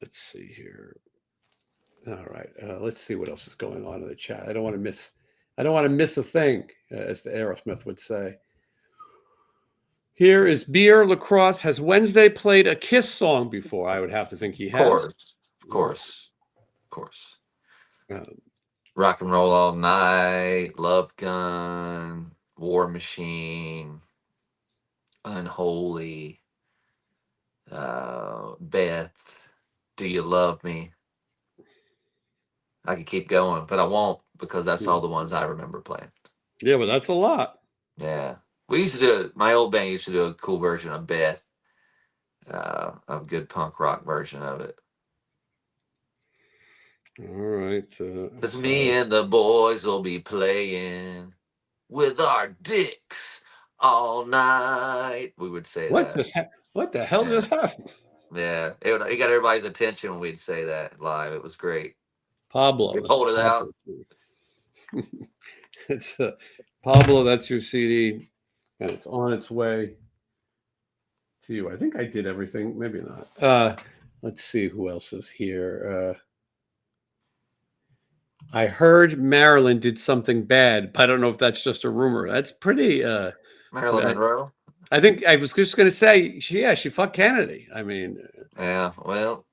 Let's see here. All right. Let's see what else is going on in the chat. I don't want to miss a thing, as the Aerosmith would say. Here is Beer Lacrosse. Has Wednesday played a Kiss song before? I would have to think he has. Of course. Rock and Roll All Night, Love Gun, War Machine, Unholy, Beth, Do You Love Me? I could keep going, but I won't because that's all the ones I remember playing. Yeah, but that's a lot. Yeah. We used to do my old band used to do a cool version of Beth, a good punk rock version of it. All right. It's me and the boys will be playing with our dicks all night. We would say that. What the hell just happened? Yeah, it got everybody's attention when we'd say that live. It was great. Pablo. Hold it out. It's Pablo. That's your CD, and it's on its way to you. I think I did everything. Maybe not. Let's see who else is here. I heard Marilyn did something bad, but I don't know if that's just a rumor. That's pretty. Marilyn Monroe. I think I was just going to say, she fucked Kennedy. I mean, yeah. Well,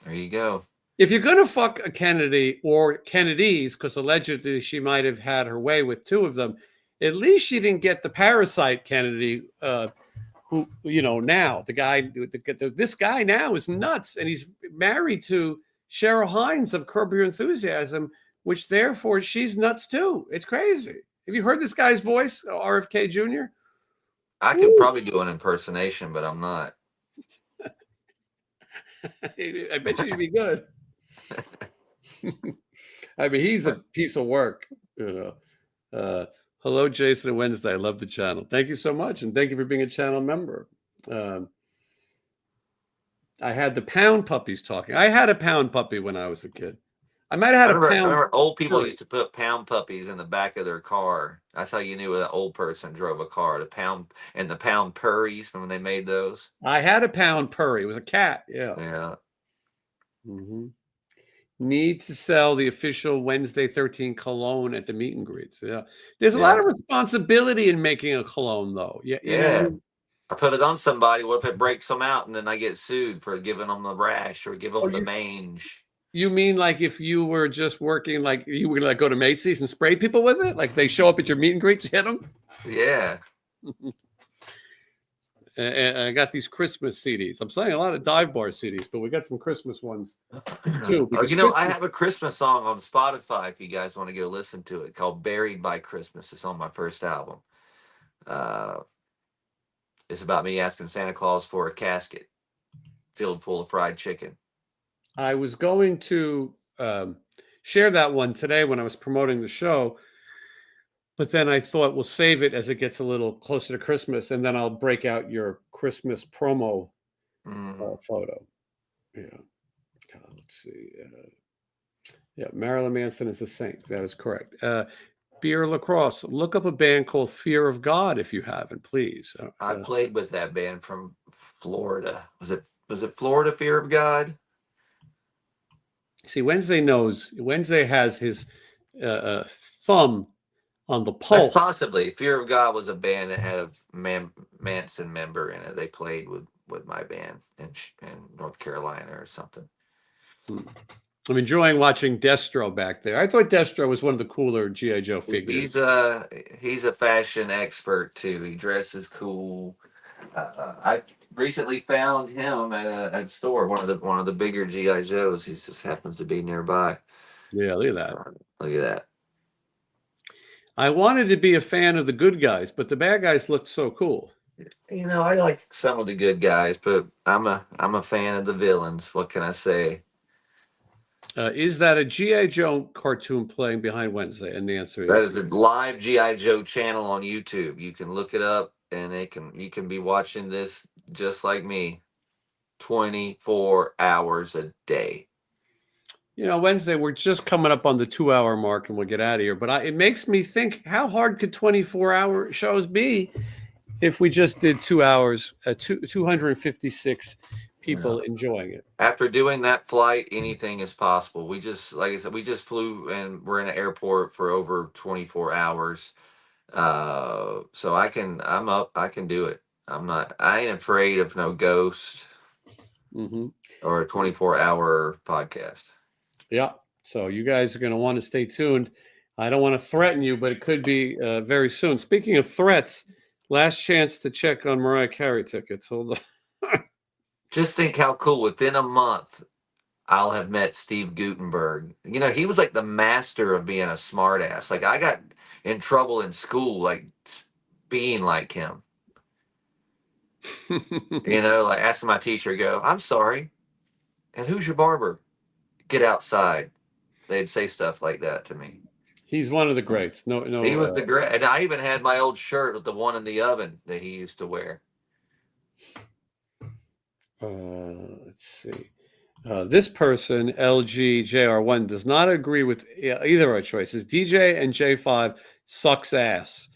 there you go. If you're going to fuck a Kennedy or Kennedys, because allegedly she might have had her way with two of them, at least she didn't get the parasite Kennedy, who, now the guy, this guy now is nuts, and he's married to Cheryl Hines of Curb Your Enthusiasm, which therefore she's nuts too. It's crazy. Have you heard this guy's voice, RFK Jr.? I could probably do an impersonation, but I'm not. I bet you'd be good. I mean, he's a piece of work, Hold Hello, Jason and Wednesday. I love the channel. Thank you so much, and thank you for being a channel member. I had the pound puppies talking. I had a pound puppy when I was a kid. I might have had a I pound remember old people furry. used to put pound puppies in the back of their car. That's how you knew an old person drove a car. The pound purries from when they made those. I had a pound purry. It was a cat. Yeah. Yeah, Hmm. Need to sell the official Wednesday 13 cologne at the meet and greets. Yeah. There's a lot yeah, of responsibility in making a cologne, though. Yeah. You know what I yeah. mean? I put it on somebody. What if it breaks them out and then I get sued for giving them the rash or give Oh, them the mange? you mean like if you were just working, like you would like go to Macy's and spray people with it? Like they show up at your meet and greets, you hit them? Yeah. And I got these Christmas CDs. I'm selling a lot of dive bar CDs, but we got some Christmas ones too. Or Because I Christmas, have a Christmas song on Spotify if you guys want to go listen to it called "Buried by Christmas." It's on my first album. Uh, it's about me asking Santa Claus for a casket filled full of fried chicken. I was going to share that one today when I was promoting the show, but then I thought we'll save it as it gets a little closer to Christmas, and then I'll break out your Christmas promo Mm. photo. Yeah. Let's see. Yeah, Marilyn Manson is a saint. That is correct. Beer Lacrosse. Look up a band called Fear of God if you haven't, please. I played with that band from Florida. Was it Florida Fear of God? See, Wednesday knows. Wednesday has his thumb on the That's pulse. possibly Fear of God was a band that had a Manson member in it. They played with my band in North Carolina or something. I'm enjoying watching Destro back there. I thought Destro was one of the cooler GI Joe figures. He's a fashion expert too. He dresses cool. I recently found him at a store, one of the bigger GI Joes. He just happens to be nearby. Yeah, look at that. Look at that. I wanted to be a fan of the good guys, but the bad guys looked so cool. I like some of the good guys, but I'm a fan of the villains. What can I say? Is that a GI Joe cartoon playing behind Wednesday? And the answer That is is a live GI Joe channel on YouTube. You can look it up, and you can be watching this just like me, 24 hours a day. Wednesday, we're just coming up on the 2 hour mark and we'll get out of here. But it makes me think, how hard could 24-hour shows be if we just did 2 hours, 256 people enjoying it? After doing that flight, anything is possible. Like I said, we just flew and we're in an airport for over 24 hours. So I'm up, I can do it. I ain't afraid of no ghost Mm-hmm. or a 24-hour podcast. Yeah. So you guys are going to want to stay tuned. I don't want to threaten you, but it could be very soon. Speaking of threats, last chance to check on Mariah Carey tickets. Hold on. Just think how cool. Within a month, I'll have met Steve Gutenberg. He was like the master of being a smartass. Like I got in trouble in school, like being like him. Like asking my teacher, go, "I'm sorry, and who's your barber? Get outside." They'd say stuff like that to me. He's one of the greats. No, no. He was the great, and I even had my old shirt with the one in the oven that he used to wear. Let's see. This person, LGJR1, does not agree with either of our choices. DJ and J5 sucks ass.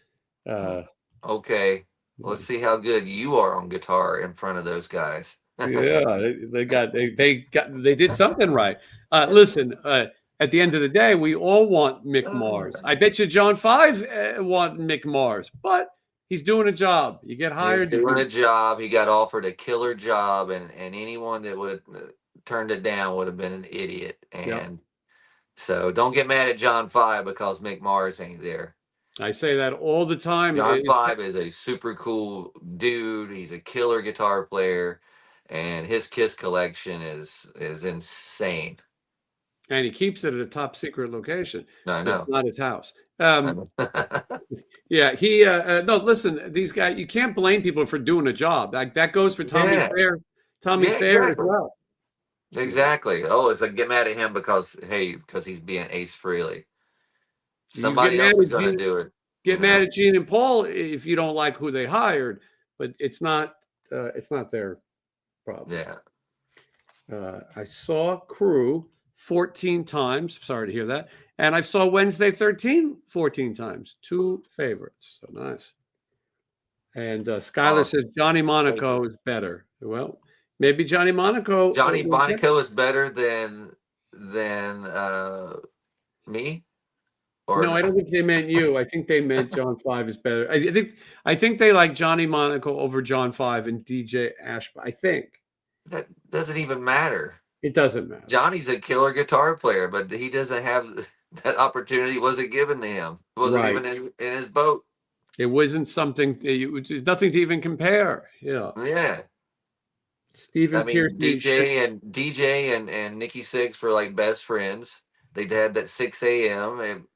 Okay, let's see how good you are on guitar in front of those guys. Yeah, they did something right. Listen, at the end of the day, we all want Mick Mars. I bet you John 5 want Mick Mars, but he's doing a job. You get hired. He's doing a job. He got offered a killer job, and anyone that would have turned it down would have been an idiot. And so don't get mad at John 5 because Mick Mars ain't there. I say that all the time. John 5 is a super cool dude. He's a killer guitar player, and his Kiss collection is insane. And he keeps it at a top secret location. I know. It's not his house. Yeah, he no, listen, these guys, you can't blame people for doing a job. Like that goes for Tommy Fair. Tommy Fair exactly. as well. Exactly. Oh, if I get mad at him because he's being Ace Frehley. Somebody else is going to do it. You get mad know? at Gene and Paul if you don't like who they hired, but it's not their problem. Yeah. I saw Crew 14 times. Sorry to hear that. And I saw Wednesday 13 14 times. Two favorites. So nice. And Skylar Oh, says Johnny Monaco is better. Well, maybe Johnny Monaco Johnny was better. Monaco is better than me, No, or I don't think they meant you. I think they meant John Five is better. I think they like Johnny Monaco over John Five and DJ Ashby. I think that doesn't even matter. it doesn't matter. Johnny's a killer guitar player, but he doesn't have that opportunity. Wasn't given to him. Wasn't Right. even in his boat. It wasn't something. There's nothing to even compare. Yeah. Yeah. I Stephen mean, Pearcy should. DJ and Nikki Sixx were like best friends. They had that 6 a.m.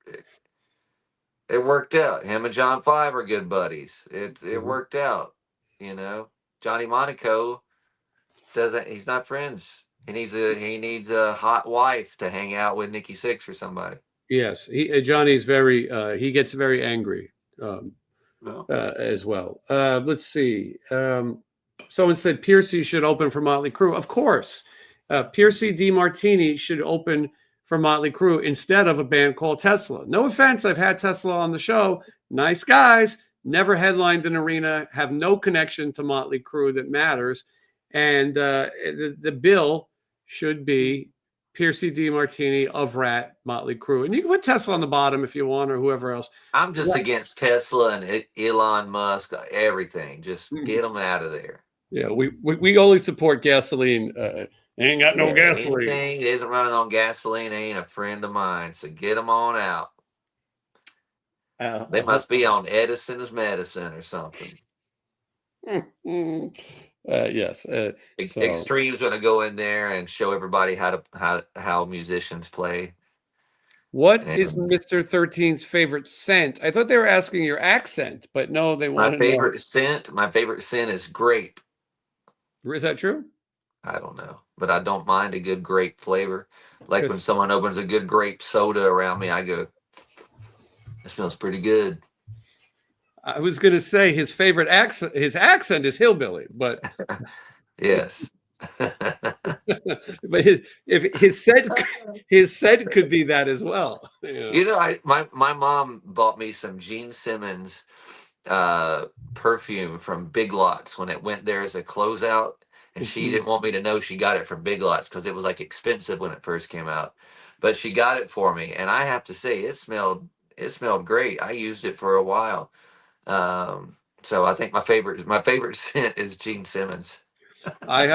It worked out. Him and John Five are good buddies. It Mhm. worked out. You know, Johnny Monaco doesn't. He's not friends. He needs a hot wife to hang out with Nikki Sixx or somebody. Yes, Johnny's very. He gets very angry um, No. as well. Let's see. Someone said Piercy should open for Motley Crue. Of course, Piercy DiMartini should open for Motley Crue instead of a band called Tesla. No offense, I've had Tesla on the show. Nice guys, never headlined an arena, have no connection to Motley Crue that matters, and the bill should be Piercy DiMartini of Rat, Motley Crue, and you can put Tesla on the bottom if you want, or whoever else. I'm just against Tesla and Elon Musk. Everything. Just Mhm. get them out of there. Yeah, we only support gasoline. Ain't got no Yeah, gasoline. anything that isn't running on gasoline ain't a friend of mine. So get them on out. They must be on Edison's medicine or something. Yes. So Extreme's going to go in there and show everybody how musicians play. what is And Mr. 13's favorite scent? I thought they were asking your accent, but no, they my want to know. favorite scent is grape. Is that true? I don't know, but I don't mind a good grape flavor. Like when Because someone opens a good grape soda around me, I go, "It smells pretty good." I was going to say his accent is hillbilly, but Yes. but his scent could be that as well. Yeah. You know, my mom bought me some Gene Simmons perfume from Big Lots when it went there as a closeout, and she didn't want me to know she got it from Big Lots because it was like expensive when it first came out. But she got it for me, and I have to say it smelled great. I used it for a while. So I think my favorite scent is Gene Simmons. I'm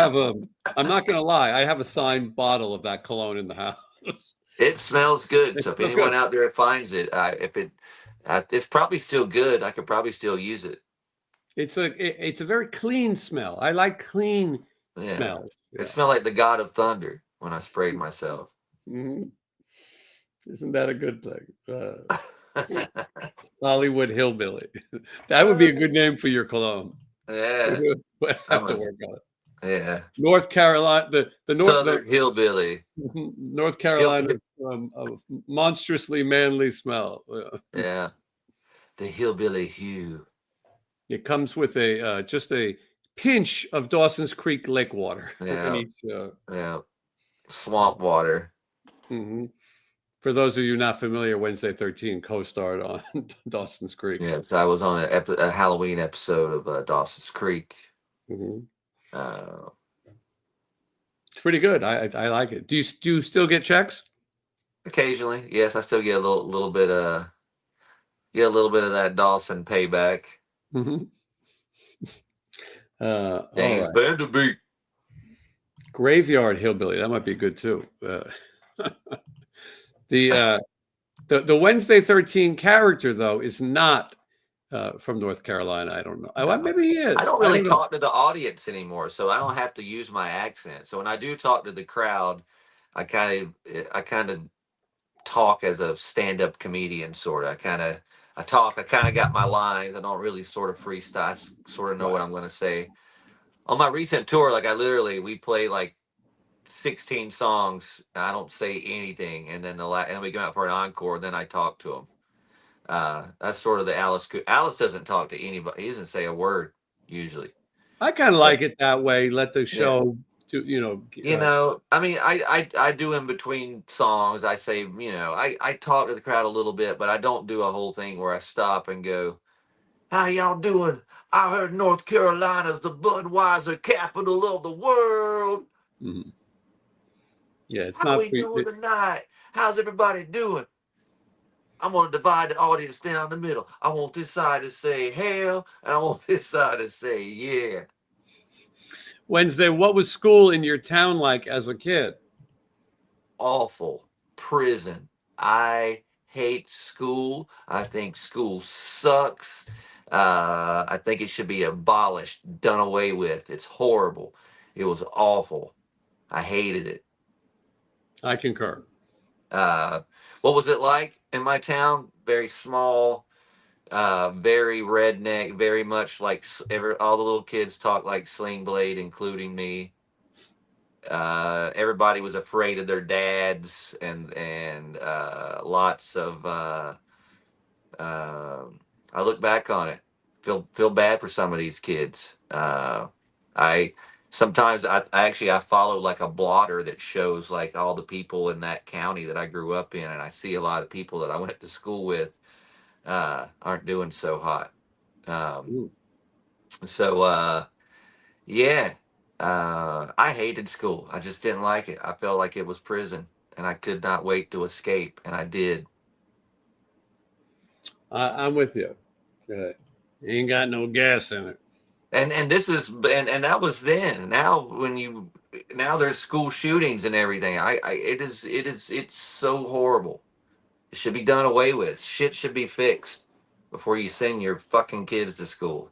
not going to lie. I have a signed bottle of that cologne in the house. It smells good. So It's if so good. anyone out there finds it, it's probably still good. I could probably still use it. It's a very clean smell. I like clean Yeah. smells. It Yeah. smelled like the God of Thunder when I sprayed myself. Mhm. Isn't that a good thing? Hollywood hillbilly. That would be a good name for your cologne. Yeah. We'll have to I'm work on it. yeah. North Carolina, Southern hillbilly. North Carolina, a monstrously manly smell. Yeah. The hillbilly hue. It comes with just a pinch of Dawson's Creek lake water in Yeah. each. Yeah. Swamp water. Mhm. For those of you not familiar, Wednesday 13 co-starred on Dawson's Creek. Yes, I was on a Halloween episode of Dawson's Creek. Mhm. Uh, It's pretty good. I like it. Do you still get checks? Occasionally, yes, I still get a little bit of that Dawson payback. Mhm. All James right. Vanderbeek. Graveyard Hillbilly. That might be good too. The the Wednesday 13 character though is not from North Carolina. I don't know. No. Maybe he I is. don't I really don't know. talk to the audience anymore, so I don't have to use my accent. So when I do talk to the crowd, I kind of talk as a stand-up comedian sort of. I kind of got my lines. I don't really sort of freestyle. I sort of know what Right. I'm going to say. On my recent tour, like we play like 16 songs. And I don't say anything, and then and we go out for an encore. Then I talk to them. That's sort of the Alice. Alice doesn't talk to anybody. He doesn't say a word usually. I kind of So like it that way. Let the yeah, show do, I mean, I do in between songs. I say, I talk to the crowd a little bit, but I don't do a whole thing where I stop and go, "How y'all doing? I heard North Carolina's the Budweiser capital of the world. mhm. Yeah, it's How not we for doing tonight? How's everybody doing? I'm gonna divide the audience down the middle. I want this side to say hell, and I want this side to say yeah." Wednesday. What was school in your town like as a kid? Awful. Prison. I hate school. I think school sucks. I think it should be abolished, done away with. It's horrible. It was awful. I hated it. I concur. Uh, what was it like in my town? Very small, very redneck, very much like all the little kids talk like Sling Blade, including me. Everybody was afraid of their dads, and lots of. Uh, I look back on it, feel bad for some of these kids. I sometimes I actually I follow like a blotter that shows like all the people in that county that I grew up in, and I see a lot of people that I went to school with aren't doing so hot. Um, Ooh. so yeah, I hated school. I just didn't like it. I felt like it was prison, and I could not wait to escape, and I did. I'm with you. Ain't got no gas in it. And this is and that was then. Now now there's school shootings and everything. It's so horrible. It should be done away with. Shit should be fixed before you send your fucking kids to school.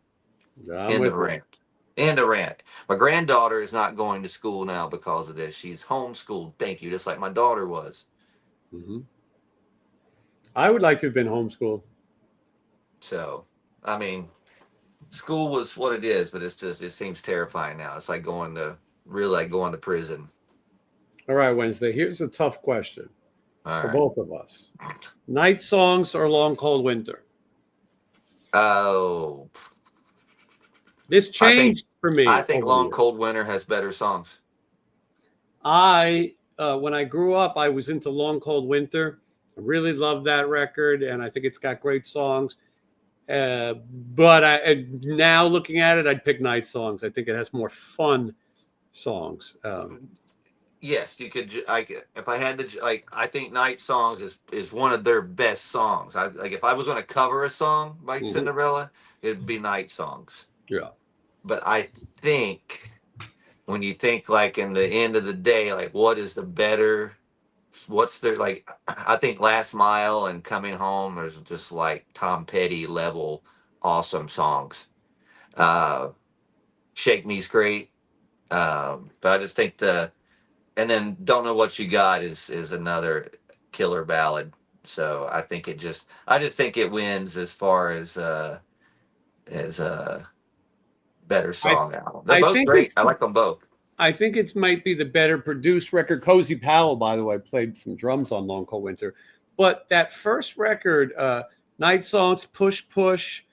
I'm End of with you. rant. End of rant. My granddaughter is not going to school now because of this. She's homeschooled. Thank you. Just like my daughter was. Hmm. I would like to have been homeschooled. So, I mean, school was what it is, but it seems terrifying now. It's like really like going to prison. All right, Wednesday. Here's a tough question All for right. both of us: night songs or long cold winter? Oh, This I think changed for I me think over the Long years. Cold Winter has better songs. When I grew up, I was into Long Cold Winter. I really loved that record, and I think it's got great songs. Uh, but now looking at it, I'd pick Night Songs. I think it has more fun songs. Yes, you could. If I had I think Night Songs is one of their best songs. I like if I was going to cover a song by Mhm. Cinderella, it'd be Night Songs. Yeah, But I think when you think like in the end of the day, like what is the better? What's their like? I think Last Mile and Coming Home is just like Tom Petty level awesome songs. Uh, Shake Me's great, but I just think and then Don't Know What You Got is another killer ballad. So I just think it wins as far as better I song album. They're I both think great. it's I like them both. I think it might be the better produced record. Cozy Powell, by the way, played some drums on Long Cold Winter. But that first record, Night Songs, Push Push,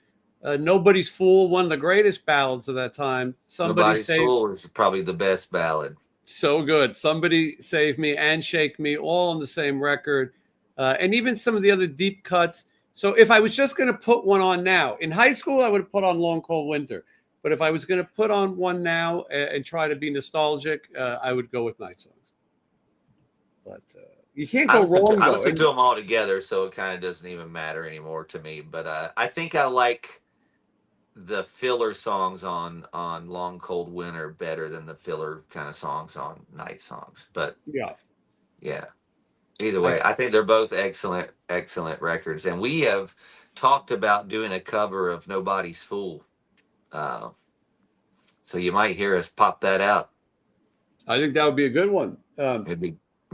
Nobody's Fool, one of the greatest ballads of that time. Somebody Nobody's Save, Fool is probably the best ballad. so good. Somebody Save Me and Shake Me, all on the same record. And even some of the other deep cuts. So if I was just going to put one on now, in high school, I would have put on Long Cold Winter. But if I was going to put on one now and try to be nostalgic, I would go with Night Songs. But you can't go wrong, I though. listen to And them all together, so it kind of doesn't even matter anymore to me. But I think I like the filler songs on Long Cold Winter better than the filler kind of songs on Night Songs. But yeah, yeah, either I way, I think they're both excellent records, and we have talked about doing a cover of Nobody's Fool. Uh, so you might hear us pop that out. I think that would be a good one. It'd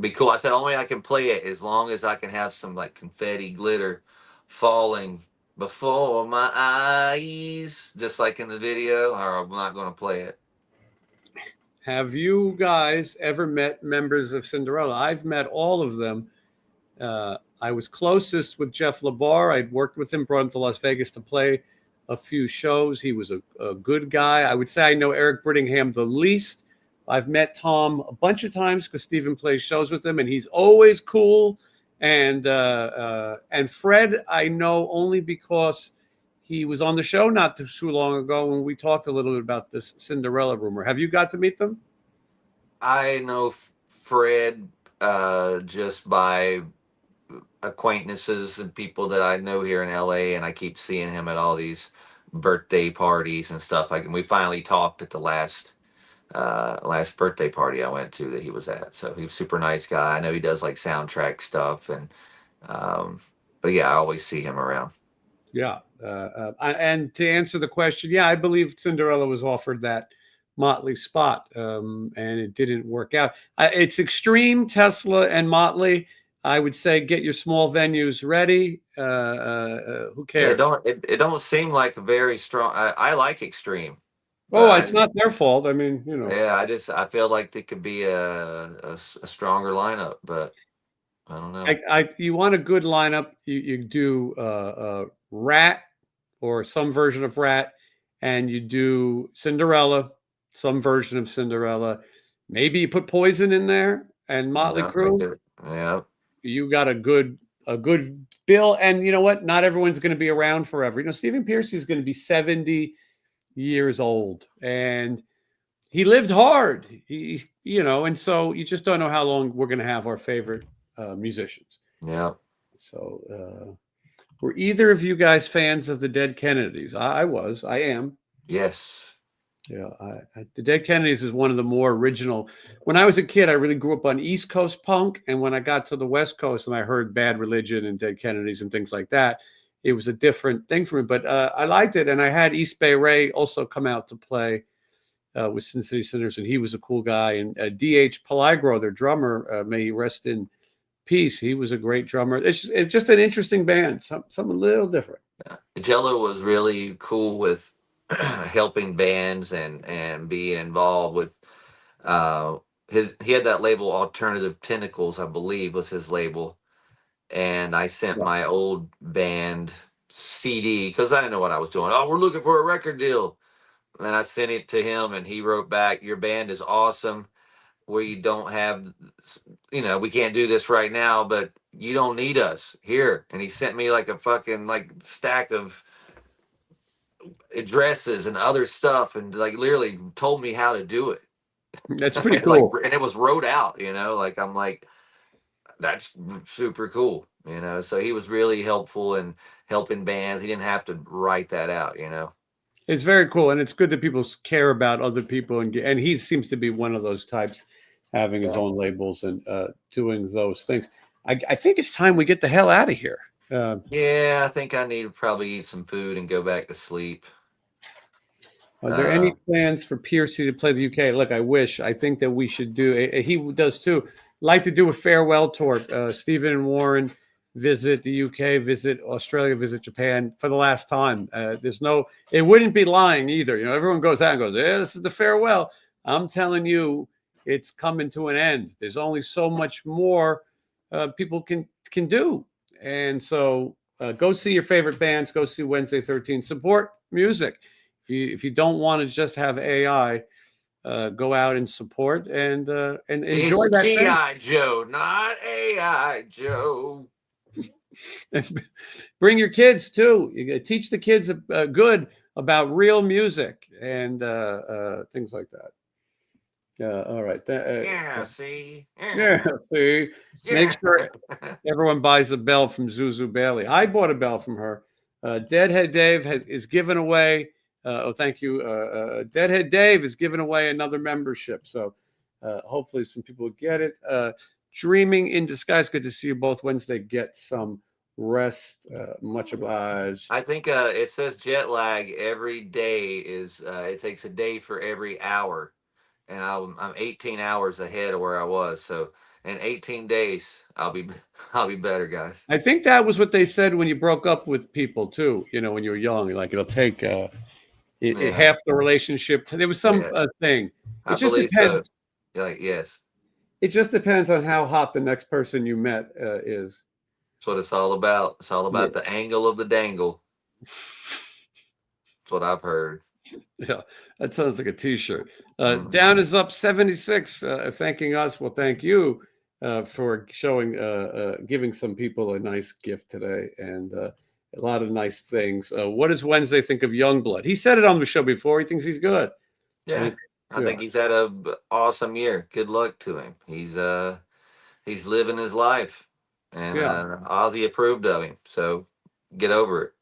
be cool. I said only I can play it as long as I can have some like confetti glitter falling before my eyes, just like in the video, or I'm not going to play it. Have you guys ever met members of Cinderella? I've met all of them. I was closest with Jeff LeBar. I'd worked with him, brought him to Las Vegas to play a few shows. He was a good guy. I would say I know Eric Brittingham the least. I've met Tom a bunch of times because Stephen plays shows with him, and he's always cool. And Fred, I know only because he was on the show not too long ago when we talked a little bit about this Cinderella rumor. Have you got to meet them? I know Fred just by acquaintances and people that I know here in LA, and I keep seeing him at all these birthday parties and stuff. Like, and we finally talked at the last birthday party I went to that he was at. So he was a super nice guy. I know he does like soundtrack stuff, and um, but yeah, I always see him around. Yeah. And to answer the question, yeah, I believe Cinderella was offered that Motley spot, and it didn't work out. It's Extreme, Tesla, and Motley. I would say get your small venues ready. Who Yeah, cares? it don't seem like a very strong. I like Extreme, but Oh, I it's not just their fault. I mean, you know, yeah, I feel like it could be a stronger lineup, but I don't know. you want a good lineup. You do Rat or some version of Rat, and you do Cinderella, some version of Cinderella. Maybe you put Poison in there and Motley Yeah, they Crue. could. Yeah, You got a good bill. And you know what? Not everyone's going to be around forever. You know, Stephen Pearcy is going to be 70 years old, and he lived hard. And so you just don't know how long we're going to have our favorite musicians. yeah, So, were either of you guys fans of the Dead Kennedys? I was. I am. yes, Yeah, the Dead Kennedys is one of the more original. When I was a kid, I really grew up on East Coast punk, and when I got to the West Coast and I heard Bad Religion and Dead Kennedys and things like that, it was a different thing for me. But I liked it, and I had East Bay Ray also come out to play with Sin City Sinners, and he was a cool guy. And D.H. Peligro, their drummer, may he rest in peace. He was a great drummer. It's just an interesting band, something a little different. yeah. Jello was really cool with helping bands and being involved with uh he had that label Alternative Tentacles, I believe was his label, and I sent Yeah. my old band CD because I didn't know what I was doing. Oh, we're looking for a record deal. And I sent it to him, and he wrote back, "Your band is awesome. We don't have, we can't do this right now, but you don't need us here." And he sent me like a fucking like stack of addresses and other stuff, and like literally told me how to do it. That's pretty Like, cool. and it was wrote out, like I'm like, that's super cool, So he was really helpful in helping bands. He didn't have to write that out. It's very cool, and it's good that people care about other people, and he seems to be one of those types, having his Yeah. own labels and doing those things. I think it's time we get the hell out of here. Uh, Yeah, I think I need to probably eat some food and go back to sleep. are there Uh, any plans for Piercy to play the UK? Look, I wish. I think that we should do. He does too. Like to do a farewell tour. Stephen and Warren visit the UK, visit Australia, visit Japan for the last time. There's no. It wouldn't be lying either. Everyone goes out and goes, "Yeah, this is the farewell." I'm telling you, it's coming to an end. There's only so much more people can do, and so go see your favorite bands. Go see Wednesday 13. Support music. If you don't want to just have AI, go out and support and enjoy it's that thing. GI Joe, not AI Joe. Bring your kids too. You gotta teach the kids good about real music and things like that. Yeah. All right. Yeah, see, Yeah. See, make yeah. sure everyone buys a bell from Zuzu Bailey. I bought a bell from her. Deadhead Dave is giving away. Thank you. Deadhead Dave is giving away another membership. So hopefully some people get it. Dreaming in Disguise. Good to see you both Wednesday. Get some rest. Much obliged. I think it says jet lag every day is it takes a day for every hour, and I'm 18 hours ahead of where I was. So in 18 days, I'll be I'll be better, guys. I think that was what they said when you broke up with people too. When you were young, like it'll take Yeah, half the relationship. There was some yeah, thing. It I just believe so. depends. Like, yes. It just depends on how hot the next person you met is. That's what it's all about. It's all Yeah. about the angle of the dangle. That's what I've heard. Yeah, that sounds like a T-shirt. Mhm. Down is up 76, thanking us. Well, thank you for showing, giving some people a nice gift today, and a lot of nice things. What does Wednesday think of Youngblood? He said it on the show before. He thinks he's good. I Yeah, think, I yeah, think he's had a awesome year. Good luck to him. He's living his life, and yeah. Ozzy approved of him. So get over it.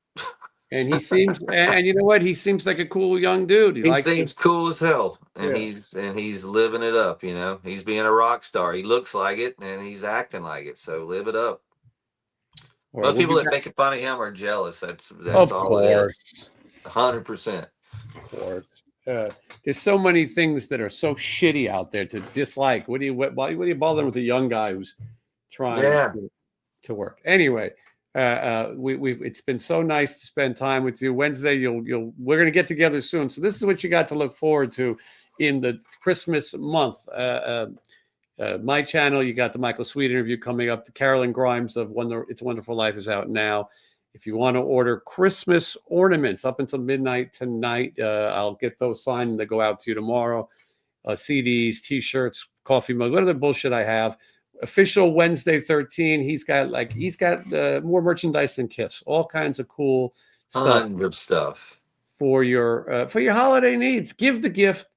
And he seems, and you know what? He seems like a cool young dude. He He likes seems cool as hell, and yeah. he's living it up. You know, he's being a rock star. He looks like it, and he's acting like it. So live it up. All right, Most we'll people be that back. making fun of him are jealous. That's Of all it is. course. 100%. Of course. There's so many things that are so shitty out there to dislike. What do you bother with a young guy who's trying Yeah. to work? Anyway, we've it's been so nice to spend time with you. Wednesday, we're gonna get together soon. So this is what you got to look forward to in the Christmas month. My channel, you got the Michael Sweet interview coming up. The Carolyn Grimes of It's a Wonderful Life is out now. If you want to order Christmas ornaments up until midnight tonight, I'll get those signed and they go out to you tomorrow. CDs, T-shirts, coffee mug, whatever the bullshit I have. Official Wednesday 13. He's got more merchandise than Kiss. All kinds of cool stuff Tons of stuff. for your holiday needs. Give the gift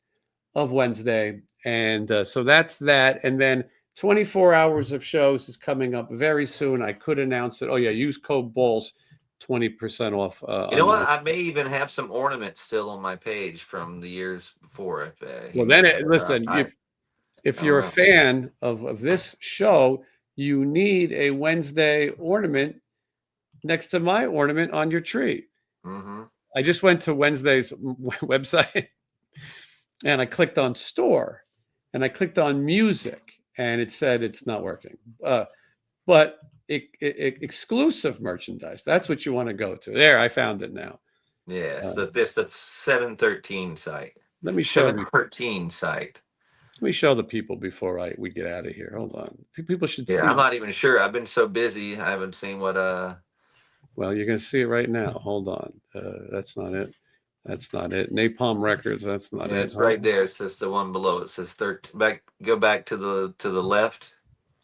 of Wednesday. And so that's that. And then 24 hours of shows is coming up very soon. I could announce it. Oh, yeah. Use code BALLS, 20% off You know on my. what? I may even have some ornaments still on my page from the years before. If he Well, then, may have. listen, if I don't you're a know. fan of this show, you need a Wednesday ornament next to my ornament on your tree. Mm-hmm. I just went to Wednesday's website and I clicked on store and I clicked on music and it said it's not working. But exclusive merchandise, that's what you want to go to. There, I found it now. Yes, Uh, that's 713 site. let me show you. 713 site. Let me show the people before we get out of here. Hold on. People should Yeah, see. I'm not even sure. I've been so busy. I haven't seen what Well, you're going to see it right now. Hold on. That's not it. That's not it. Napalm Records. That's not yeah, it. it's right there. It says the one below. It says 13. Go back to the left.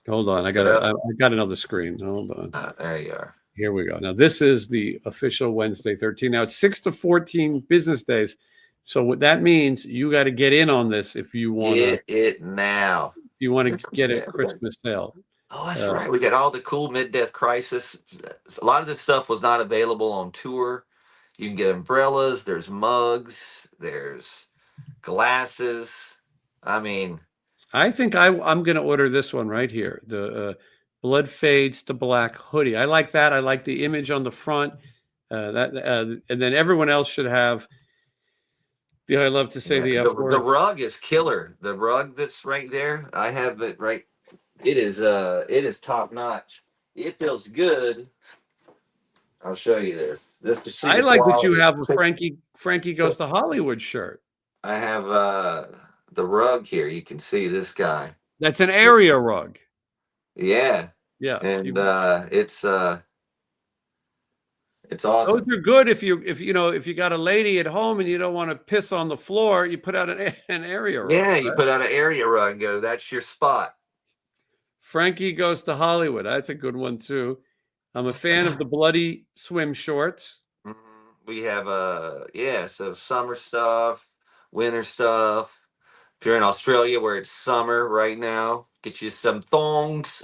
Hold on. I got another screen. Hold on. There you are. Here we go. Now this is the official Wednesday 13. Now it's 6 to 14 business days. So what that means, you got to get in on this if you want to. Get it now. You want to get a Yeah. Christmas sale. Oh, that's right. We got all the cool mid-death crisis. A lot of this stuff was not available on tour. You can get umbrellas. There's mugs. There's glasses. I mean, I think I'm going to order this one right here. The Blood Fades to Black hoodie. I like that. I like the image on the front. And then everyone else should have. I love to say yeah, the F the word. rug is killer. The rug that's right there, I have it right. It is top notch. It feels good. I'll show you there. This to see I the like that you quality. have a Frankie Goes to Hollywood shirt. I have the rug here. You can see this guy. That's an area rug. Yeah, Yeah, and it's those awesome. are good if you got a lady at home and you don't want to piss on the floor. You put out an area rug. Yeah, you Right? put out an area rug and go, that's your spot. Frankie Goes to Hollywood. That's a good one too. I'm a fan of the bloody swim shorts. Mhm. We have so summer stuff, winter stuff. If you're in Australia where it's summer right now, get you some thongs,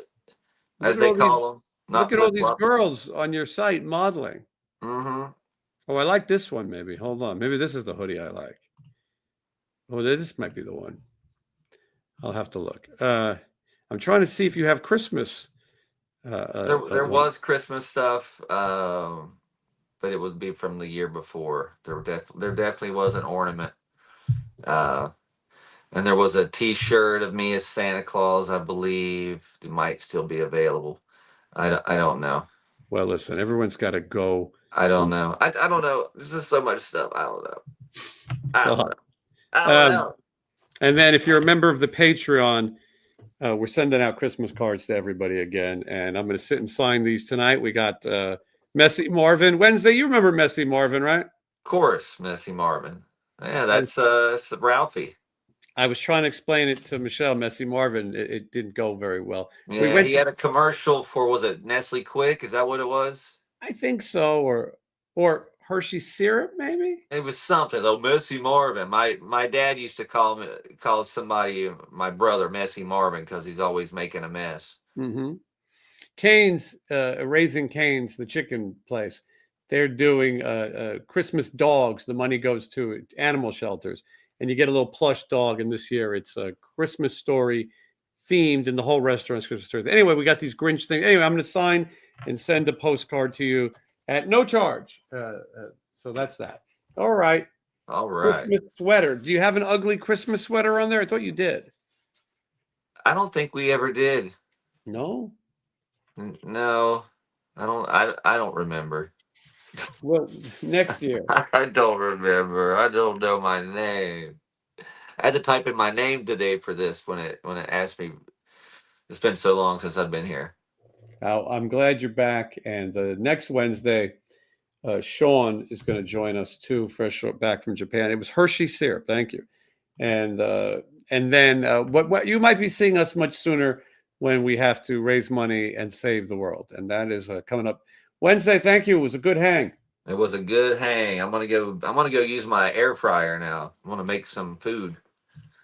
Look as at they all these call them, not Look at all flip these flops. girls on your site modeling. Mm-hmm. Oh, I like this one. Maybe hold on. Maybe this is the hoodie I like. Oh, this might be the one. I'll have to look. I'm trying to see if you have Christmas. There was Christmas stuff, but it would be from the year before. There definitely was an ornament, uh, and there was a T-shirt of me as Santa Claus. I believe it might still be available. I don't know. Well, listen, everyone's got to go. I don't know. I don't know. There's just so much stuff. I don't know. I don't know. I don't Um, know. and then if you're a member of the Patreon, We're sending out Christmas cards to everybody again, and I'm going to sit and sign these tonight. We got Messy Marvin Wednesday. You remember Messy Marvin, right? Of course, Messy Marvin. Yeah, I was, that's Ralphie. I was trying to explain it to Michelle. Messy Marvin. It didn't go very well. We Yeah, went. he had a commercial for, was it Nestle Quick? Is that what it was? I think so, or Hershey syrup, maybe. It was something. Oh, Messy Marvin. My dad used to call somebody, my brother, Messy Marvin, because he's always making a mess. Mm-hmm. Cane's, Raising Cane's, the chicken place. They're doing Christmas dogs. The money goes to animal shelters, and you get a little plush dog. And this year, it's a Christmas story themed, and the whole restaurant's Christmas story. Anyway, we got these Grinch things. Anyway, I'm going to sign and send a postcard to you at no charge. So that's that. All right. All right. Christmas sweater. Do you have an ugly Christmas sweater on there? I thought you did. I don't think we ever did. No. No, I don't. I don't remember. Well, next year. I don't remember. I don't know my name. I had to type in my name today for this when it asked me. It's been so long since I've been here. I'm glad you're back. And next Wednesday, Sean is going to join us too, fresh back from Japan. It was Hershey syrup. Thank you. And then what you might be seeing us much sooner when we have to raise money and save the world. And that is coming up Wednesday. Thank you. It was a good hang. It was a good hang. I'm gonna go use my air fryer now. I want to make some food.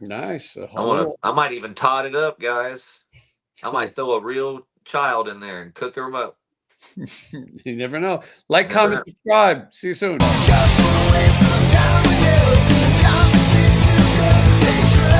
Nice. I might even tot it up, guys. I might throw a real child in there and cook her up. You never know. Like, comment, subscribe. See you soon. Just wanna waste some time.